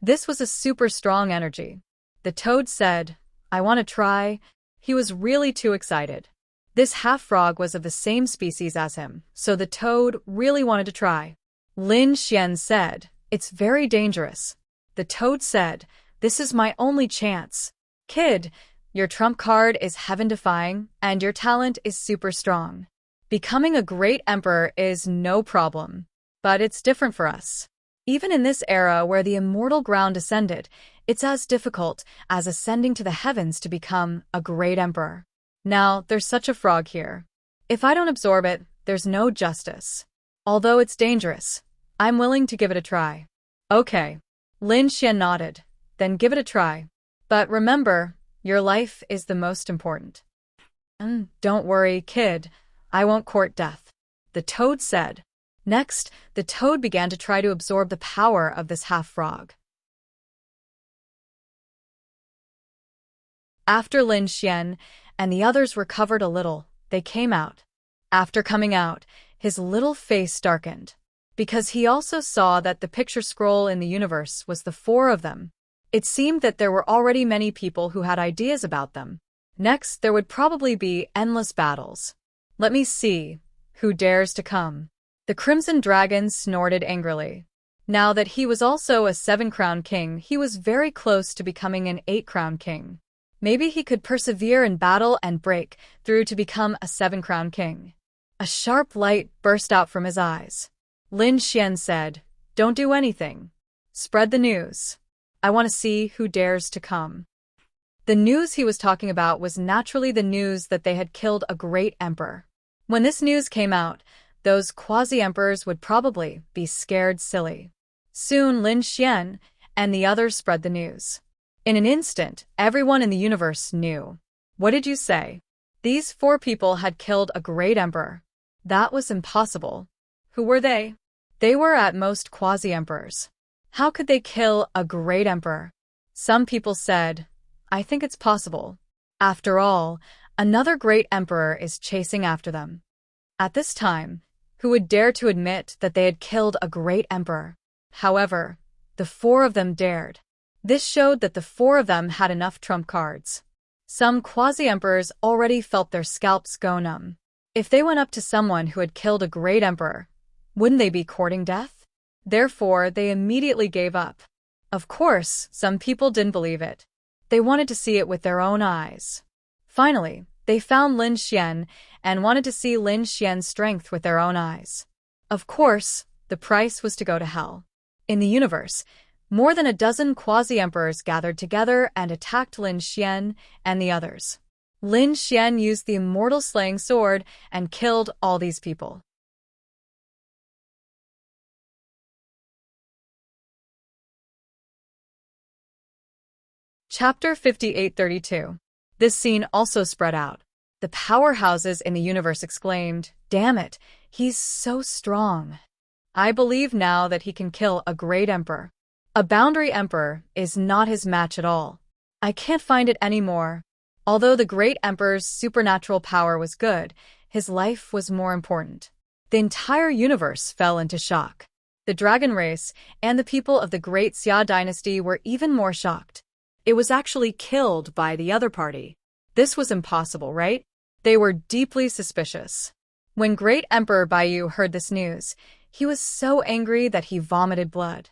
This was a super strong energy. The toad said, I want to try. He was really too excited. This half-frog was of the same species as him, so the toad really wanted to try. Lin Xian said, it's very dangerous. The toad said, this is my only chance. Kid, your trump card is heaven-defying, and your talent is super strong. Becoming a great emperor is no problem. But it's different for us. Even in this era where the immortal ground ascended, it's as difficult as ascending to the heavens to become a great emperor. Now, there's such a frog here. If I don't absorb it, there's no justice. Although it's dangerous, I'm willing to give it a try. Okay. Lin Xian nodded. Then give it a try. But remember, your life is the most important. Don't worry, kid. I won't court death. The toad said. Next, the toad began to try to absorb the power of this half-frog. After Lin Xian and the others recovered a little, they came out. After coming out, his little face darkened, because he also saw that the picture scroll in the universe was the 4 of them. It seemed that there were already many people who had ideas about them. Next, there would probably be endless battles. Let me see. Who dares to come? The Crimson Dragon snorted angrily. Now that he was also a 7-crown king, he was very close to becoming an 8-crown king. Maybe he could persevere in battle and break through to become a 7-crown king. A sharp light burst out from his eyes. Lin Xian said, don't do anything. Spread the news. I want to see who dares to come. The news he was talking about was naturally the news that they had killed a great emperor. When this news came out, those quasi-emperors would probably be scared silly. Soon Lin Xian and the others spread the news. In an instant, everyone in the universe knew. What did you say? These 4 people had killed a great emperor. That was impossible. Who were they? They were at most quasi-emperors. How could they kill a great emperor? Some people said, I think it's possible. After all, another great emperor is chasing after them. At this time, who would dare to admit that they had killed a great emperor? However, the four of them dared. This showed that the four of them had enough trump cards. Some quasi-emperors already felt their scalps go numb. If they went up to someone who had killed a great emperor, wouldn't they be courting death? Therefore, they immediately gave up. Of course, some people didn't believe it. They wanted to see it with their own eyes. Finally, they found Lin Xian and wanted to see Lin Xian's strength with their own eyes. Of course, the price was to go to hell. In the universe, more than a dozen quasi-emperors gathered together and attacked Lin Xian and the others. Lin Xian used the immortal slaying sword and killed all these people. Chapter 5832. This scene also spread out. The powerhouses in the universe exclaimed, "Damn it, he's so strong. I believe now that he can kill a great emperor. A boundary emperor is not his match at all. I can't find it anymore." Although the great emperor's supernatural power was good, his life was more important. The entire universe fell into shock. The dragon race and the people of the great Xia dynasty were even more shocked. It was actually killed by the other party. This was impossible, right? They were deeply suspicious. When Great Emperor Baiyu heard this news, he was so angry that he vomited blood.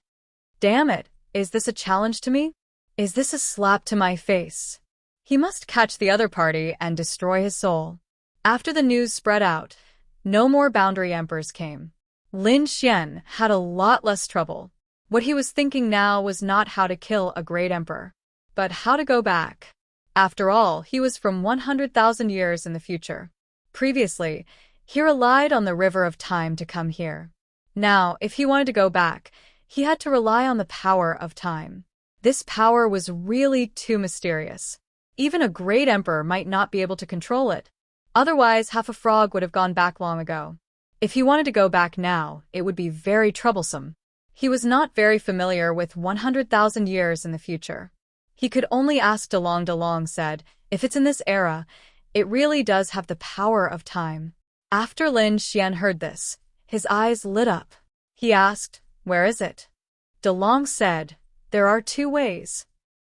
Damn it, is this a challenge to me? Is this a slap to my face? He must catch the other party and destroy his soul. After the news spread out, no more boundary emperors came. Lin Xian had a lot less trouble. What he was thinking now was not how to kill a great emperor, but how to go back. After all, he was from 100,000 years in the future. Previously, he relied on the river of time to come here. Now, if he wanted to go back, he had to rely on the power of time. This power was really too mysterious. Even a great emperor might not be able to control it. Otherwise, half a frog would have gone back long ago. If he wanted to go back now, it would be very troublesome. He was not very familiar with 100,000 years in the future. He could only ask DeLong. DeLong said, "If it's in this era, it really does have the power of time." After Lin Xian heard this, his eyes lit up. He asked, "Where is it?" DeLong said, "There are two ways.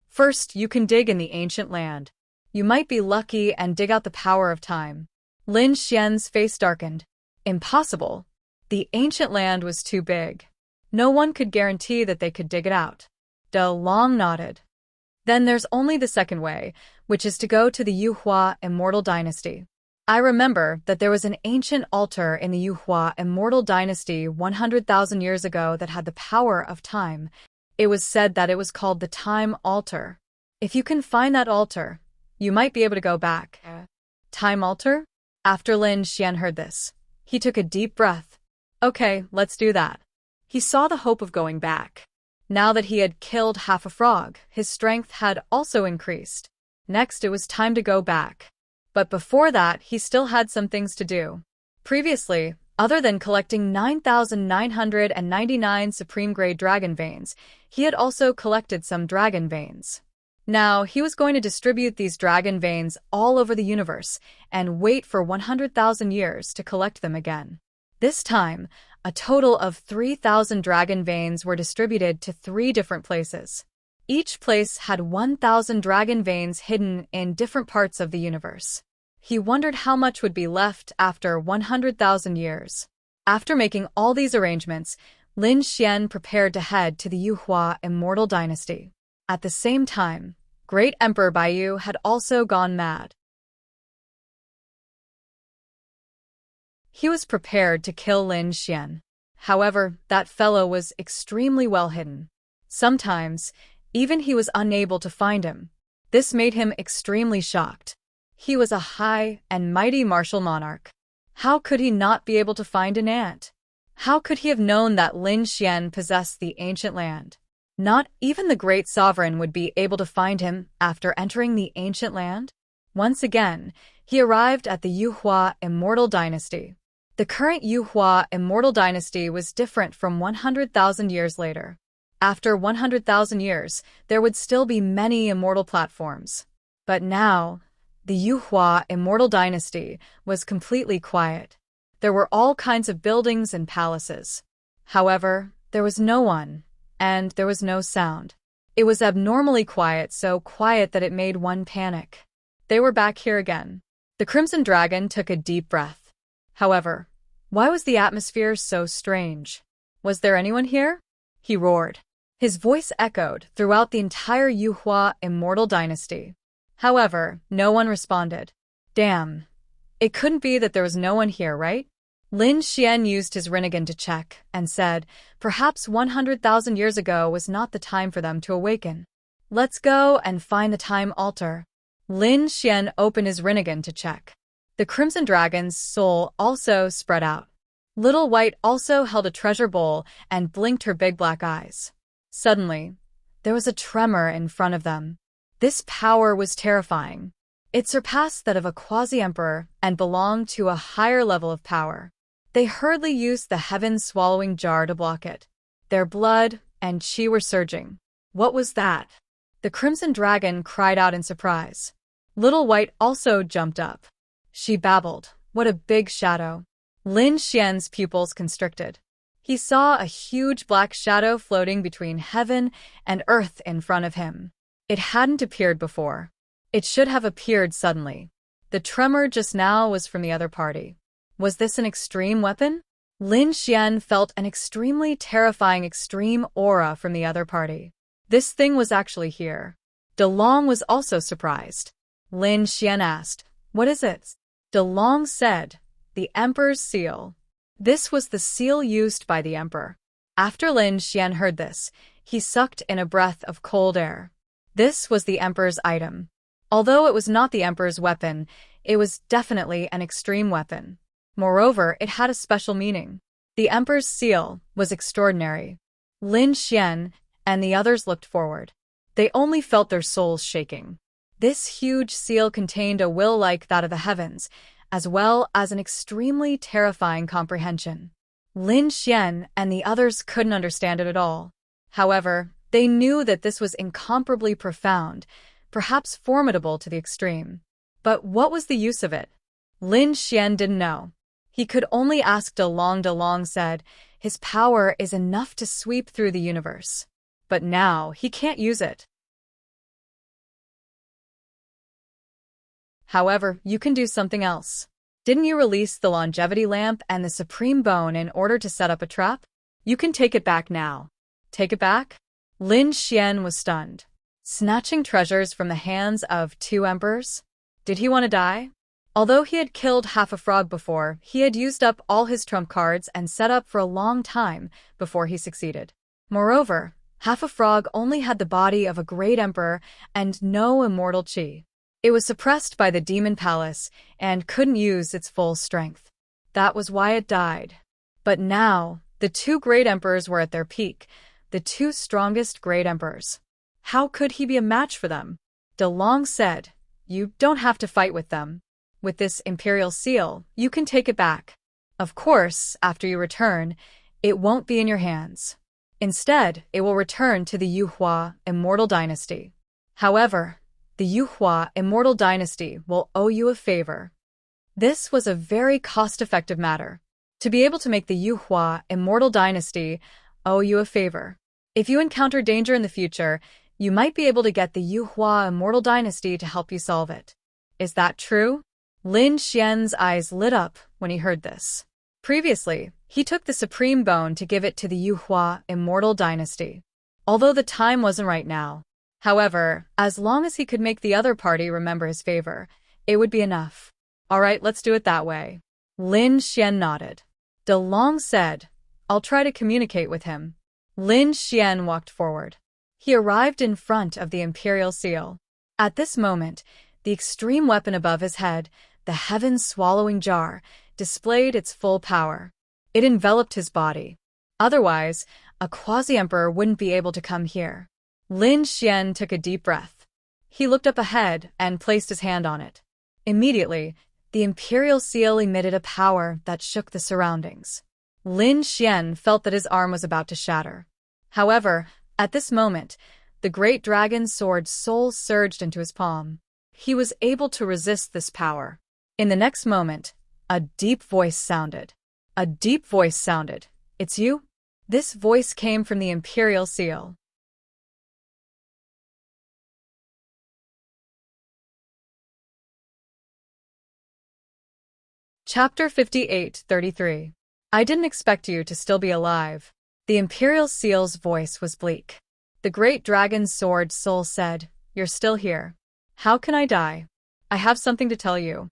First, you can dig in the ancient land. You might be lucky and dig out the power of time." Lin Xian's face darkened. Impossible. The ancient land was too big. No one could guarantee that they could dig it out. DeLong nodded. Then there's only the second way, which is to go to the Yuhua Immortal Dynasty. I remember that there was an ancient altar in the Yuhua Immortal Dynasty 100,000 years ago that had the power of time. It was said that it was called the Time Altar. If you can find that altar, you might be able to go back. Time Altar? After Lin Xian heard this, he took a deep breath. Okay, let's do that. He saw the hope of going back. Now that he had killed half a frog, his strength had also increased. Next, it was time to go back. But before that, he still had some things to do. Previously, other than collecting 9,999 supreme-grade dragon veins, he had also collected some dragon veins. Now, he was going to distribute these dragon veins all over the universe and wait for 100,000 years to collect them again. This time, a total of 3,000 dragon veins were distributed to 3 different places. Each place had 1,000 dragon veins hidden in different parts of the universe. He wondered how much would be left after 100,000 years. After making all these arrangements, Lin Xian prepared to head to the Yuhua Immortal Dynasty. At the same time, Great Emperor Baiyu had also gone mad. He was prepared to kill Lin Xian. However, that fellow was extremely well hidden. Sometimes, even he was unable to find him. This made him extremely shocked. He was a high and mighty martial monarch. How could he not be able to find an ant? How could he have known that Lin Xian possessed the ancient land? Not even the great sovereign would be able to find him after entering the ancient land. Once again, he arrived at the Yuhua Immortal Dynasty. The current Yuhua Immortal Dynasty was different from 100,000 years later. After 100,000 years, there would still be many immortal platforms. But now, the Yuhua immortal dynasty was completely quiet. There were all kinds of buildings and palaces. However, there was no one, and there was no sound. It was abnormally quiet, so quiet that it made one panic. They were back here again. The Crimson Dragon took a deep breath. However, why was the atmosphere so strange? Was there anyone here? He roared. His voice echoed throughout the entire Yuhua immortal dynasty. However, no one responded. Damn. It couldn't be that there was no one here, right? Lin Xian used his Rinnegan to check and said, perhaps 100,000 years ago was not the time for them to awaken. Let's go and find the time altar. Lin Xian opened his Rinnegan to check. The Crimson Dragon's soul also spread out. Little White also held a treasure bowl and blinked her big black eyes. Suddenly, there was a tremor in front of them. This power was terrifying. It surpassed that of a quasi-emperor and belonged to a higher level of power. They hurriedly used the heaven-swallowing jar to block it. Their blood and qi were surging. What was that? The Crimson Dragon cried out in surprise. Little White also jumped up. She babbled, "What a big shadow." Lin Xian's pupils constricted. He saw a huge black shadow floating between heaven and earth in front of him. It hadn't appeared before. It should have appeared suddenly. The tremor just now was from the other party. Was this an extreme weapon? Lin Xian felt an extremely terrifying extreme aura from the other party. This thing was actually here. De Long was also surprised. Lin Xian asked, "What is it?" De Long said, "The Emperor's seal." This was the seal used by the Emperor. After Lin Xian heard this, he sucked in a breath of cold air. This was the Emperor's item. Although it was not the Emperor's weapon, it was definitely an extreme weapon. Moreover, it had a special meaning. The Emperor's seal was extraordinary. Lin Xian and the others looked forward. They only felt their souls shaking. This huge seal contained a will like that of the heavens, as well as an extremely terrifying comprehension. Lin Xian and the others couldn't understand it at all. However, they knew that this was incomparably profound, perhaps formidable to the extreme. But what was the use of it? Lin Xian didn't know. He could only ask De Long. De Long said, "His power is enough to sweep through the universe. But now he can't use it." However, you can do something else. Didn't you release the longevity lamp and the supreme bone in order to set up a trap? You can take it back now. Take it back? Lin Xian was stunned. Snatching treasures from the hands of two emperors? Did he want to die? Although he had killed half a frog before, he had used up all his trump cards and set up for a long time before he succeeded. Moreover, half a frog only had the body of a great emperor and no immortal qi. It was suppressed by the demon palace and couldn't use its full strength. That was why it died. But now, the two great emperors were at their peak, the two strongest great emperors. How could he be a match for them? De Long said, "You don't have to fight with them. With this imperial seal, you can take it back. Of course, after you return, it won't be in your hands. Instead, it will return to the Yuhua immortal dynasty. However, the Yuhua immortal dynasty will owe you a favor." This was a very cost-effective matter. To be able to make the Yuhua immortal dynasty owe you a favor. If you encounter danger in the future, you might be able to get the Yuhua immortal dynasty to help you solve it. Is that true? Lin Xian's eyes lit up when he heard this. Previously, he took the supreme bone to give it to the Yuhua immortal dynasty. Although the time wasn't right now. However, as long as he could make the other party remember his favor, it would be enough. All right, let's do it that way. Lin Xian nodded. De Long said, "I'll try to communicate with him." Lin Xian walked forward. He arrived in front of the imperial seal. At this moment, the extreme weapon above his head, the heaven-swallowing jar, displayed its full power. It enveloped his body. Otherwise, a quasi-emperor wouldn't be able to come here. Lin Xian took a deep breath. He looked up ahead and placed his hand on it. Immediately, the imperial seal emitted a power that shook the surroundings. Lin Xian felt that his arm was about to shatter. However, At this moment, the great dragon's sword soul surged into his palm. He was able to resist this power. In the next moment, a deep voice sounded. A deep voice sounded. It's you? This voice came from the Imperial Seal. Chapter 58:33. I didn't expect you to still be alive. The Imperial Seal's voice was bleak. The great dragon's sword soul said, You're still here. How can I die? I have something to tell you.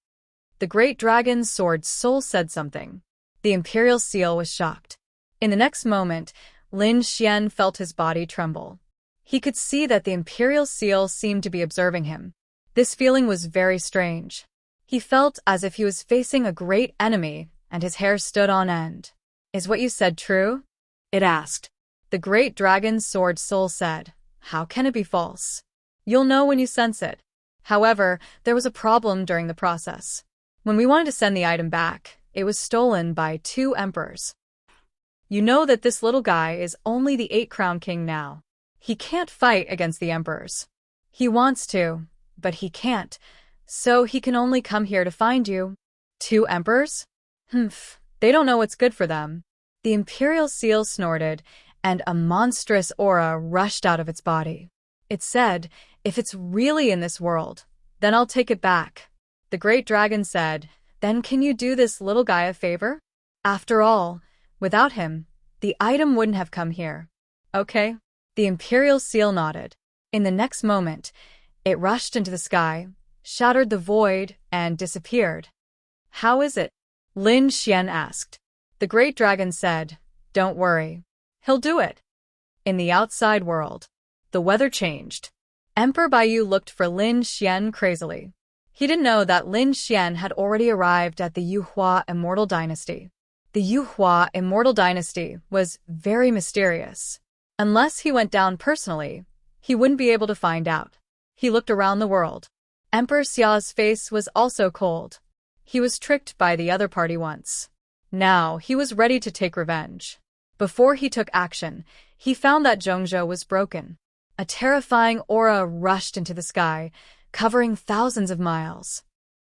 The great dragon's sword soul said something. The Imperial Seal was shocked. In the next moment, Lin Xian felt his body tremble. He could see that the Imperial Seal seemed to be observing him. This feeling was very strange. He felt as if he was facing a great enemy, and his hair stood on end. Is what you said true? It asked. The great dragon's sword soul said, How can it be false? You'll know when you sense it. However, there was a problem during the process. When we wanted to send the item back, it was stolen by 2 emperors. You know that this little guy is only the 8-crown king now. He can't fight against the emperors. He wants to, but he can't, so he can only come here to find you. 2 emperors? They don't know what's good for them. The Imperial Seal snorted, and a monstrous aura rushed out of its body. It said, If it's really in this world, then I'll take it back. The great dragon said, Then can you do this little guy a favor? After all, without him, the item wouldn't have come here. Okay. The Imperial Seal nodded. In the next moment, it rushed into the sky, shattered the void, and disappeared. How is it? Lin Xian asked. The great dragon said, Don't worry. He'll do it. In the outside world, the weather changed. Emperor Baiyu looked for Lin Xian crazily. He didn't know that Lin Xian had already arrived at the Yuhua Immortal Dynasty. The Yuhua Immortal Dynasty was very mysterious. Unless he went down personally, he wouldn't be able to find out. He looked around the world. Emperor Xia's face was also cold. He was tricked by the other party once. Now he was ready to take revenge. Before he took action, he found that Zhongzhou was broken. A terrifying aura rushed into the sky, covering thousands of miles.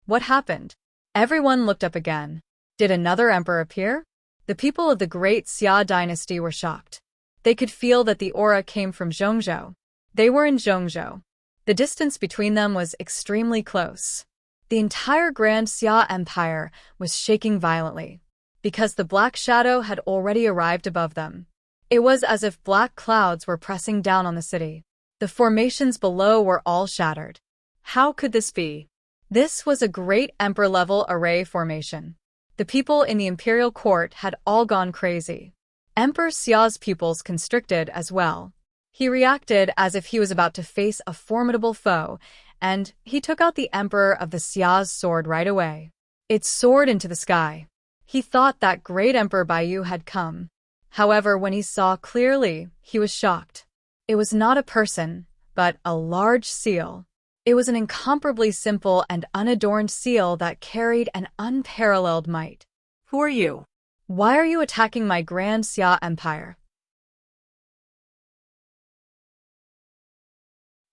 What happened? Everyone looked up again. Did another emperor appear? The people of the great Xia dynasty were shocked. They could feel that the aura came from Zhongzhou. They were in Zhongzhou. The distance between them was extremely close. The entire Grand Xia Empire was shaking violently, because the black shadow had already arrived above them. It was as if black clouds were pressing down on the city. The formations below were all shattered. How could this be? This was a great emperor-level array formation. The people in the imperial court had all gone crazy. Emperor Xia's pupils constricted as well. He reacted as if he was about to face a formidable foe, and he took out the Emperor of the Xia's sword right away. It soared into the sky. He thought that great Emperor Baiyu had come. However, when he saw clearly, he was shocked. It was not a person, but a large seal. It was an incomparably simple and unadorned seal that carried an unparalleled might. Who are you? Why are you attacking my Grand Xia Empire?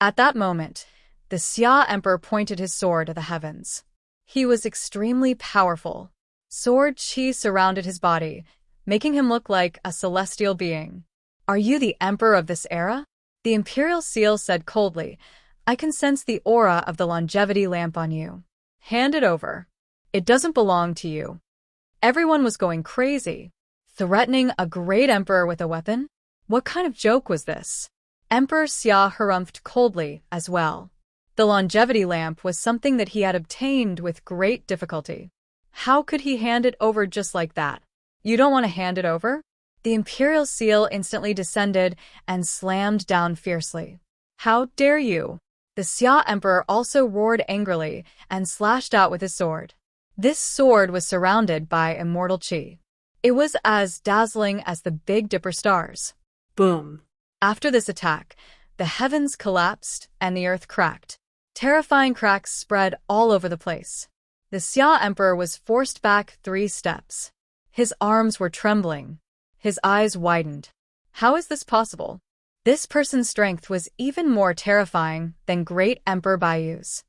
At that moment, the Xia Emperor pointed his sword at the heavens. He was extremely powerful. Sword chi surrounded his body, making him look like a celestial being. Are you the emperor of this era? The imperial seal said coldly, I can sense the aura of the longevity lamp on you. Hand it over. It doesn't belong to you. Everyone was going crazy. Threatening a great emperor with a weapon? What kind of joke was this? Emperor Xia harumphed coldly as well. The longevity lamp was something that he had obtained with great difficulty. How could he hand it over just like that? You don't want to hand it over? The imperial seal instantly descended and slammed down fiercely. How dare you? The Xia Emperor also roared angrily and slashed out with his sword. This sword was surrounded by immortal chi. It was as dazzling as the Big Dipper stars. Boom! After this attack, the heavens collapsed and the earth cracked. Terrifying cracks spread all over the place. The Xia Emperor was forced back 3 steps. His arms were trembling. His eyes widened. How is this possible? This person's strength was even more terrifying than Great Emperor Baiyu's.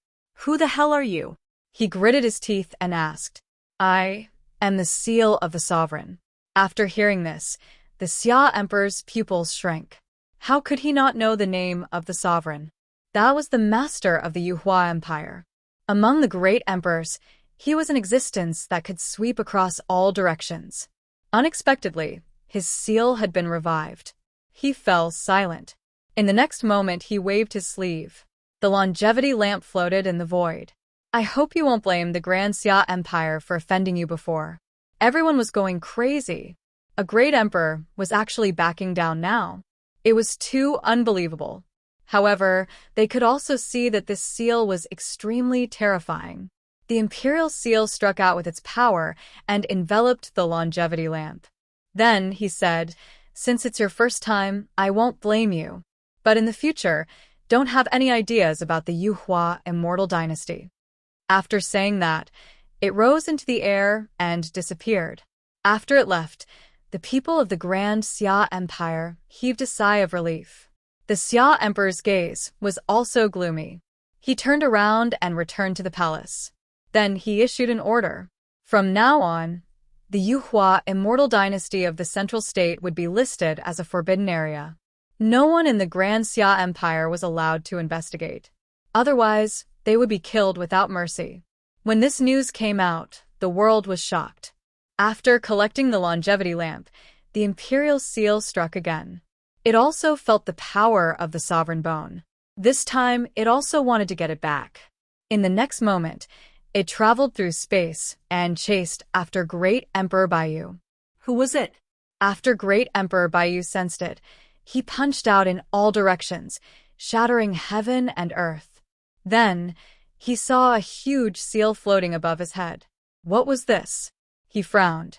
Who the hell are you? He gritted his teeth and asked. I am the seal of the sovereign. After hearing this, the Xia Emperor's pupils shrank. How could he not know the name of the sovereign? That was the master of the Yuhua Empire. Among the great emperors, he was an existence that could sweep across all directions. Unexpectedly, his seal had been revived. He fell silent. In the next moment, he waved his sleeve. The longevity lamp floated in the void. I hope you won't blame the Grand Xia Empire for offending you before. Everyone was going crazy. A great emperor was actually backing down now. It was too unbelievable. However, they could also see that this seal was extremely terrifying. The imperial seal struck out with its power and enveloped the longevity lamp. Then, he said, since it's your first time, I won't blame you. But in the future, don't have any ideas about the Yuhua immortal dynasty. After saying that, it rose into the air and disappeared. After it left, the people of the Grand Xia Empire heaved a sigh of relief. The Xia Emperor's gaze was also gloomy. He turned around and returned to the palace. Then he issued an order. From now on, the Yuhua immortal dynasty of the central state would be listed as a forbidden area. No one in the Grand Xia Empire was allowed to investigate. Otherwise, they would be killed without mercy. When this news came out, the world was shocked. After collecting the longevity lamp, the imperial seal struck again. It also felt the power of the sovereign bone. This time, it also wanted to get it back. In the next moment, it traveled through space and chased after Great Emperor Baiyu. Who was it? After Great Emperor Baiyu sensed it, he punched out in all directions, shattering heaven and earth. Then, he saw a huge seal floating above his head. What was this? He frowned.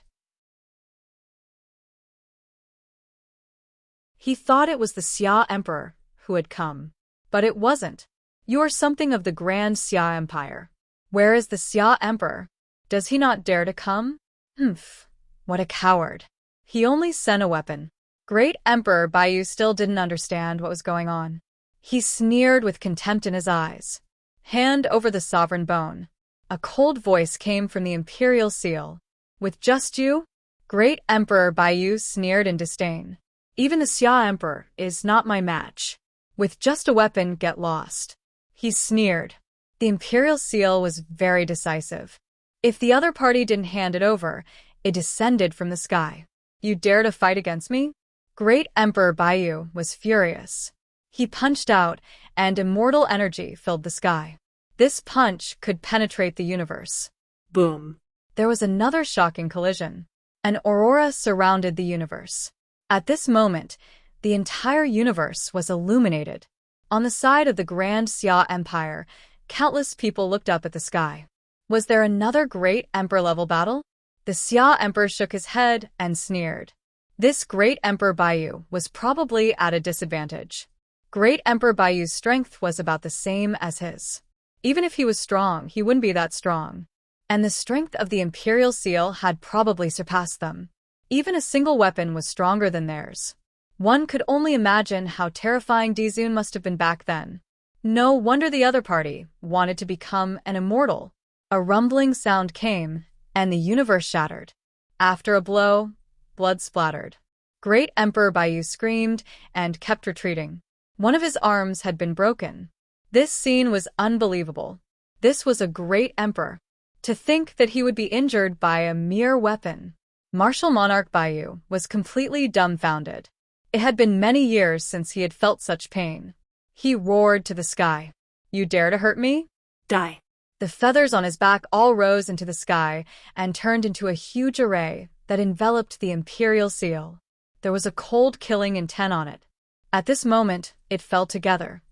He thought it was the Xia Emperor who had come. But it wasn't. You are something of the Grand Xia Empire. Where is the Xia Emperor? Does he not dare to come? Humph, what a coward. He only sent a weapon. Great Emperor Baiyu still didn't understand what was going on. He sneered with contempt in his eyes. Hand over the sovereign bone. A cold voice came from the imperial seal. With just you? Great Emperor Baiyu sneered in disdain. Even the Xia Emperor is not my match. With just a weapon, get lost. He sneered. The imperial seal was very decisive. If the other party didn't hand it over, it descended from the sky. You dare to fight against me? Great Emperor Baiyu was furious. He punched out, and immortal energy filled the sky. This punch could penetrate the universe. Boom. There was another shocking collision. An aurora surrounded the universe. At this moment, the entire universe was illuminated. On the side of the Grand Xia Empire, countless people looked up at the sky. Was there another great emperor-level battle? The Xia Emperor shook his head and sneered. This Great Emperor Baiyu was probably at a disadvantage. Great Emperor Baiyu's strength was about the same as his. Even if he was strong, he wouldn't be that strong. And the strength of the imperial seal had probably surpassed them. Even a single weapon was stronger than theirs. One could only imagine how terrifying Dizun must have been back then. No wonder the other party wanted to become an immortal. A rumbling sound came, and the universe shattered. After a blow, blood splattered. Great Emperor Baiyu screamed and kept retreating. One of his arms had been broken. This scene was unbelievable. This was a great emperor. To think that he would be injured by a mere weapon. Martial Monarch Baiyu was completely dumbfounded. It had been many years since he had felt such pain. He roared to the sky. You dare to hurt me? Die. The feathers on his back all rose into the sky and turned into a huge array that enveloped the imperial seal. There was a cold killing intent on it. At this moment, it fell together.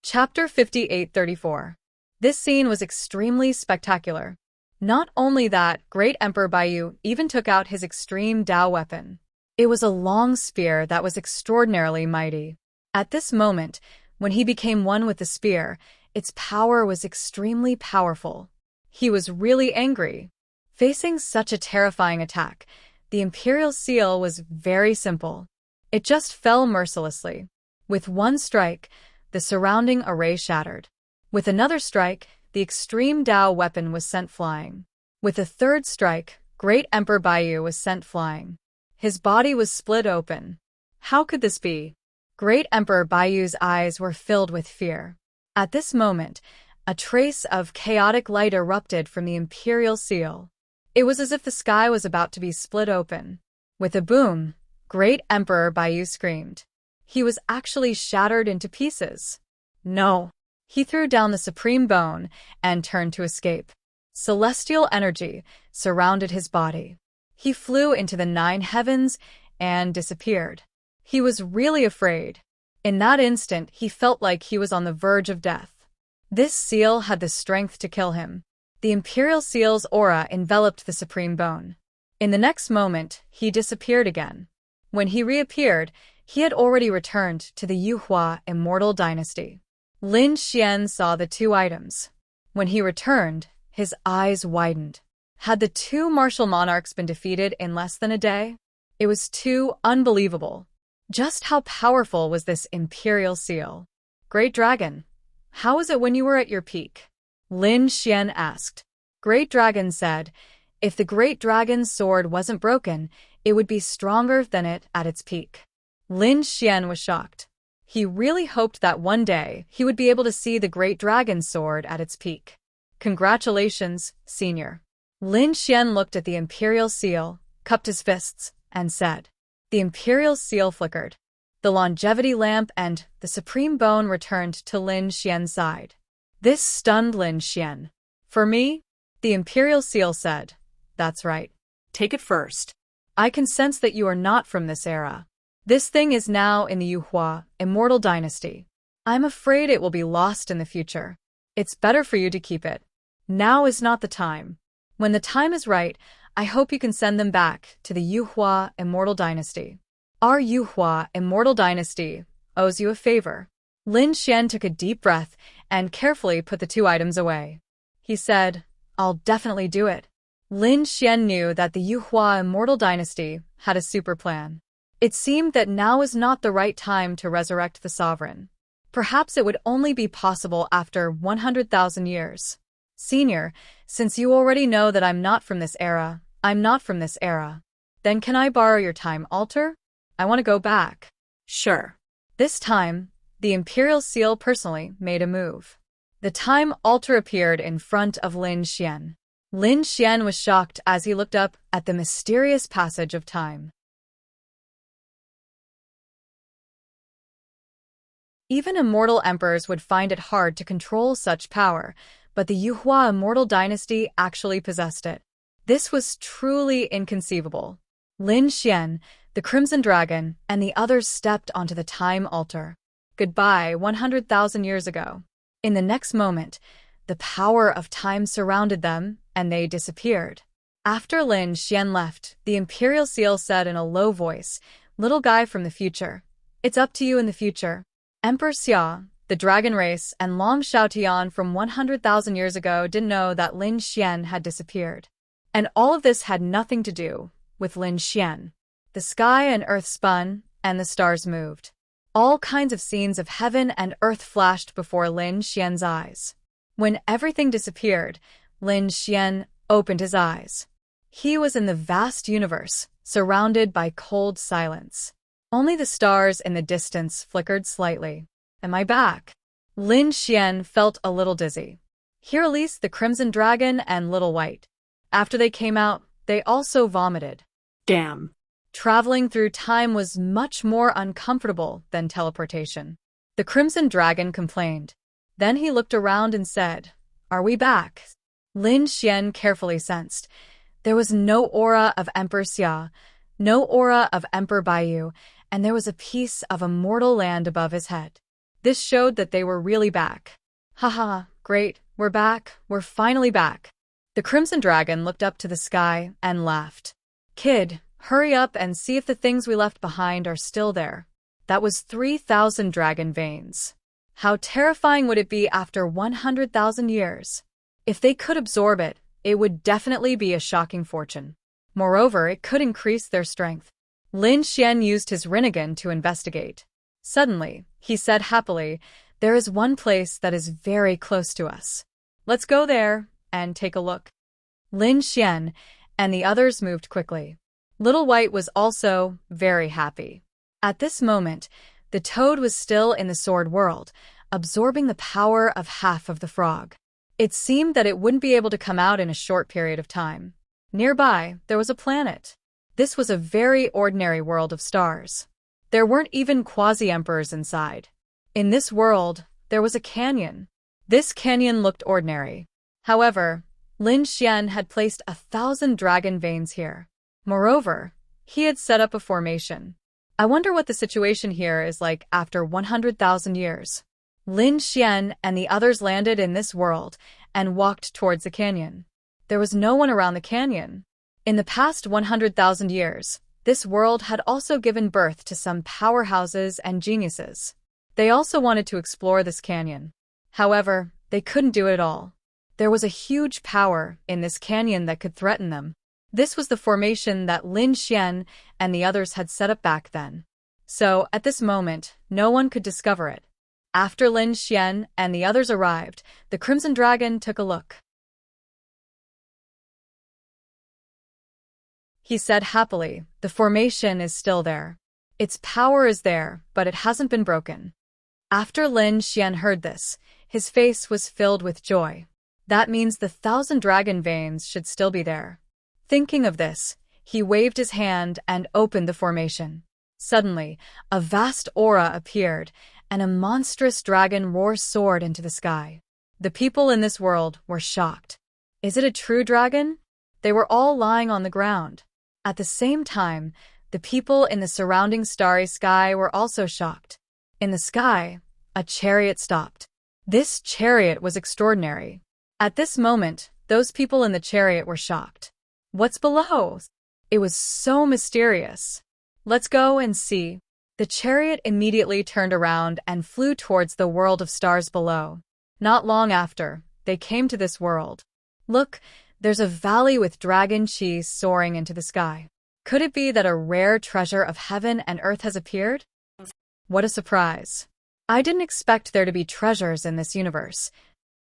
Chapter 5834. This scene was extremely spectacular. Not only that, Great Emperor Baiyu even took out his extreme Dao weapon. It was a long spear that was extraordinarily mighty. At this moment, when he became one with the spear, its power was extremely powerful. He was really angry. Facing such a terrifying attack, the Imperial Seal was very simple. It just fell mercilessly. With one strike, the surrounding array shattered. With another strike, the extreme Dao weapon was sent flying. With a third strike, Great Emperor Baiyu was sent flying. His body was split open. How could this be? Great Emperor Baiyu's eyes were filled with fear. At this moment, a trace of chaotic light erupted from the Imperial Seal. It was as if the sky was about to be split open. With a boom, Great Emperor Baiyu screamed. He was actually shattered into pieces. No! He threw down the supreme bone and turned to escape. Celestial energy surrounded his body. He flew into the 9 heavens and disappeared. He was really afraid. In that instant, he felt like he was on the verge of death. This seal had the strength to kill him. The Imperial Seal's aura enveloped the supreme bone. In the next moment, he disappeared again. When he reappeared, he had already returned to the Yuhua Immortal Dynasty. Lin Xian saw the 2 items. When he returned, his eyes widened. Had the 2 martial monarchs been defeated in less than a day? It was too unbelievable. Just how powerful was this Imperial Seal? Great Dragon, how was it when you were at your peak? Lin Xian asked. Great Dragon said, if the Great Dragon's sword wasn't broken, it would be stronger than it at its peak. Lin Xian was shocked. He really hoped that one day he would be able to see the Great Dragon's sword at its peak. Congratulations, Senior. Lin Xian looked at the Imperial Seal, cupped his fists, and said. The Imperial Seal flickered. The longevity lamp and the supreme bone returned to Lin Xian's side. This stunned Lin Xian. For me? The Imperial Seal said. That's right. Take it first. I can sense that you are not from this era. This thing is now in the Yuhua Immortal Dynasty. I'm afraid it will be lost in the future. It's better for you to keep it. Now is not the time. When the time is right, I hope you can send them back to the Yuhua Immortal Dynasty. Our Yuhua Immortal Dynasty owes you a favor. Lin Xian took a deep breath and carefully put the 2 items away. He said, I'll definitely do it. Lin Xian knew that the Yuhua Immortal Dynasty had a super plan. It seemed that now is not the right time to resurrect the sovereign. Perhaps it would only be possible after 100,000 years. Senior, since you already know that I'm not from this era, then can I borrow your time altar? I want to go back. Sure. This time, the Imperial Seal personally made a move. The time altar appeared in front of Lin Xian. Lin Xian was shocked as he looked up at the mysterious passage of time. Even immortal emperors would find it hard to control such power, but the Yuhua Immortal Dynasty actually possessed it. This was truly inconceivable. Lin Xian, the Crimson Dragon, and the others stepped onto the time altar. Goodbye, 100,000 years ago. In the next moment, the power of time surrounded them, and they disappeared. After Lin Xian left, the Imperial Seal said in a low voice, Little guy from the future, it's up to you in the future. Emperor Xia, the dragon race, and Long Xiaotian from 100,000 years ago didn't know that Lin Xian had disappeared. And all of this had nothing to do with Lin Xian. The sky and earth spun, and the stars moved. All kinds of scenes of heaven and earth flashed before Lin Xian's eyes. When everything disappeared, Lin Xian opened his eyes. He was in the vast universe, surrounded by cold silence. Only the stars in the distance flickered slightly. Am I back? Lin Xian felt a little dizzy. He released the Crimson Dragon and Little White. After they came out, they also vomited. Damn. Traveling through time was much more uncomfortable than teleportation. The Crimson Dragon complained. Then he looked around and said, Are we back? Lin Xian carefully sensed. There was no aura of Emperor Xia, no aura of Emperor Baiyu, and there was a piece of immortal land above his head. This showed that they were really back. Haha, great, we're back, we're finally back. The Crimson Dragon looked up to the sky and laughed. Kid, hurry up and see if the things we left behind are still there. That was 3,000 dragon veins. How terrifying would it be after 100,000 years? If they could absorb it, it would definitely be a shocking fortune. Moreover, it could increase their strength. Lin Xian used his Rinnegan to investigate. Suddenly, he said happily, "There is one place that is very close to us. Let's go there and take a look." Lin Xian and the others moved quickly. Little White was also very happy. At this moment, the toad was still in the sword world, absorbing the power of half of the frog. It seemed that it wouldn't be able to come out in a short period of time. Nearby, there was a planet. This was a very ordinary world of stars. There weren't even quasi-emperors inside. In this world, there was a canyon. This canyon looked ordinary. However, Lin Xian had placed 1,000 dragon veins here. Moreover, he had set up a formation. I wonder what the situation here is like after 100,000 years. Lin Xian and the others landed in this world and walked towards the canyon. There was no one around the canyon. In the past 100,000 years, this world had also given birth to some powerhouses and geniuses. They also wanted to explore this canyon. However, they couldn't do it all. There was a huge power in this canyon that could threaten them. This was the formation that Lin Xian and the others had set up back then. So, at this moment, no one could discover it. After Lin Xian and the others arrived, the Crimson Dragon took a look. He said happily, "The formation is still there. Its power is there, but it hasn't been broken." After Lin Xian heard this, his face was filled with joy. That means the 1,000 dragon veins should still be there. Thinking of this, he waved his hand and opened the formation. Suddenly, a vast aura appeared, and a monstrous dragon roared soared into the sky. The people in this world were shocked. Is it a true dragon? They were all lying on the ground. At the same time, the people in the surrounding starry sky were also shocked. In the sky, a chariot stopped. This chariot was extraordinary. At this moment, those people in the chariot were shocked. What's below? It was so mysterious. Let's go and see. The chariot immediately turned around and flew towards the world of stars below. Not long after, they came to this world. Look, there's a valley with dragon cheese soaring into the sky. Could it be that a rare treasure of heaven and earth has appeared? What a surprise. I didn't expect there to be treasures in this universe.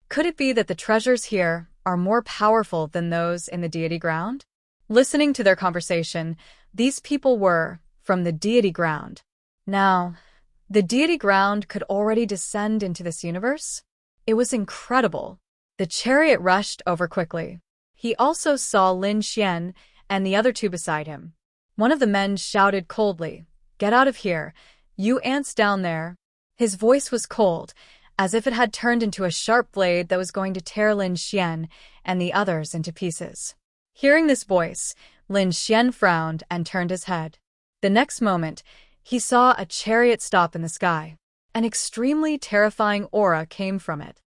Could it be that the treasures here are more powerful than those in the deity ground? Listening to their conversation, these people were from the deity ground. Now, the deity ground could already descend into this universe? It was incredible. The chariot rushed over quickly. He also saw Lin Xian and the other two beside him. One of the men shouted coldly, "Get out of here, you ants down there." His voice was cold, as if it had turned into a sharp blade that was going to tear Lin Xian and the others into pieces. Hearing this voice, Lin Xian frowned and turned his head. The next moment, he saw a chariot stop in the sky. An extremely terrifying aura came from it.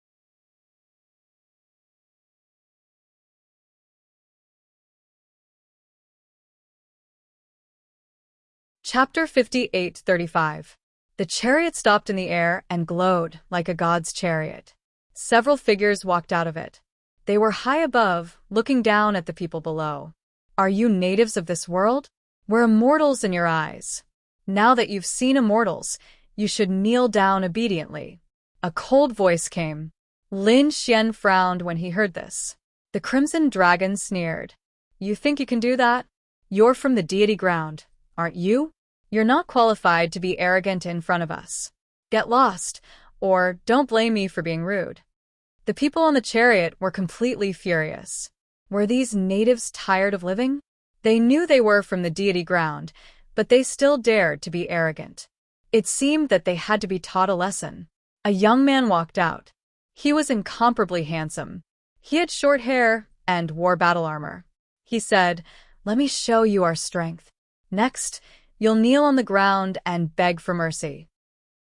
Chapter 58:35. The chariot stopped in the air and glowed like a god's chariot. Several figures walked out of it. They were high above, looking down at the people below. Are you natives of this world? We're immortals in your eyes. Now that you've seen immortals, you should kneel down obediently. A cold voice came. Lin Xian frowned when he heard this. The Crimson Dragon sneered. You think you can do that? You're from the deity ground, aren't you? You're not qualified to be arrogant in front of us. Get lost, or don't blame me for being rude. The people on the chariot were completely furious. Were these natives tired of living? They knew they were from the deity ground, but they still dared to be arrogant. It seemed that they had to be taught a lesson. A young man walked out. He was incomparably handsome. He had short hair and wore battle armor. He said, "Let me show you our strength. Next, you'll kneel on the ground and beg for mercy."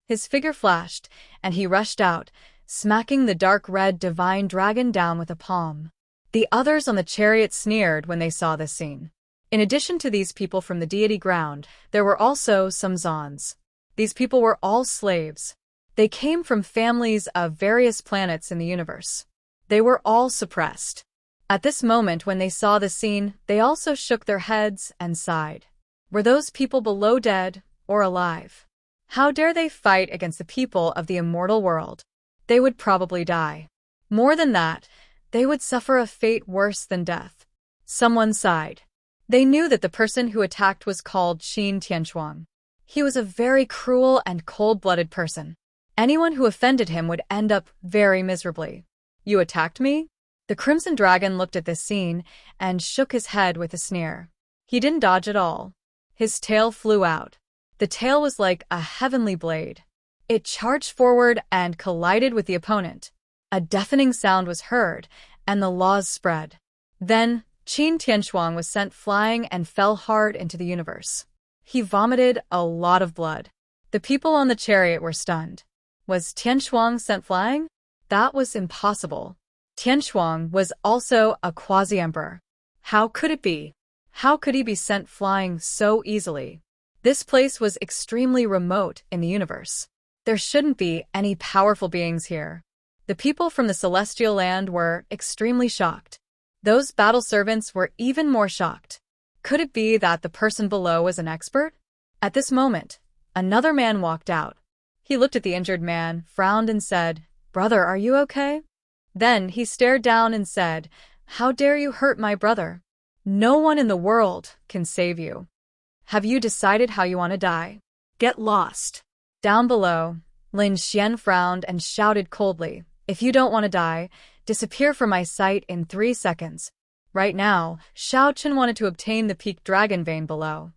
His figure flashed, and he rushed out, smacking the dark red divine dragon down with a palm. The others on the chariot sneered when they saw this scene. In addition to these people from the deity ground, there were also some Zons. These people were all slaves. They came from families of various planets in the universe. They were all suppressed. At this moment when they saw the scene, they also shook their heads and sighed. Were those people below dead or alive? How dare they fight against the people of the immortal world? They would probably die. More than that, they would suffer a fate worse than death. Someone sighed. They knew that the person who attacked was called Qin Tianshuang. He was a very cruel and cold-blooded person. Anyone who offended him would end up very miserably. You attacked me? The Crimson Dragon looked at this scene and shook his head with a sneer. He didn't dodge at all. His tail flew out. The tail was like a heavenly blade. It charged forward and collided with the opponent. A deafening sound was heard, and the laws spread. Then, Qin Tianshuang was sent flying and fell hard into the universe. He vomited a lot of blood. The people on the chariot were stunned. Was Tianshuang sent flying? That was impossible. Tianshuang was also a quasi-emperor. How could it be? How could he be sent flying so easily? This place was extremely remote in the universe. There shouldn't be any powerful beings here. The people from the celestial land were extremely shocked. Those battle servants were even more shocked. Could it be that the person below was an expert? At this moment, another man walked out. He looked at the injured man, frowned and said, "Brother, are you okay?" Then he stared down and said, "How dare you hurt my brother? No one in the world can save you. Have you decided how you want to die? Get lost." Down below, Lin Xian frowned and shouted coldly, "If you don't want to die, disappear from my sight in 3 seconds. Right now, Shao Chen wanted to obtain the peak dragon vein below.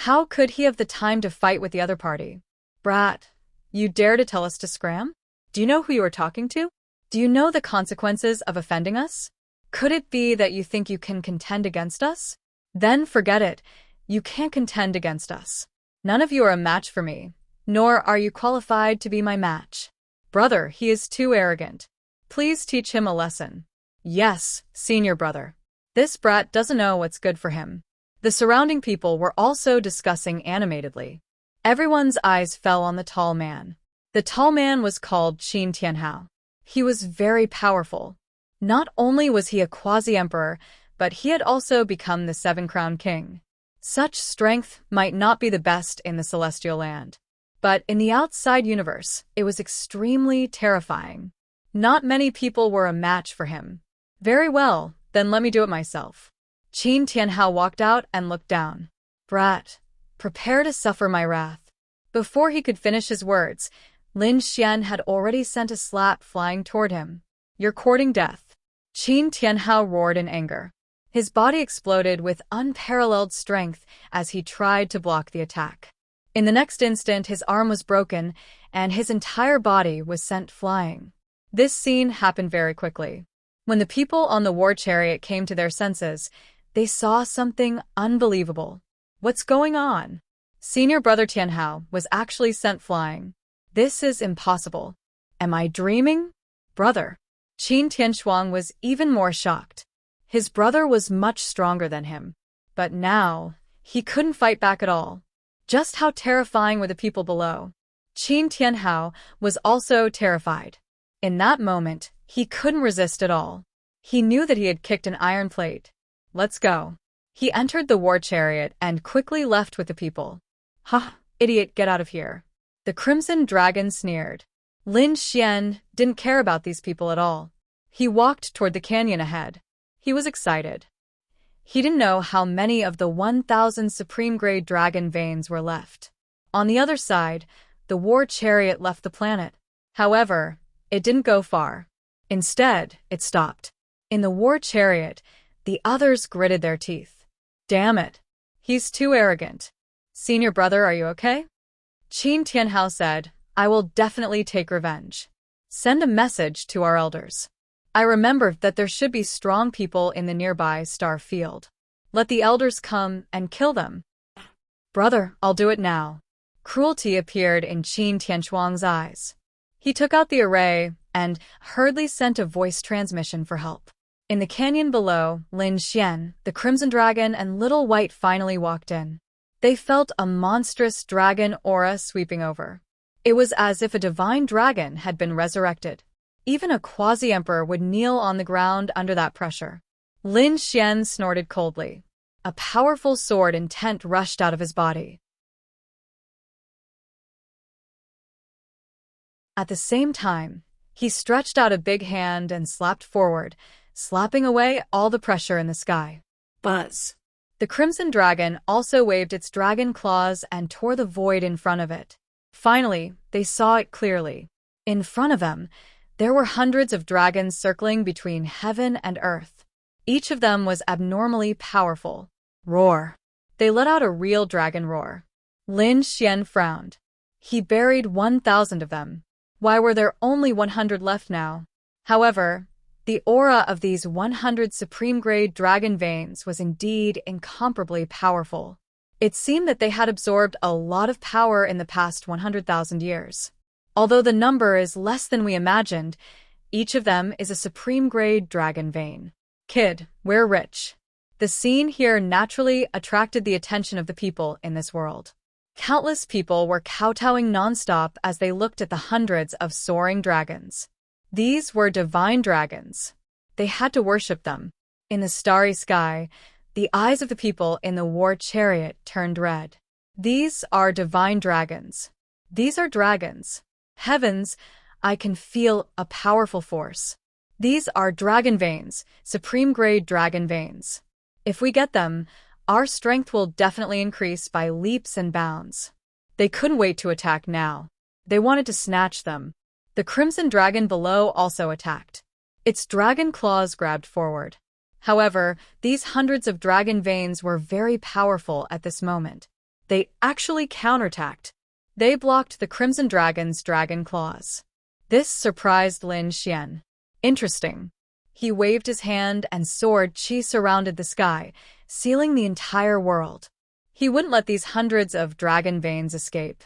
How could he have the time to fight with the other party? Brat, you dare to tell us to scram? Do you know who you are talking to? Do you know the consequences of offending us? Could it be that you think you can contend against us? Then forget it. You can't contend against us. None of you are a match for me, nor are you qualified to be my match. Brother, he is too arrogant. Please teach him a lesson." "Yes, senior brother. This brat doesn't know what's good for him." The surrounding people were also discussing animatedly. Everyone's eyes fell on the tall man. The tall man was called Qin Tianhao. He was very powerful. Not only was he a quasi-emperor, but he had also become the Seven-Crown King. Such strength might not be the best in the celestial land. But in the outside universe, it was extremely terrifying. Not many people were a match for him. "Very well, then let me do it myself." Qin Tianhao walked out and looked down. "Brat, prepare to suffer my wrath." Before he could finish his words, Lin Xian had already sent a slap flying toward him. "You're courting death." Qin Tianhao roared in anger. His body exploded with unparalleled strength as he tried to block the attack. In the next instant, his arm was broken, and his entire body was sent flying. This scene happened very quickly. When the people on the war chariot came to their senses, they saw something unbelievable. What's going on? Senior brother Tianhao was actually sent flying. This is impossible. Am I dreaming? Brother. Qin Tianshuang was even more shocked. His brother was much stronger than him. But now, he couldn't fight back at all. Just how terrifying were the people below? Qin Tianhao was also terrified. In that moment, he couldn't resist at all. He knew that he had kicked an iron plate. "Let's go." He entered the war chariot and quickly left with the people. "Ha, idiot, get out of here." The Crimson Dragon sneered. Lin Xian didn't care about these people at all. He walked toward the canyon ahead. He was excited. He didn't know how many of the 1,000 supreme-grade dragon veins were left. On the other side, the war chariot left the planet. However, it didn't go far. Instead, it stopped. In the war chariot, the others gritted their teeth. "Damn it. He's too arrogant." "Senior brother, are you okay?" Qin Tianhao said, "I will definitely take revenge. Send a message to our elders. I remembered that there should be strong people in the nearby star field. Let the elders come and kill them." "Brother, I'll do it now." Cruelty appeared in Qin Tianshuang's eyes. He took out the array and hurriedly sent a voice transmission for help. In the canyon below, Lin Xian, the Crimson Dragon, and Little White finally walked in. They felt a monstrous dragon aura sweeping over. It was as if a divine dragon had been resurrected. Even a quasi-emperor would kneel on the ground under that pressure. Lin Xian snorted coldly. A powerful sword intent rushed out of his body. At the same time, he stretched out a big hand and slapped forward, slapping away all the pressure in the sky. Buzz. The Crimson Dragon also waved its dragon claws and tore the void in front of it. Finally, they saw it clearly. In front of them, there were hundreds of dragons circling between heaven and earth. Each of them was abnormally powerful. Roar. They let out a real dragon roar. Lin Xian frowned. He buried 1,000 of them. Why were there only 100 left now? However, the aura of these 100 supreme-grade dragon veins was indeed incomparably powerful. It seemed that they had absorbed a lot of power in the past 100,000 years. Although the number is less than we imagined, each of them is a supreme-grade dragon vein. Kid, we're rich. The scene here naturally attracted the attention of the people in this world. Countless people were kowtowing nonstop as they looked at the hundreds of soaring dragons. These were divine dragons. They had to worship them. In the starry sky, the eyes of the people in the war chariot turned red. These are divine dragons. These are dragons. Heavens, I can feel a powerful force. These are dragon veins, supreme-grade dragon veins. If we get them, our strength will definitely increase by leaps and bounds. They couldn't wait to attack now. They wanted to snatch them. The Crimson Dragon below also attacked. Its dragon claws grabbed forward. However, these hundreds of dragon veins were very powerful at this moment. They actually counterattacked. They blocked the Crimson Dragon's dragon claws. This surprised Lin Xian. Interesting. He waved his hand and sword chi surrounded the sky, sealing the entire world. He wouldn't let these hundreds of dragon veins escape.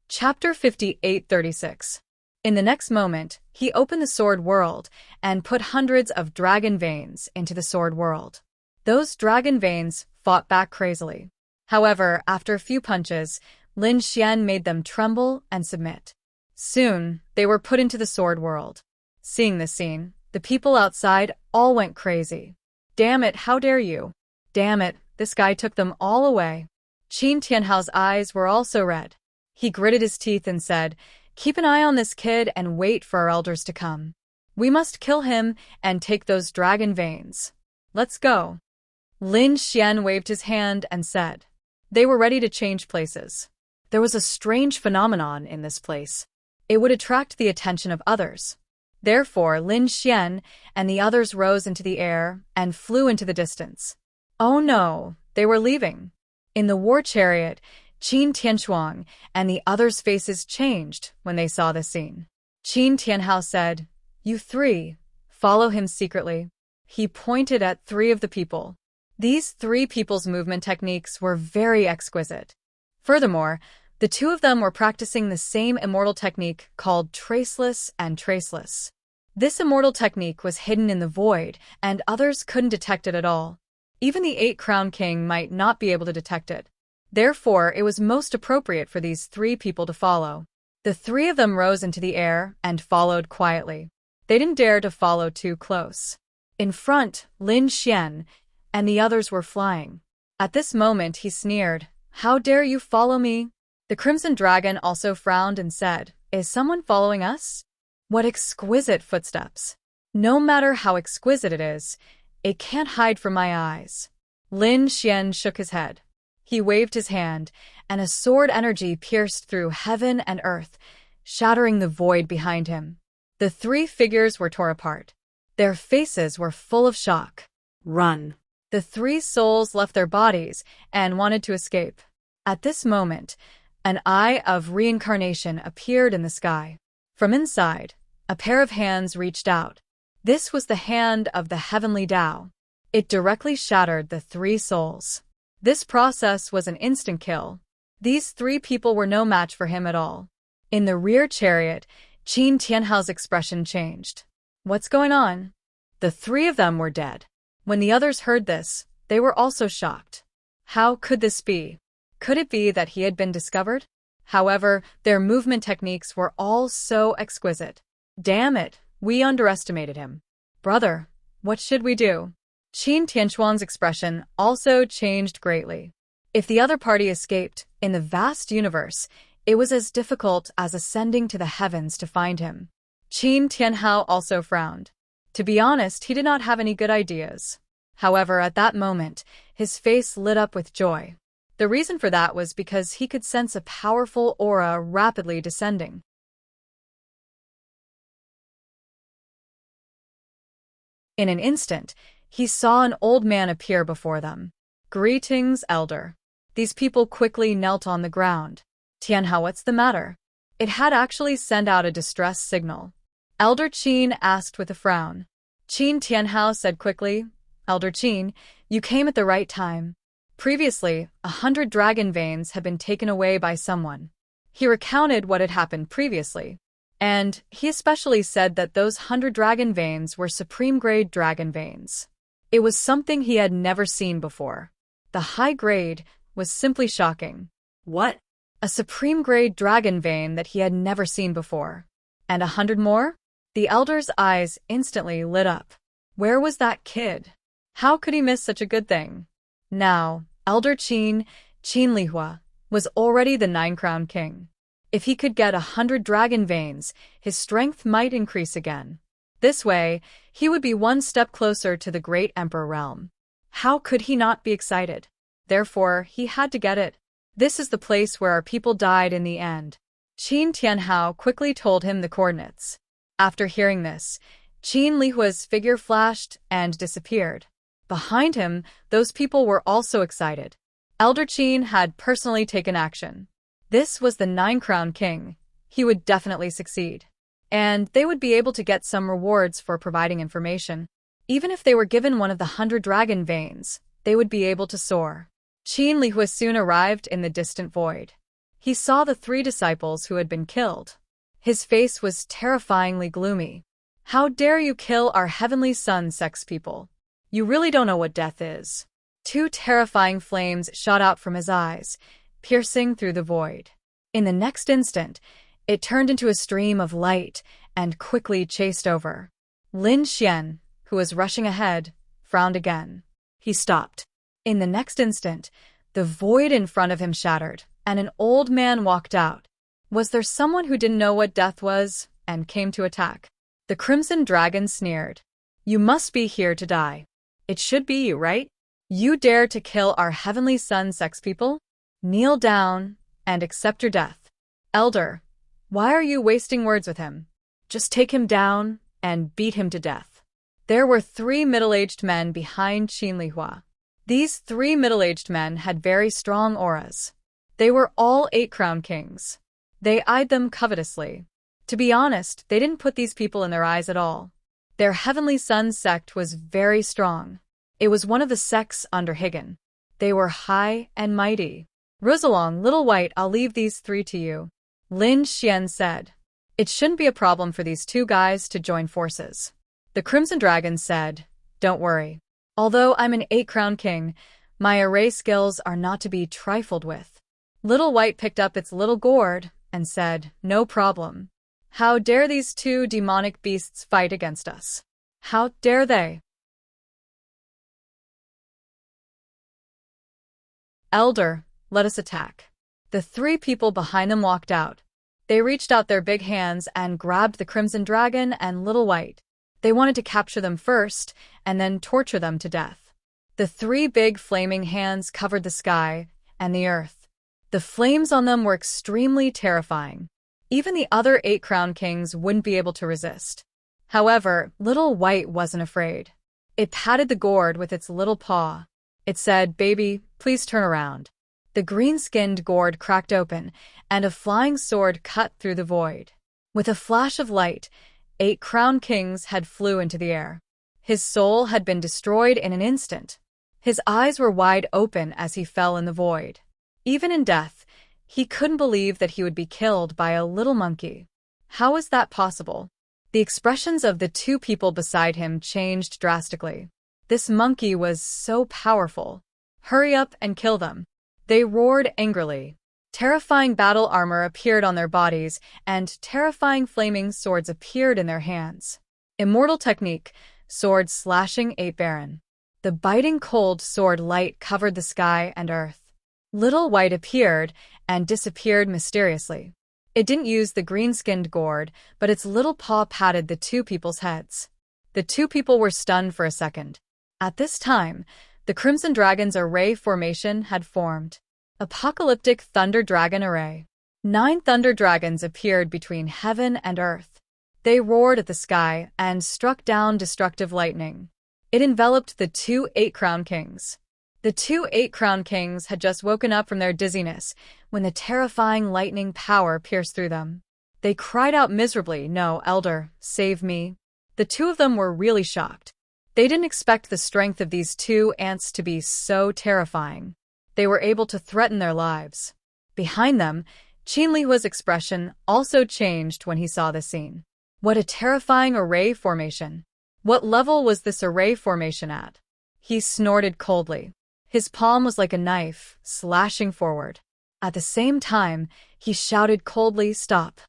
Chapter 58-36. In the next moment, he opened the Sword World and put hundreds of dragon veins into the Sword World. Those dragon veins fought back crazily. However, after a few punches, Lin Xian made them tremble and submit. Soon, they were put into the Sword World. Seeing this scene, the people outside all went crazy. Damn it, how dare you? Damn it, this guy took them all away. Qin Tianhao's eyes were also red. He gritted his teeth and said, "Keep an eye on this kid and wait for our elders to come. We must kill him and take those dragon veins. Let's go." Lin Xian waved his hand and said. They were ready to change places. There was a strange phenomenon in this place. It would attract the attention of others. Therefore, Lin Xian and the others rose into the air and flew into the distance. Oh no, they were leaving. In the war chariot, Qin Tianhuang and the others' faces changed when they saw this scene. Qin Tianhao said, "You three, follow him secretly." He pointed at 3 of the people. These 3 people's movement techniques were very exquisite. Furthermore, the 2 of them were practicing the same immortal technique called Traceless and Traceless. This immortal technique was hidden in the void, and others couldn't detect it at all. Even the 8-Crown King might not be able to detect it. Therefore, it was most appropriate for these 3 people to follow. The 3 of them rose into the air and followed quietly. They didn't dare to follow too close. In front, Lin Xian and the others were flying. At this moment, he sneered, "How dare you follow me?" The Crimson Dragon also frowned and said, "Is someone following us?" What exquisite footsteps! No matter how exquisite it is, it can't hide from my eyes. Lin Xian shook his head. He waved his hand, and a sword energy pierced through heaven and earth, shattering the void behind him. The 3 figures were torn apart. Their faces were full of shock. Run. The 3 souls left their bodies and wanted to escape. At this moment, an eye of reincarnation appeared in the sky. From inside, a pair of hands reached out. This was the hand of the heavenly Tao. It directly shattered the 3 souls. This process was an instant kill. These 3 people were no match for him at all. In the rear chariot, Qin Tianhao's expression changed. What's going on? The three of them were dead. When the others heard this, they were also shocked. How could this be? Could it be that he had been discovered? However, their movement techniques were all so exquisite. Damn it, we underestimated him. Brother, what should we do? Qin Tianquan's expression also changed greatly. If the other party escaped, in the vast universe, it was as difficult as ascending to the heavens to find him. Qin Tianhao also frowned. To be honest, he did not have any good ideas. However, at that moment, his face lit up with joy. The reason for that was because he could sense a powerful aura rapidly descending. In an instant, he saw an old man appear before them. Greetings, elder. These people quickly knelt on the ground. Tianhao, what's the matter? It had actually sent out a distress signal. Elder Qin asked with a frown. Qin Tianhao said quickly, Elder Qin, you came at the right time. Previously, 100 dragon veins had been taken away by someone. He recounted what had happened previously. And he especially said that those 100 dragon veins were supreme-grade dragon veins. It was something he had never seen before. The high grade was simply shocking. What? A supreme-grade dragon vein that he had never seen before. And 100 more? The elder's eyes instantly lit up. Where was that kid? How could he miss such a good thing? Now, Elder Qin Lihua, was already the 9-crown king. If he could get 100 dragon veins, his strength might increase again. This way, he would be one step closer to the great emperor realm. How could he not be excited? Therefore, he had to get it. This is the place where our people died in the end. Qin Tianhao quickly told him the coordinates. After hearing this, Qin Lihua's figure flashed and disappeared. Behind him, those people were also excited. Elder Qin had personally taken action. This was the 9-crown king. He would definitely succeed. And they would be able to get some rewards for providing information. Even if they were given one of the 100 dragon veins, they would be able to soar. Qin Lihua soon arrived in the distant void. He saw the 3 disciples who had been killed. His face was terrifyingly gloomy. How dare you kill our heavenly sun sex people? You really don't know what death is. 2 terrifying flames shot out from his eyes, piercing through the void. In the next instant, it turned into a stream of light and quickly chased over. Lin Xian, who was rushing ahead, frowned again. He stopped. In the next instant, the void in front of him shattered, and an old man walked out. Was there someone who didn't know what death was and came to attack? The Crimson Dragon sneered. You must be here to die. It should be you, right? You dare to kill our heavenly sun sex people? Kneel down and accept your death. Elder, why are you wasting words with him? Just take him down and beat him to death. There were 3 middle-aged men behind Qin Lihua. These 3 middle-aged men had very strong auras. They were all 8-crown kings. They eyed them covetously. To be honest, they didn't put these people in their eyes at all. Their heavenly sun sect was very strong. It was one of the sects under Higan. They were high and mighty. Rosalong, Little White, I'll leave these 3 to you. Lin Xian said. It shouldn't be a problem for these 2 guys to join forces. The Crimson Dragon said, Don't worry. Although I'm an 8-crown king, my array skills are not to be trifled with. Little White picked up its little gourd and said, No problem. How dare these 2 demonic beasts fight against us? How dare they? Elder, let us attack. The 3 people behind them walked out. They reached out their big hands and grabbed the Crimson Dragon and Little White. They wanted to capture them first and then torture them to death. The 3 big flaming hands covered the sky and the earth. The flames on them were extremely terrifying. Even the other 8-crown kings wouldn't be able to resist. However, Little White wasn't afraid. It patted the gourd with its little paw. It said, Baby, please turn around. The green-skinned gourd cracked open, and a flying sword cut through the void. With a flash of light, 8 crown kings had flew into the air. His soul had been destroyed in an instant. His eyes were wide open as he fell in the void. Even in death, he couldn't believe that he would be killed by a little monkey. How was that possible? The expressions of the two people beside him changed drastically. This monkey was so powerful. Hurry up and kill them. They roared angrily. Terrifying battle armor appeared on their bodies, and terrifying flaming swords appeared in their hands. Immortal technique, sword slashing 8 Baron. The biting cold sword light covered the sky and earth. Little White appeared and disappeared mysteriously. It didn't use the green-skinned gourd, but its little paw patted the two people's heads. The two people were stunned for a second. At this time, the Crimson Dragon's array formation had formed. Apocalyptic Thunder Dragon Array. 9 Thunder Dragons appeared between heaven and earth. They roared at the sky and struck down destructive lightning. It enveloped the two 8-Crown Kings. The two 8-Crown Kings had just woken up from their dizziness when the terrifying lightning power pierced through them. They cried out miserably, "No, Elder, save me." The two of them were really shocked. They didn't expect the strength of these two ants to be so terrifying. They were able to threaten their lives. Behind them, Qin Lihua's expression also changed when he saw this scene. What a terrifying array formation! What level was this array formation at? He snorted coldly. His palm was like a knife, slashing forward. At the same time, he shouted coldly, "Stop!"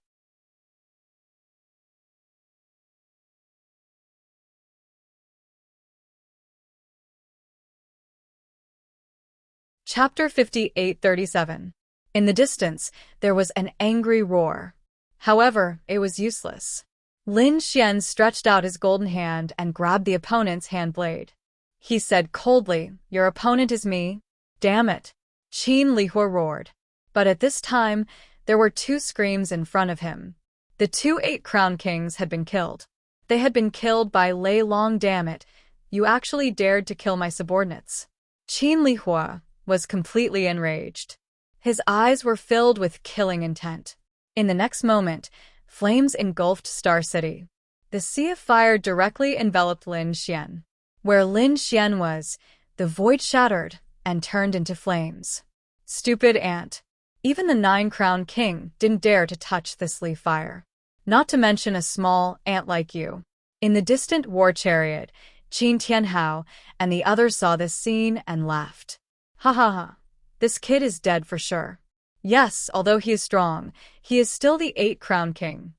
Chapter 58:37. In the distance, there was an angry roar. However, it was useless. Lin Xian stretched out his golden hand and grabbed the opponent's hand blade. He said coldly, "Your opponent is me." "Damn it!" Qin Lihua roared. But at this time, there were two screams in front of him. The two 8-Crown Kings had been killed. They had been killed by Lei Long. "Damn it! You actually dared to kill my subordinates." Qin Lihua was completely enraged. His eyes were filled with killing intent. In the next moment, flames engulfed Star City. The sea of fire directly enveloped Lin Xian. Where Lin Xian was, the void shattered and turned into flames. Stupid ant. Even the 9-Crown King didn't dare to touch this leaf fire. Not to mention a small ant like you. In the distant war chariot, Qin Tianhao and the others saw this scene and laughed. "Ha ha ha. This kid is dead for sure." Yes, although he is strong, he is still the 8-Crown King.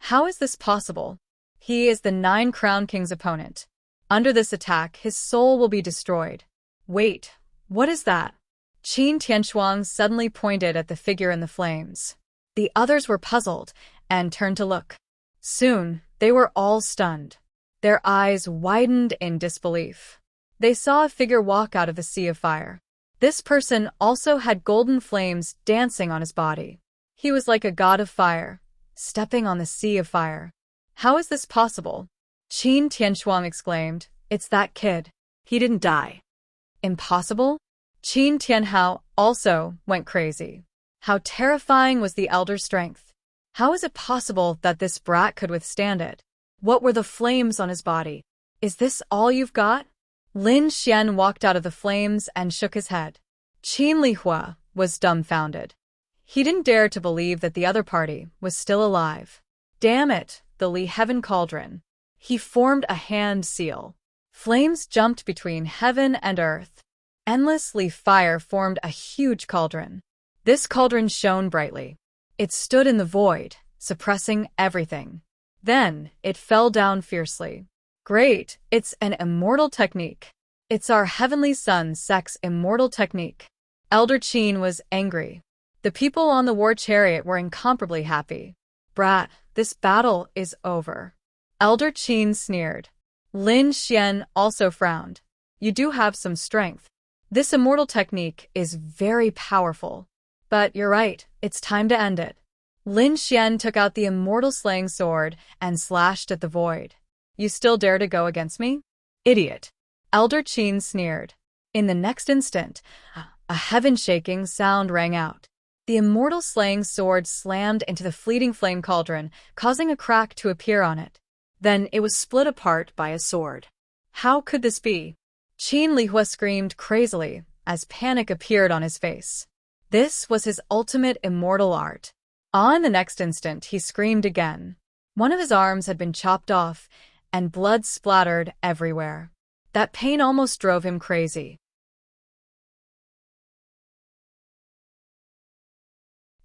How is this possible? He is the 9-Crown King's opponent. Under this attack, his soul will be destroyed. Wait, what is that? Qin Tianshuang suddenly pointed at the figure in the flames. The others were puzzled and turned to look. Soon, they were all stunned. Their eyes widened in disbelief. They saw a figure walk out of the sea of fire. This person also had golden flames dancing on his body. He was like a god of fire, stepping on the sea of fire. How is this possible? Qin Tianshuang exclaimed. It's that kid. He didn't die. Impossible? Qin Tianhao also went crazy. How terrifying was the elder's strength? How is it possible that this brat could withstand it? What were the flames on his body? Is this all you've got? Lin Xian walked out of the flames and shook his head. Qin Lihua was dumbfounded. He didn't dare to believe that the other party was still alive. Damn it, the Li Heaven Cauldron. He formed a hand seal. Flames jumped between heaven and earth. Endless leaf fire formed a huge cauldron. This cauldron shone brightly. It stood in the void, suppressing everything. Then, it fell down fiercely. Great, it's an immortal technique. It's our heavenly son Sek's immortal technique. Elder Qin was angry. The people on the war chariot were incomparably happy. Brat, this battle is over. Elder Qin sneered. Lin Xian also frowned. You do have some strength. This immortal technique is very powerful. But you're right, it's time to end it. Lin Xian took out the immortal slaying sword and slashed at the void. You still dare to go against me? Idiot. Elder Qin sneered. In the next instant, a heaven-shaking sound rang out. The immortal slaying sword slammed into the fleeting flame cauldron, causing a crack to appear on it. Then it was split apart by a sword. How could this be? Qin Lihua screamed crazily as panic appeared on his face. This was his ultimate immortal art. In the next instant, he screamed again. One of his arms had been chopped off, and blood splattered everywhere. That pain almost drove him crazy.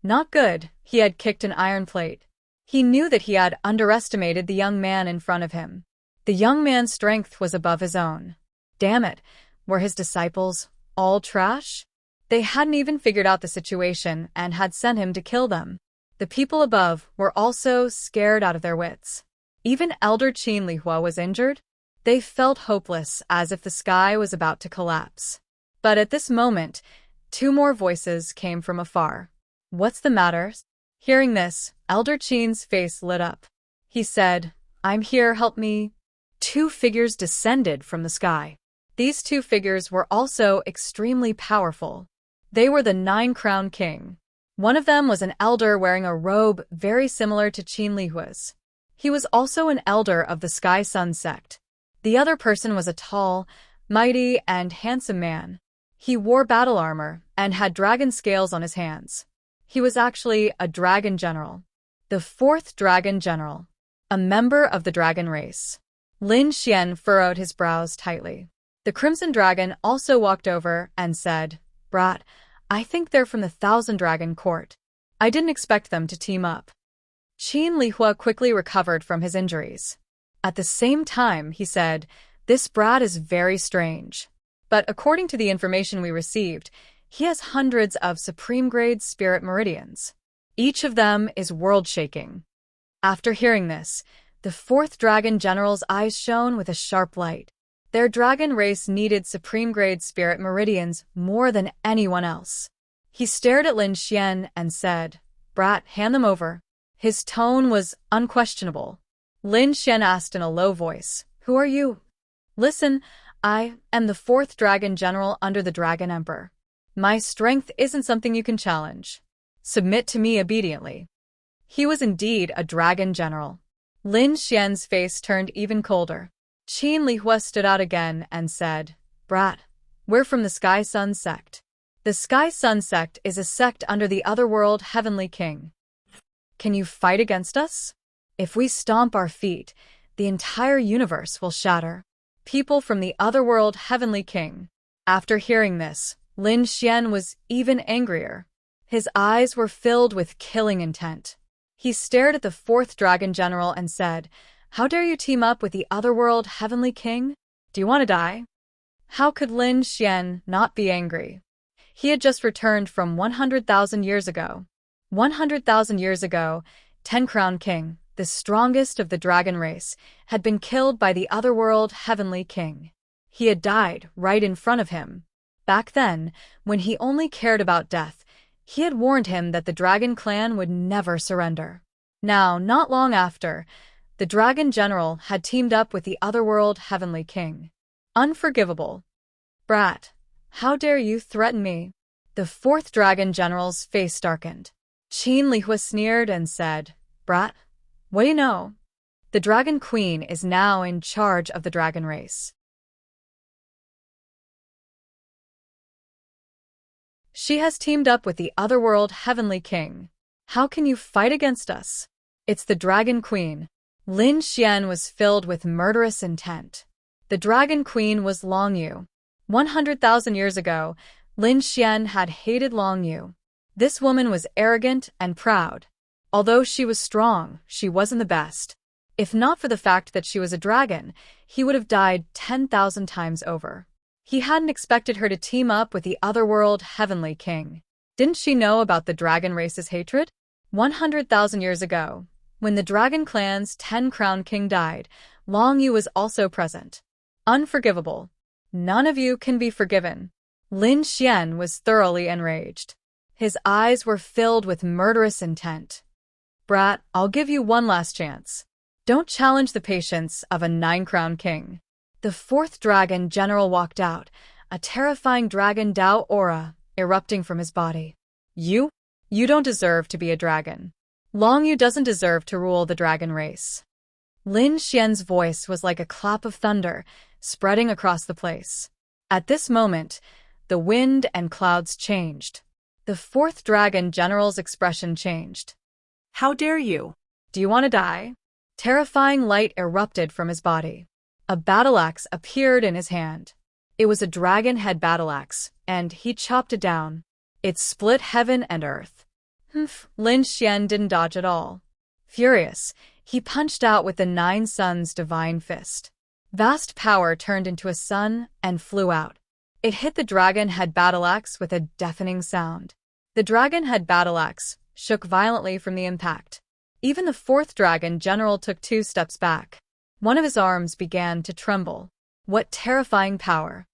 Not good, he had kicked an iron plate. He knew that he had underestimated the young man in front of him. The young man's strength was above his own. Damn it, were his disciples all trash? They hadn't even figured out the situation and had sent him to kill them. The people above were also scared out of their wits. Even Elder Qin Lihua was injured. They felt hopeless, as if the sky was about to collapse. But at this moment, two more voices came from afar. What's the matter? Hearing this, Elder Qin's face lit up. He said, I'm here, help me. Two figures descended from the sky. These two figures were also extremely powerful. They were the 9-crown king. One of them was an elder wearing a robe very similar to Qin Lihua's. He was also an elder of the Sky Sun sect. The other person was a tall, mighty, and handsome man. He wore battle armor and had dragon scales on his hands. He was actually a dragon general. The 4th dragon general. A member of the dragon race. Lin Xian furrowed his brows tightly. The Crimson Dragon also walked over and said, Brat, I think they're from the 1,000 Dragon Court. I didn't expect them to team up. Qin Lihua quickly recovered from his injuries. At the same time, he said, this brat is very strange. But according to the information we received, he has hundreds of supreme-grade spirit meridians. Each of them is world-shaking. After hearing this, the 4th dragon general's eyes shone with a sharp light. Their dragon race needed supreme-grade spirit meridians more than anyone else. He stared at Lin Xian and said, Brat, hand them over. His tone was unquestionable. Lin Xian asked in a low voice, Who are you? Listen, I am the 4th dragon general under the Dragon Emperor. My strength isn't something you can challenge. Submit to me obediently. He was indeed a dragon general. Lin Xian's face turned even colder. Qin Lihua stood out again and said, Brat, we're from the Sky Sun sect. The Sky Sun sect is a sect under the Otherworld Heavenly King. Can you fight against us? If we stomp our feet, the entire universe will shatter. People from the Otherworld Heavenly King. After hearing this, Lin Xian was even angrier. His eyes were filled with killing intent. He stared at the 4th dragon general and said, How dare you team up with the Otherworld Heavenly King? Do you want to die? How could Lin Xian not be angry? He had just returned from 100,000 years ago. 100,000 years ago, 10-crown king, the strongest of the dragon race, had been killed by the Otherworld Heavenly King. He had died right in front of him. Back then, when he only cared about death, he had warned him that the dragon clan would never surrender. Now, not long after, the dragon general had teamed up with the Otherworld Heavenly King. Unforgivable. Brat, how dare you threaten me? The 4th dragon general's face darkened. Qin Lihua sneered and said, Brat, what do you know? The Dragon Queen is now in charge of the dragon race. She has teamed up with the Otherworld Heavenly King. How can you fight against us? It's the Dragon Queen. Lin Xian was filled with murderous intent. The Dragon Queen was Long Yu. 100,000 years ago, Lin Xian had hated Long Yu. This woman was arrogant and proud. Although she was strong, she wasn't the best. If not for the fact that she was a dragon, he would have died 10,000 times over. He hadn't expected her to team up with the Otherworld Heavenly King. Didn't she know about the dragon race's hatred? 100,000 years ago, when the dragon clan's 10-crown king died, Long Yu was also present. Unforgivable. None of you can be forgiven. Lin Xian was thoroughly enraged. His eyes were filled with murderous intent. Brat, I'll give you one last chance. Don't challenge the patience of a 9-crown king. The 4th dragon general walked out, a terrifying dragon Dao aura erupting from his body. You don't deserve to be a dragon. Long Yu doesn't deserve to rule the dragon race. Lin Xian's voice was like a clap of thunder, spreading across the place. At this moment, the wind and clouds changed. The 4th dragon general's expression changed. How dare you? Do you want to die? Terrifying light erupted from his body. A battle axe appeared in his hand. It was a dragon head battle axe, and he chopped it down. It split heaven and earth. Lin Xian didn't dodge at all. Furious, he punched out with the Nine Suns' divine fist. Vast power turned into a sun and flew out. It hit the dragon head battle axe with a deafening sound. The dragon head battle axe shook violently from the impact. Even the fourth dragon general took 2 steps back. One of his arms began to tremble. What terrifying power!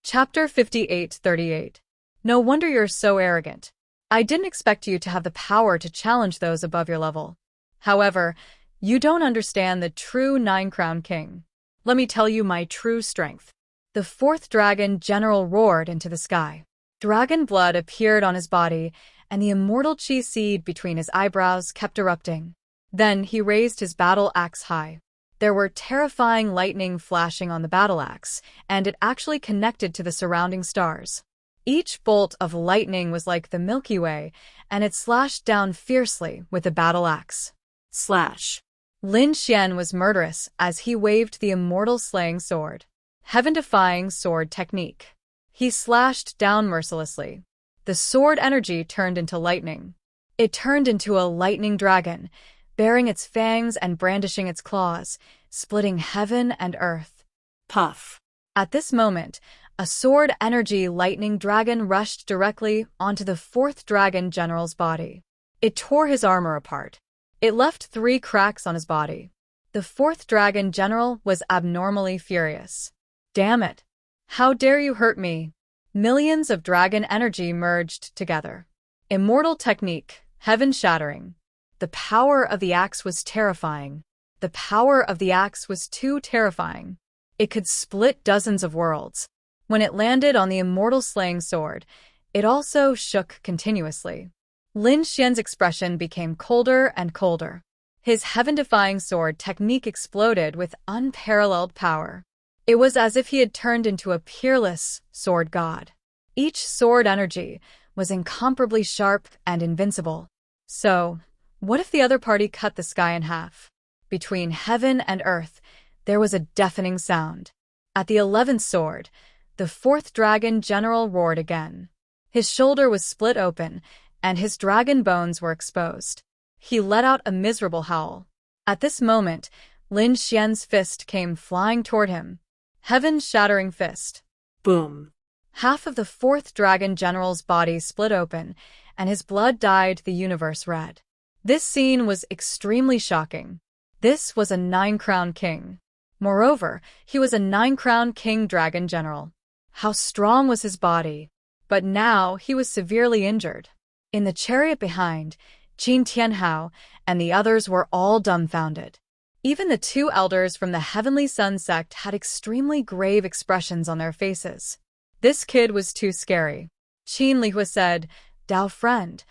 Chapter 58:38. No wonder you're so arrogant. I didn't expect you to have the power to challenge those above your level. However, you don't understand the true Nine-Crown King. Let me tell you my true strength. The fourth dragon general roared into the sky. Dragon blood appeared on his body, and the immortal chi seed between his eyebrows kept erupting. Then he raised his battle axe high. There were terrifying lightning flashing on the battle axe, and it actually connected to the surrounding stars. Each bolt of lightning was like the Milky Way, and it slashed down fiercely with the battle axe. Slash! Lin Xian was murderous as he waved the immortal slaying sword. Heaven-defying sword technique. He slashed down mercilessly. The sword energy turned into lightning. It turned into a lightning dragon, baring its fangs and brandishing its claws, splitting heaven and earth. Puff! At this moment, a sword energy lightning dragon rushed directly onto the fourth dragon general's body. It tore his armor apart. It left 3 cracks on his body. The fourth dragon general was abnormally furious. Damn it! How dare you hurt me? Millions of dragon energy merged together. Immortal technique, heaven-shattering. The power of the axe was terrifying. The power of the axe was too terrifying. It could split dozens of worlds. When it landed on the immortal slaying sword, it also shook continuously. Lin Xian's expression became colder and colder. His heaven-defying sword technique exploded with unparalleled power. It was as if he had turned into a peerless sword god. Each sword energy was incomparably sharp and invincible. So, what if the other party cut the sky in half? Between heaven and earth, there was a deafening sound. At the 11th sword, the fourth dragon general roared again. His shoulder was split open, and his dragon bones were exposed. He let out a miserable howl. At this moment, Lin Xian's fist came flying toward him. Heaven-shattering fist. Boom. Half of the fourth dragon general's body split open, and his blood dyed the universe red. This scene was extremely shocking. This was a Nine-Crown King. Moreover, he was a Nine-Crown King dragon general. How strong was his body? But now he was severely injured. In the chariot behind, Qin Tianhao and the others were all dumbfounded. Even the 2 elders from the Heavenly Sun sect had extremely grave expressions on their faces. This kid was too scary. Qin Lihua said, "Dao friend,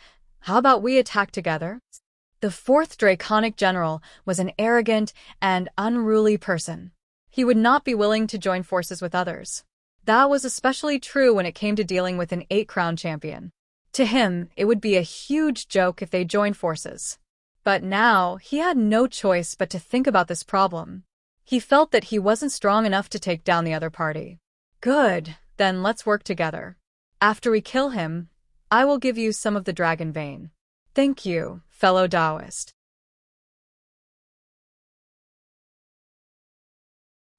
how about we attack together?" The fourth draconic general was an arrogant and unruly person. He would not be willing to join forces with others. That was especially true when it came to dealing with an 8-crown champion. To him, it would be a huge joke if they joined forces. But now, he had no choice but to think about this problem. He felt that he wasn't strong enough to take down the other party. Good, then let's work together. After we kill him, I will give you some of the dragon vein. Thank you, fellow Taoist.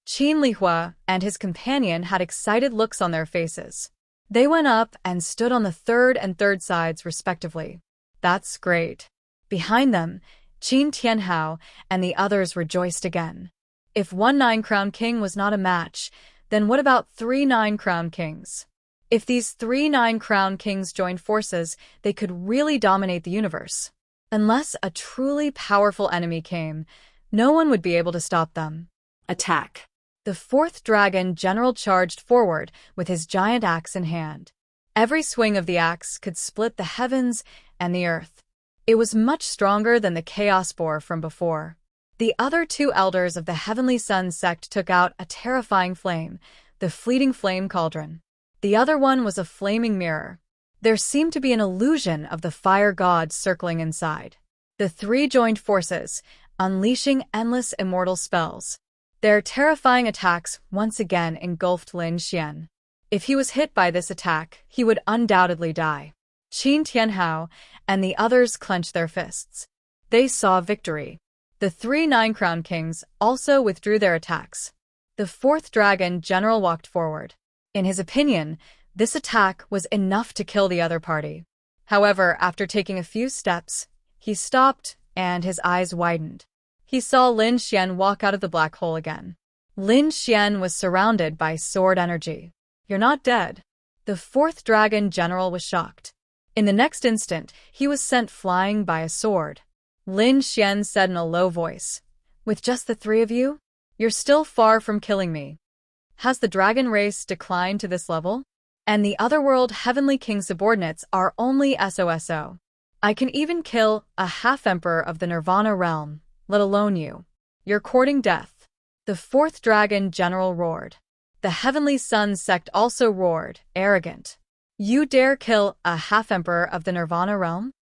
Qin Lihua and his companion had excited looks on their faces. They went up and stood on the third sides respectively. That's great. Behind them, Qin Tianhao and the others rejoiced again. If 1 Nine-Crown King was not a match, then what about 3 Nine-Crown Kings? If these 3 Nine-Crown Kings joined forces, they could really dominate the universe. Unless a truly powerful enemy came, no one would be able to stop them. Attack. The fourth dragon general charged forward with his giant axe in hand. Every swing of the axe could split the heavens and the earth. It was much stronger than the chaos boar from before. The other 2 elders of the Heavenly Sun sect took out a terrifying flame, the fleeting flame cauldron. The other one was a flaming mirror. There seemed to be an illusion of the fire god circling inside. The three joined forces, unleashing endless immortal spells. Their terrifying attacks once again engulfed Lin Xian. If he was hit by this attack, he would undoubtedly die. Qin Tianhao and the others clenched their fists. They saw victory. The three Nine-Crown Kings also withdrew their attacks. The fourth dragon general walked forward. In his opinion, this attack was enough to kill the other party. However, after taking a few steps, he stopped and his eyes widened. He saw Lin Xian walk out of the black hole again. Lin Xian was surrounded by sword energy. "You're not dead." The fourth dragon general was shocked. In the next instant, he was sent flying by a sword. Lin Xian said in a low voice, "With just the three of you? You're still far from killing me. Has the dragon race declined to this level? And the otherworld Heavenly King subordinates are only SOSO. I can even kill a half-emperor of the Nirvana realm, let alone you. You're courting death." The fourth dragon general roared. The Heavenly Sun sect also roared, arrogant. "You dare kill a half-emperor of the Nirvana realm?"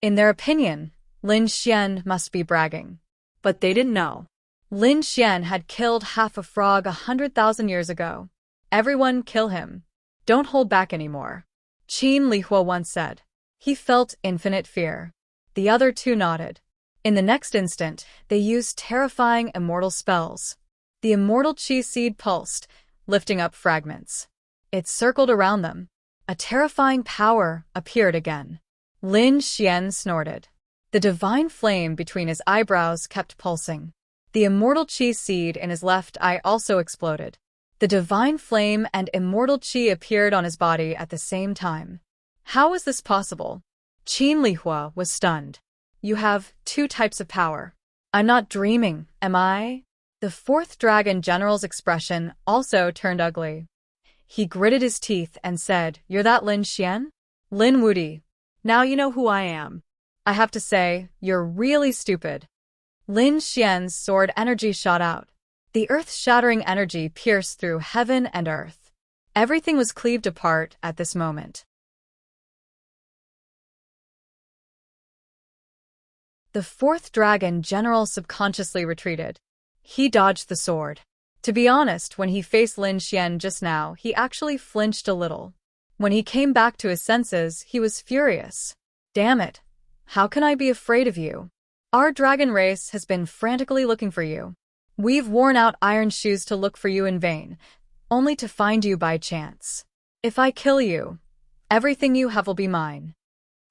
In their opinion, Lin Xian must be bragging. But they didn't know. Lin Xian had killed half a frog 100,000 years ago. "Everyone kill him. Don't hold back anymore," Qin Lihua once said. He felt infinite fear. The other two nodded. In the next instant, they used terrifying immortal spells. The immortal chi seed pulsed, lifting up fragments. It circled around them. A terrifying power appeared again. Lin Xian snorted. The divine flame between his eyebrows kept pulsing. The immortal chi seed in his left eye also exploded. The divine flame and immortal chi appeared on his body at the same time. How was this possible? Qin Lihua was stunned. "You have two types of power. I'm not dreaming, am I?" The fourth dragon general's expression also turned ugly. He gritted his teeth and said, "You're that Lin Xian? Lin Wudi. Now you know who I am. I have to say, you're really stupid." Lin Xian's sword energy shot out. The earth-shattering energy pierced through heaven and earth. Everything was cleaved apart at this moment. The fourth dragon general subconsciously retreated. He dodged the sword. To be honest, when he faced Lin Xian just now, he actually flinched a little. When he came back to his senses, he was furious. "Damn it! How can I be afraid of you? Our dragon race has been frantically looking for you. We've worn out iron shoes to look for you in vain, only to find you by chance. If I kill you, everything you have will be mine."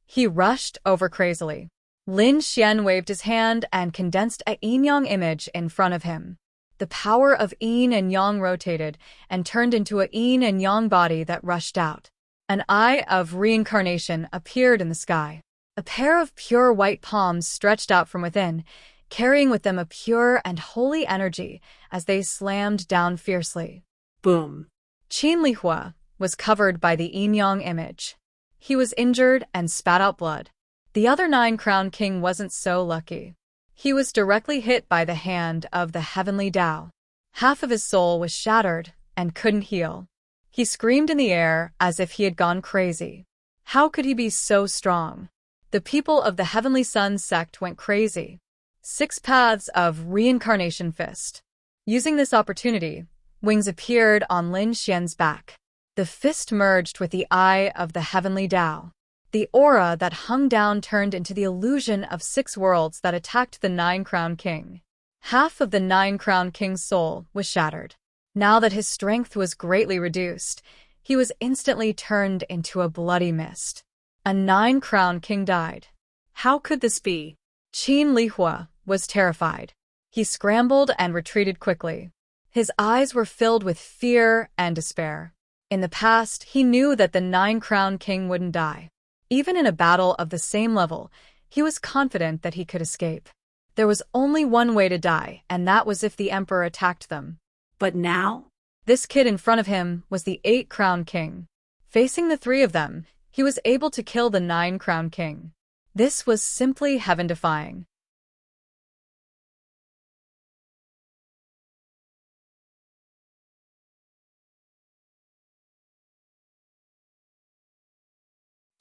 He rushed over crazily. Lin Xian waved his hand and condensed a yin-yang image in front of him. The power of yin and yang rotated and turned into a yin and yang body that rushed out. An eye of reincarnation appeared in the sky. A pair of pure white palms stretched out from within, carrying with them a pure and holy energy as they slammed down fiercely. Boom! Qin Lihua was covered by the yin-yang image. He was injured and spat out blood. The other Nine-Crown King wasn't so lucky. He was directly hit by the hand of the heavenly Tao. Half of his soul was shattered and couldn't heal. He screamed in the air as if he had gone crazy. How could he be so strong? The people of the Heavenly Sun sect went crazy. 6 paths of reincarnation fist. Using this opportunity, wings appeared on Lin Xian's back. The fist merged with the eye of the heavenly Tao. The aura that hung down turned into the illusion of 6 worlds that attacked the Nine-Crown King. Half of the Nine-Crown King's soul was shattered. Now that his strength was greatly reduced, he was instantly turned into a bloody mist. A Nine-Crown King died. How could this be? Qin Lihua was terrified. He scrambled and retreated quickly. His eyes were filled with fear and despair. In the past, he knew that the Nine-Crown King wouldn't die. Even in a battle of the same level, he was confident that he could escape. There was only one way to die, and that was if the Emperor attacked them. But now? This kid in front of him was the 8-Crown King. Facing the 3 of them, he was able to kill the 9-Crown King. This was simply heaven-defying.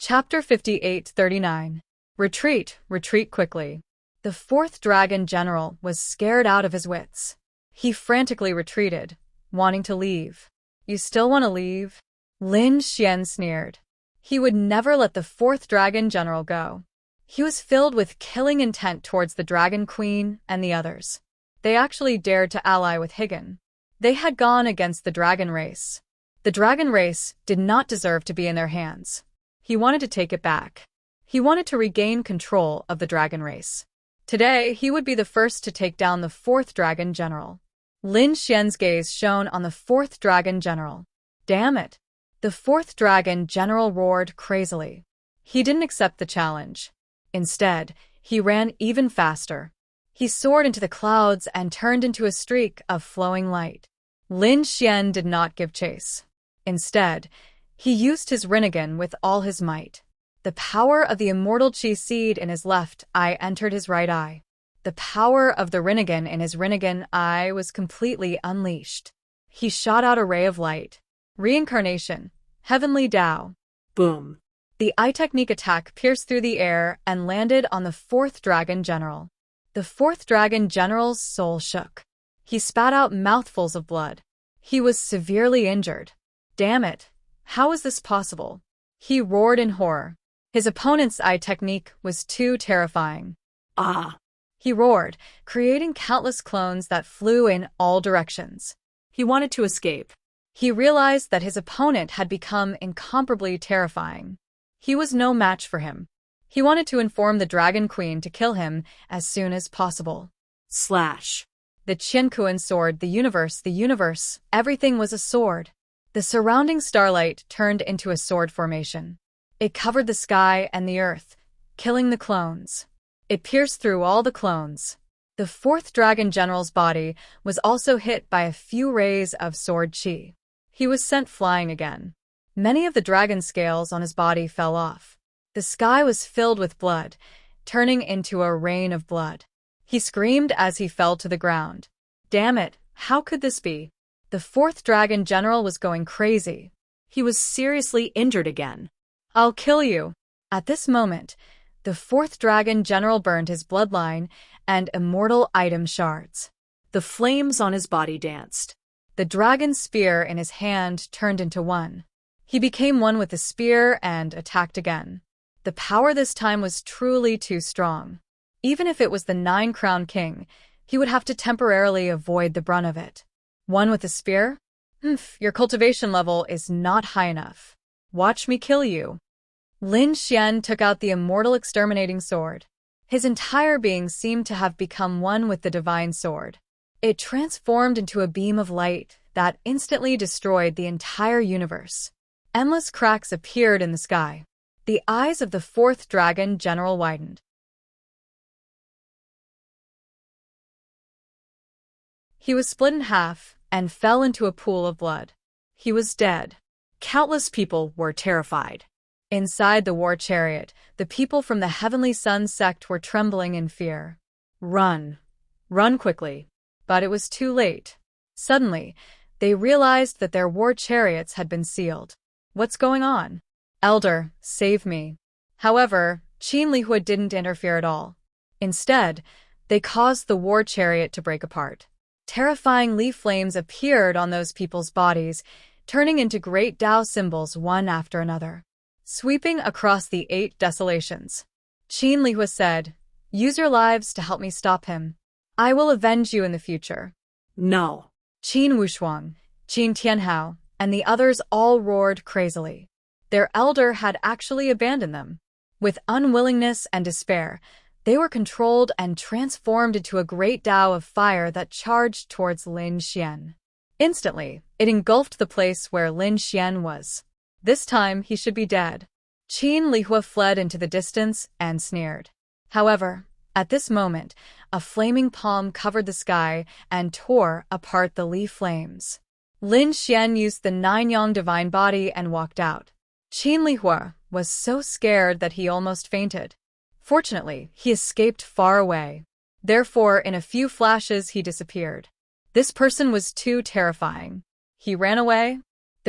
Chapter 58-39. Retreat, retreat quickly. The fourth dragon general was scared out of his wits. He frantically retreated, wanting to leave. You still want to leave? Lin Xian sneered. He would never let the fourth dragon general go. He was filled with killing intent towards the Dragon Queen and the others. They actually dared to ally with Higan. They had gone against the dragon race. The dragon race did not deserve to be in their hands. He wanted to take it back. He wanted to regain control of the dragon race. Today, he would be the first to take down the fourth dragon general. Lin Xian's gaze shone on the fourth dragon general. Damn it! The fourth dragon general roared crazily. He didn't accept the challenge. Instead, he ran even faster. He soared into the clouds and turned into a streak of flowing light. Lin Xian did not give chase. Instead, he used his Rinnegan with all his might. The power of the immortal Qi seed in his left eye entered his right eye. The power of the Rinnegan in his Rinnegan eye was completely unleashed. He shot out a ray of light. Reincarnation. Heavenly Tao. Boom. The eye technique attack pierced through the air and landed on the fourth dragon general. The fourth dragon general's soul shook. He spat out mouthfuls of blood. He was severely injured. Damn it! How is this possible? He roared in horror. His opponent's eye technique was too terrifying. Ah! He roared, creating countless clones that flew in all directions. He wanted to escape. He realized that his opponent had become incomparably terrifying. He was no match for him. He wanted to inform the Dragon Queen to kill him as soon as possible. Slash. The Qiankuan sword, the universe, everything was a sword. The surrounding starlight turned into a sword formation. It covered the sky and the earth, killing the clones. It pierced through all the clones. The fourth dragon general's body was also hit by a few rays of sword qi. He was sent flying again. Many of the dragon scales on his body fell off. The sky was filled with blood, turning into a rain of blood. He screamed as he fell to the ground. Damn it, how could this be? The fourth dragon general was going crazy. He was seriously injured again. I'll kill you. At this moment, the fourth dragon general burned his bloodline and immortal item shards. The flames on his body danced. The dragon spear in his hand turned into one. He became one with the spear and attacked again. The power this time was truly too strong. Even if it was the Nine-Crown King, he would have to temporarily avoid the brunt of it. One with the spear? Your cultivation level is not high enough. Watch me kill you. Lin Xian took out the immortal exterminating sword. His entire being seemed to have become one with the divine sword. It transformed into a beam of light that instantly destroyed the entire universe. Endless cracks appeared in the sky. The eyes of the fourth dragon general widened. He was split in half and fell into a pool of blood. He was dead. Countless people were terrified. Inside the war chariot, the people from the Heavenly Sun sect were trembling in fear. Run. Run quickly. But it was too late. Suddenly, they realized that their war chariots had been sealed. What's going on? Elder, save me. However, Qin Lihua didn't interfere at all. Instead, they caused the war chariot to break apart. Terrifying leaf flames appeared on those people's bodies, turning into great Tao symbols one after another, sweeping across the 8 desolations. Qin Lihua said, "Use your lives to help me stop him. I will avenge you in the future." No. Qin Wushuang, Qin Tianhao, and the others all roared crazily. Their elder had actually abandoned them. With unwillingness and despair, they were controlled and transformed into a great Tao of fire that charged towards Lin Xian. Instantly, it engulfed the place where Lin Xian was. This time, he should be dead. Qin Lihua fled into the distance and sneered. However, at this moment, a flaming palm covered the sky and tore apart the leaf flames. Lin Xian used the 9-yang divine body and walked out. Qin Lihua was so scared that he almost fainted. Fortunately, he escaped far away. Therefore, in a few flashes, he disappeared. This person was too terrifying. He ran away.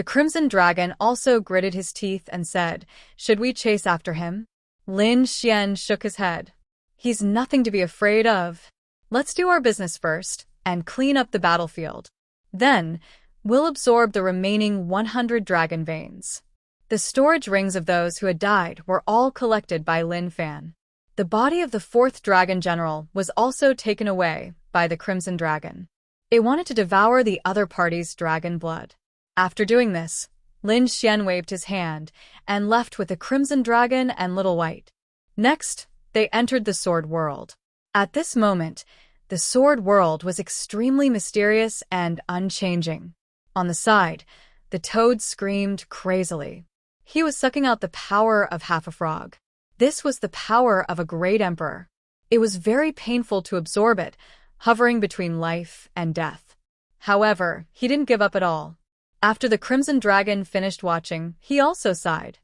The Crimson Dragon also gritted his teeth and said, "Should we chase after him?" Lin Xian shook his head. "He's nothing to be afraid of. Let's do our business first and clean up the battlefield. Then, we'll absorb the remaining 100 dragon veins." The storage rings of those who had died were all collected by Lin Fan. The body of the fourth dragon general was also taken away by the Crimson Dragon. It wanted to devour the other party's dragon blood. After doing this, Lin Xian waved his hand and left with the Crimson Dragon and Little White. Next, they entered the Sword World. At this moment, the Sword World was extremely mysterious and unchanging. On the side, the toad screamed crazily. He was sucking out the power of half a frog. This was the power of a great emperor. It was very painful to absorb it, hovering between life and death. However, he didn't give up at all. After the Crimson Dragon finished watching, he also sighed.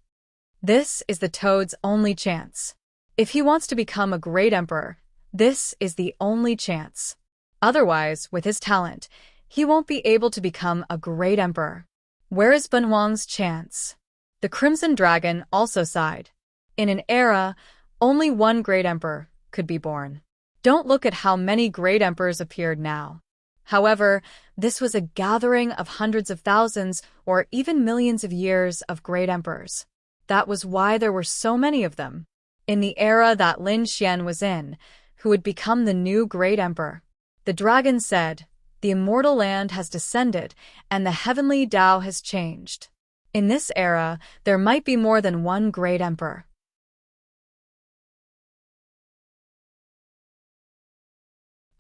This is the toad's only chance. If he wants to become a great emperor, this is the only chance. Otherwise, with his talent, he won't be able to become a great emperor. Where is Ben Huang's chance? The Crimson Dragon also sighed. In an era, only one great emperor could be born. Don't look at how many great emperors appeared now. However, this was a gathering of hundreds of thousands or even millions of years of great emperors. That was why there were so many of them. In the era that Lin Xian was in, who would become the new great emperor, the dragon said, "The immortal land has descended and the heavenly Tao has changed." In this era, there might be more than one great emperor.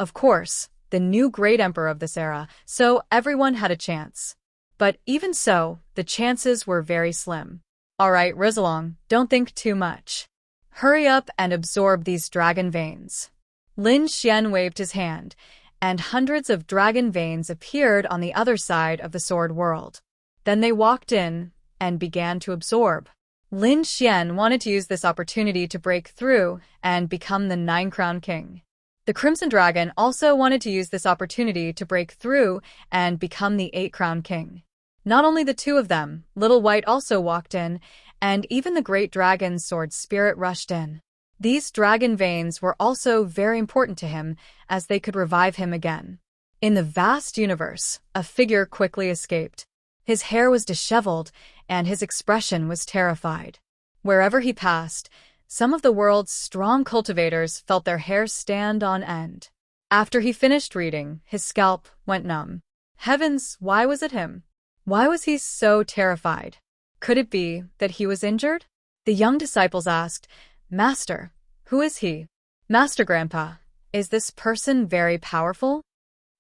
Of course, the new great emperor of this era, so everyone had a chance. But even so, the chances were very slim. All right, Rizalong, don't think too much. Hurry up and absorb these dragon veins. Lin Xian waved his hand, and hundreds of dragon veins appeared on the other side of the Sword World. Then they walked in and began to absorb. Lin Xian wanted to use this opportunity to break through and become the Nine-Crown King. The Crimson Dragon also wanted to use this opportunity to break through and become the Eight-Crown King. Not only the two of them, Little White also walked in, and even the Great Dragon's sword spirit rushed in. These dragon veins were also very important to him, as they could revive him again. In the vast universe, a figure quickly escaped. His hair was disheveled, and his expression was terrified. Wherever he passed, some of the world's strong cultivators felt their hair stand on end. After he finished reading, his scalp went numb. Heavens, why was it him? Why was he so terrified? Could it be that he was injured? The young disciples asked, "Master, who is he?" "Master Grandpa, is this person very powerful?"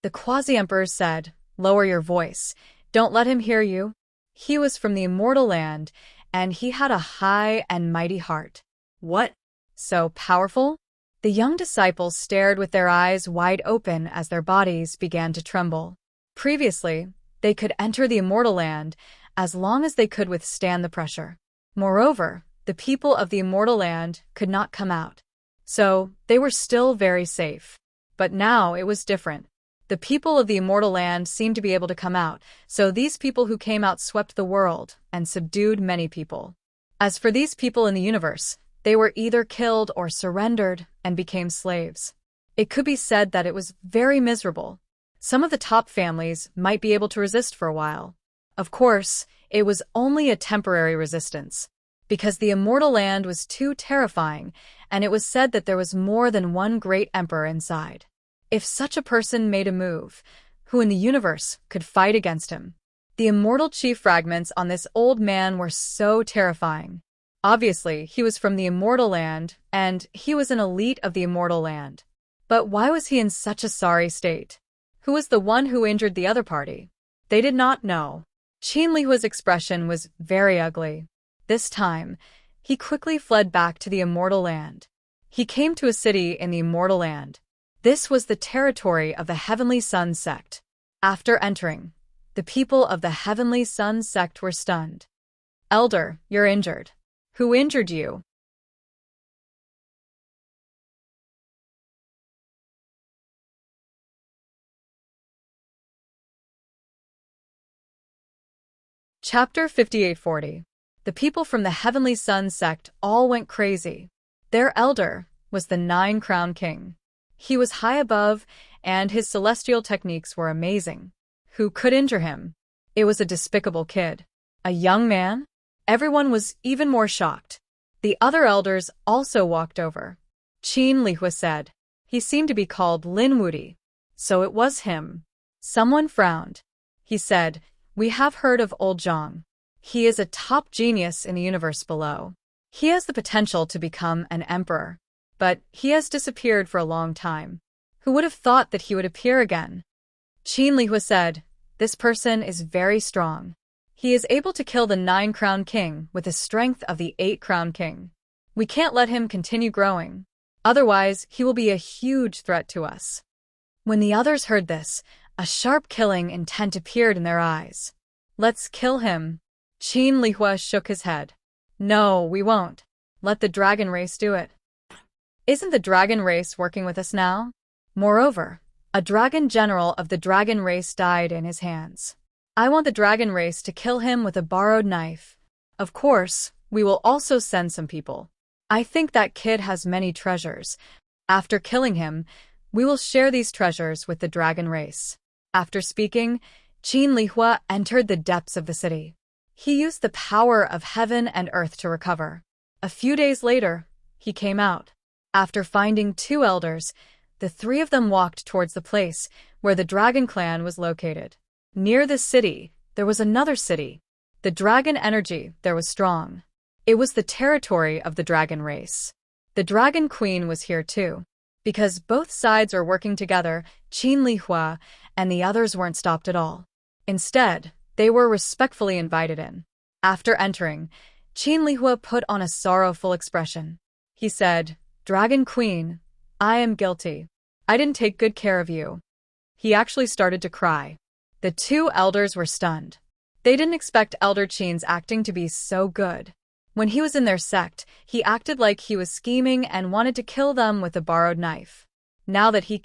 The quasi-emperor said, "Lower your voice. Don't let him hear you." He was from the immortal land, and he had a high and mighty heart. What? So powerful? The young disciples stared with their eyes wide open as their bodies began to tremble. Previously, they could enter the immortal land as long as they could withstand the pressure. Moreover, the people of the immortal land could not come out. So, they were still very safe. But now it was different. The people of the immortal land seemed to be able to come out, so these people who came out swept the world and subdued many people. As for these people in the universe, they were either killed or surrendered and became slaves. It could be said that it was very miserable. Some of the top families might be able to resist for a while. Of course, it was only a temporary resistance, because the immortal land was too terrifying, and it was said that there was more than one great emperor inside. If such a person made a move, who in the universe could fight against him? The immortal chi fragments on this old man were so terrifying. Obviously, he was from the immortal land, and he was an elite of the immortal land. But why was he in such a sorry state? Who was the one who injured the other party? They did not know. Qin Lihua's expression was very ugly. This time, he quickly fled back to the immortal land. He came to a city in the immortal land. This was the territory of the Heavenly Sun sect. After entering, the people of the Heavenly Sun sect were stunned. "Elder, you're injured. Who injured you?" Chapter 5840. The people from the Heavenly Sun sect all went crazy. Their elder was the Nine-Crown King. He was high above, and his celestial techniques were amazing. Who could injure him? It was a despicable kid. A young man? Everyone was even more shocked. The other elders also walked over. Qin Lihua said. He seemed to be called Lin Wudi. So it was him. Someone frowned. He said, "We have heard of old Zhang. He is a top genius in the universe below. He has the potential to become an emperor. But he has disappeared for a long time. Who would have thought that he would appear again?" Qin Lihua said, "This person is very strong. He is able to kill the Nine-Crown King with the strength of the Eight-Crown King. We can't let him continue growing. Otherwise, he will be a huge threat to us." When the others heard this, a sharp killing intent appeared in their eyes. "Let's kill him." Qin Lihua shook his head. "No, we won't. Let the dragon race do it." "Isn't the dragon race working with us now?" Moreover, a dragon general of the dragon race died in his hands. "I want the dragon race to kill him with a borrowed knife. Of course, we will also send some people. I think that kid has many treasures. After killing him, we will share these treasures with the dragon race." After speaking, Qin Lihua entered the depths of the city. He used the power of heaven and earth to recover. A few days later, he came out. After finding two elders, the three of them walked towards the place where the dragon clan was located. Near the city, there was another city. The dragon energy there was strong. It was the territory of the dragon race. The dragon queen was here too. Because both sides are working together, Qin Lihua and the others weren't stopped at all. Instead, they were respectfully invited in. After entering, Qin Lihua put on a sorrowful expression. He said, "Dragon Queen, I am guilty. I didn't take good care of you." He actually started to cry. The two elders were stunned. They didn't expect Elder Qin's acting to be so good. When he was in their sect, he acted like he was scheming and wanted to kill them with a borrowed knife. Now that he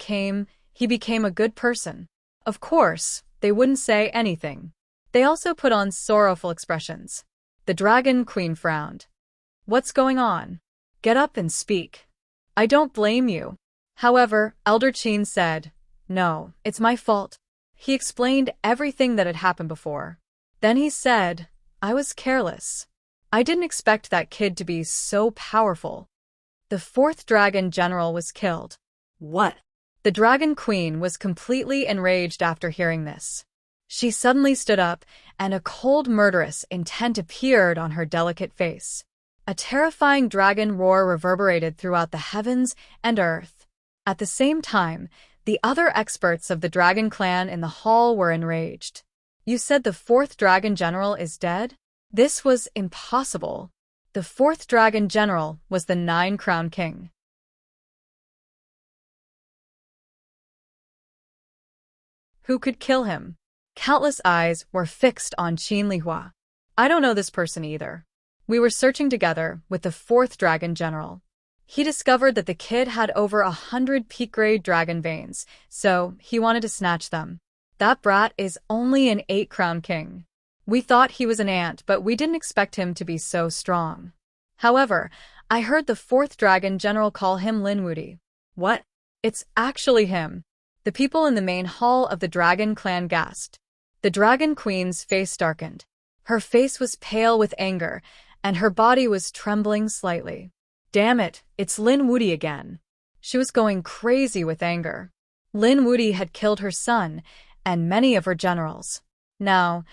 became a good person. Of course, they wouldn't say anything. They also put on sorrowful expressions. The dragon queen frowned. "What's going on? Get up and speak." "I don't blame you." However, Elder Qin said, "No, it's my fault." He explained everything that had happened before. Then he said, "I was careless. I didn't expect that kid to be so powerful." The fourth dragon general was killed. What? The dragon queen was completely enraged after hearing this. She suddenly stood up, and a cold murderous intent appeared on her delicate face. A terrifying dragon roar reverberated throughout the heavens and earth. At the same time, the other experts of the dragon clan in the hall were enraged. "You said the fourth dragon general is dead?" This was impossible. The fourth dragon general was the Nine-Crown King. Who could kill him? Countless eyes were fixed on Qin Lihua. "I don't know this person either. We were searching together with the fourth dragon general. He discovered that the kid had over 100 peak-grade dragon veins, so he wanted to snatch them. That brat is only an Eight-Crown King. We thought he was an ant, but we didn't expect him to be so strong. However, I heard the fourth dragon general call him Lin Wudi." "What? It's actually him." The people in the main hall of the dragon clan gasped. The dragon queen's face darkened. Her face was pale with anger, and her body was trembling slightly. "Damn it, it's Lin Wudi again." She was going crazy with anger. Lin Wudi had killed her son and many of her generals. Now,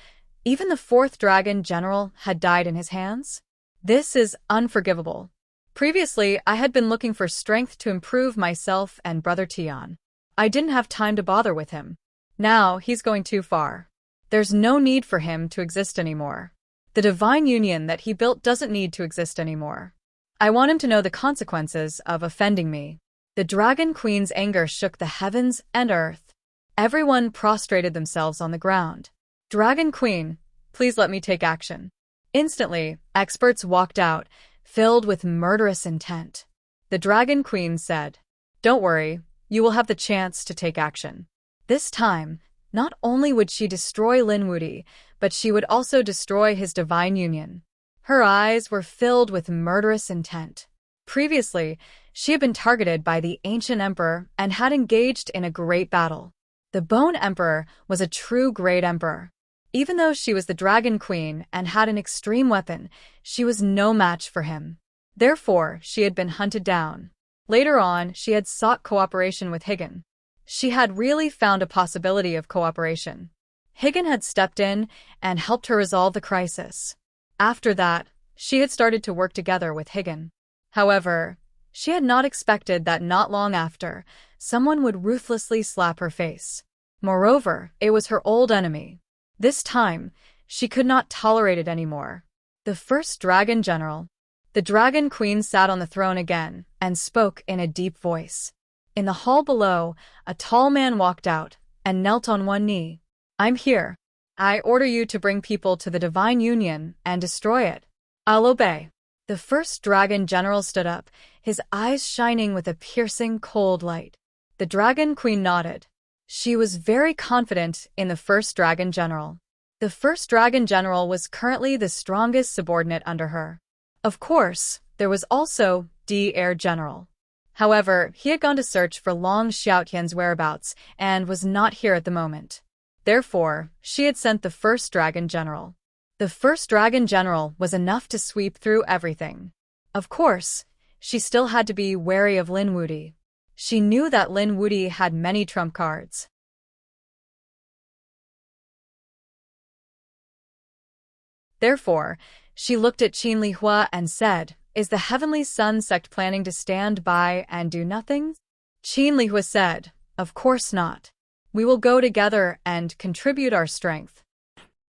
even the fourth dragon general had died in his hands? This is unforgivable. Previously, I had been looking for strength to improve myself and Brother Tian. I didn't have time to bother with him. Now, he's going too far. There's no need for him to exist anymore. The divine union that he built doesn't need to exist anymore. I want him to know the consequences of offending me. The dragon queen's anger shook the heavens and earth. Everyone prostrated themselves on the ground. "Dragon Queen, please let me take action." Instantly, experts walked out, filled with murderous intent. The Dragon Queen said, "Don't worry, you will have the chance to take action." This time, not only would she destroy Lin Wudi, but she would also destroy his divine union. Her eyes were filled with murderous intent. Previously, she had been targeted by the ancient emperor and had engaged in a great battle. The Bone Emperor was a true great emperor. Even though she was the Dragon Queen and had an extreme weapon, she was no match for him. Therefore, she had been hunted down. Later on, she had sought cooperation with Higan. She had really found a possibility of cooperation. Higan had stepped in and helped her resolve the crisis. After that, she had started to work together with Higan. However, she had not expected that not long after, someone would ruthlessly slap her face. Moreover, it was her old enemy. This time, she could not tolerate it anymore. The first Dragon General. The Dragon Queen sat on the throne again and spoke in a deep voice. In the hall below, a tall man walked out and knelt on one knee. "I'm here. I order you to bring people to the Divine Union and destroy it." "I'll obey." The first Dragon General stood up, his eyes shining with a piercing cold light. The Dragon Queen nodded. She was very confident in the first Dragon General. The first Dragon General was currently the strongest subordinate under her. Of course, there was also the Heir General. However, he had gone to search for Long Xiaotian's whereabouts and was not here at the moment. Therefore, she had sent the first Dragon General. The first Dragon General was enough to sweep through everything. Of course, she still had to be wary of Lin Wuti. She knew that Lin Wuti had many trump cards. Therefore, she looked at Qin Lihua and said, "Is the Heavenly Sun sect planning to stand by and do nothing?" Qin Lihua said, "Of course not. We will go together and contribute our strength."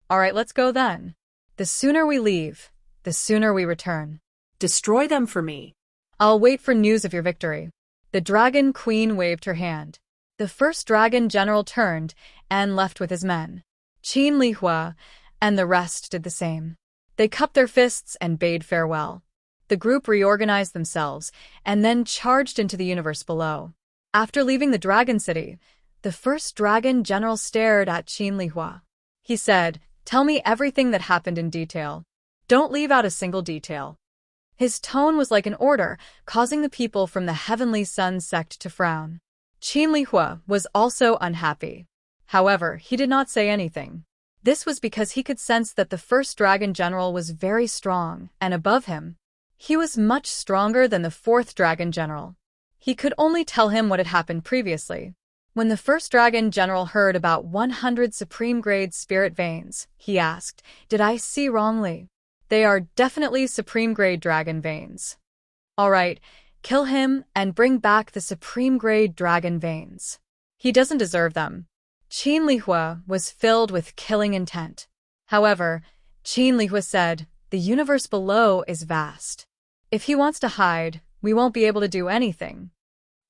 "All right, let's go then. The sooner we leave, the sooner we return." Destroy them for me. "I'll wait for news of your victory." The Dragon Queen waved her hand. The first Dragon General turned and left with his men. Qin Lihua and the rest did the same. They cupped their fists and bade farewell. The group reorganized themselves and then charged into the universe below. After leaving the Dragon City, the first Dragon General stared at Qin Lihua. He said, "Tell me everything that happened in detail. Don't leave out a single detail." His tone was like an order, causing the people from the Heavenly Sun sect to frown. Qin Lihua was also unhappy. However, he did not say anything. This was because he could sense that the first Dragon General was very strong, and above him, he was much stronger than the fourth Dragon General. He could only tell him what had happened previously. When the first Dragon General heard about 100 Supreme-grade spirit veins, he asked, "Did I see wrongly?" "They are definitely Supreme-grade dragon veins." "All right, kill him and bring back the Supreme-grade dragon veins. He doesn't deserve them." Qin Lihua was filled with killing intent. However, Qin Lihua said, "The universe below is vast. If he wants to hide, we won't be able to do anything."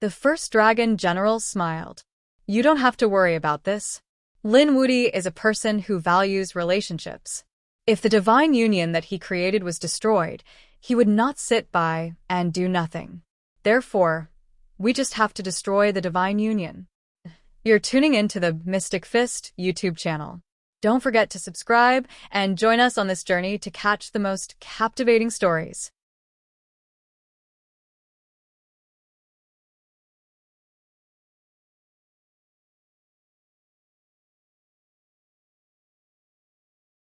The first Dragon General smiled. "You don't have to worry about this. Lin Wuti is a person who values relationships. If the divine union that he created was destroyed, he would not sit by and do nothing. Therefore, we just have to destroy the divine union." You're tuning in to the Mystic Fist YouTube channel. Don't forget to subscribe and join us on this journey to catch the most captivating stories.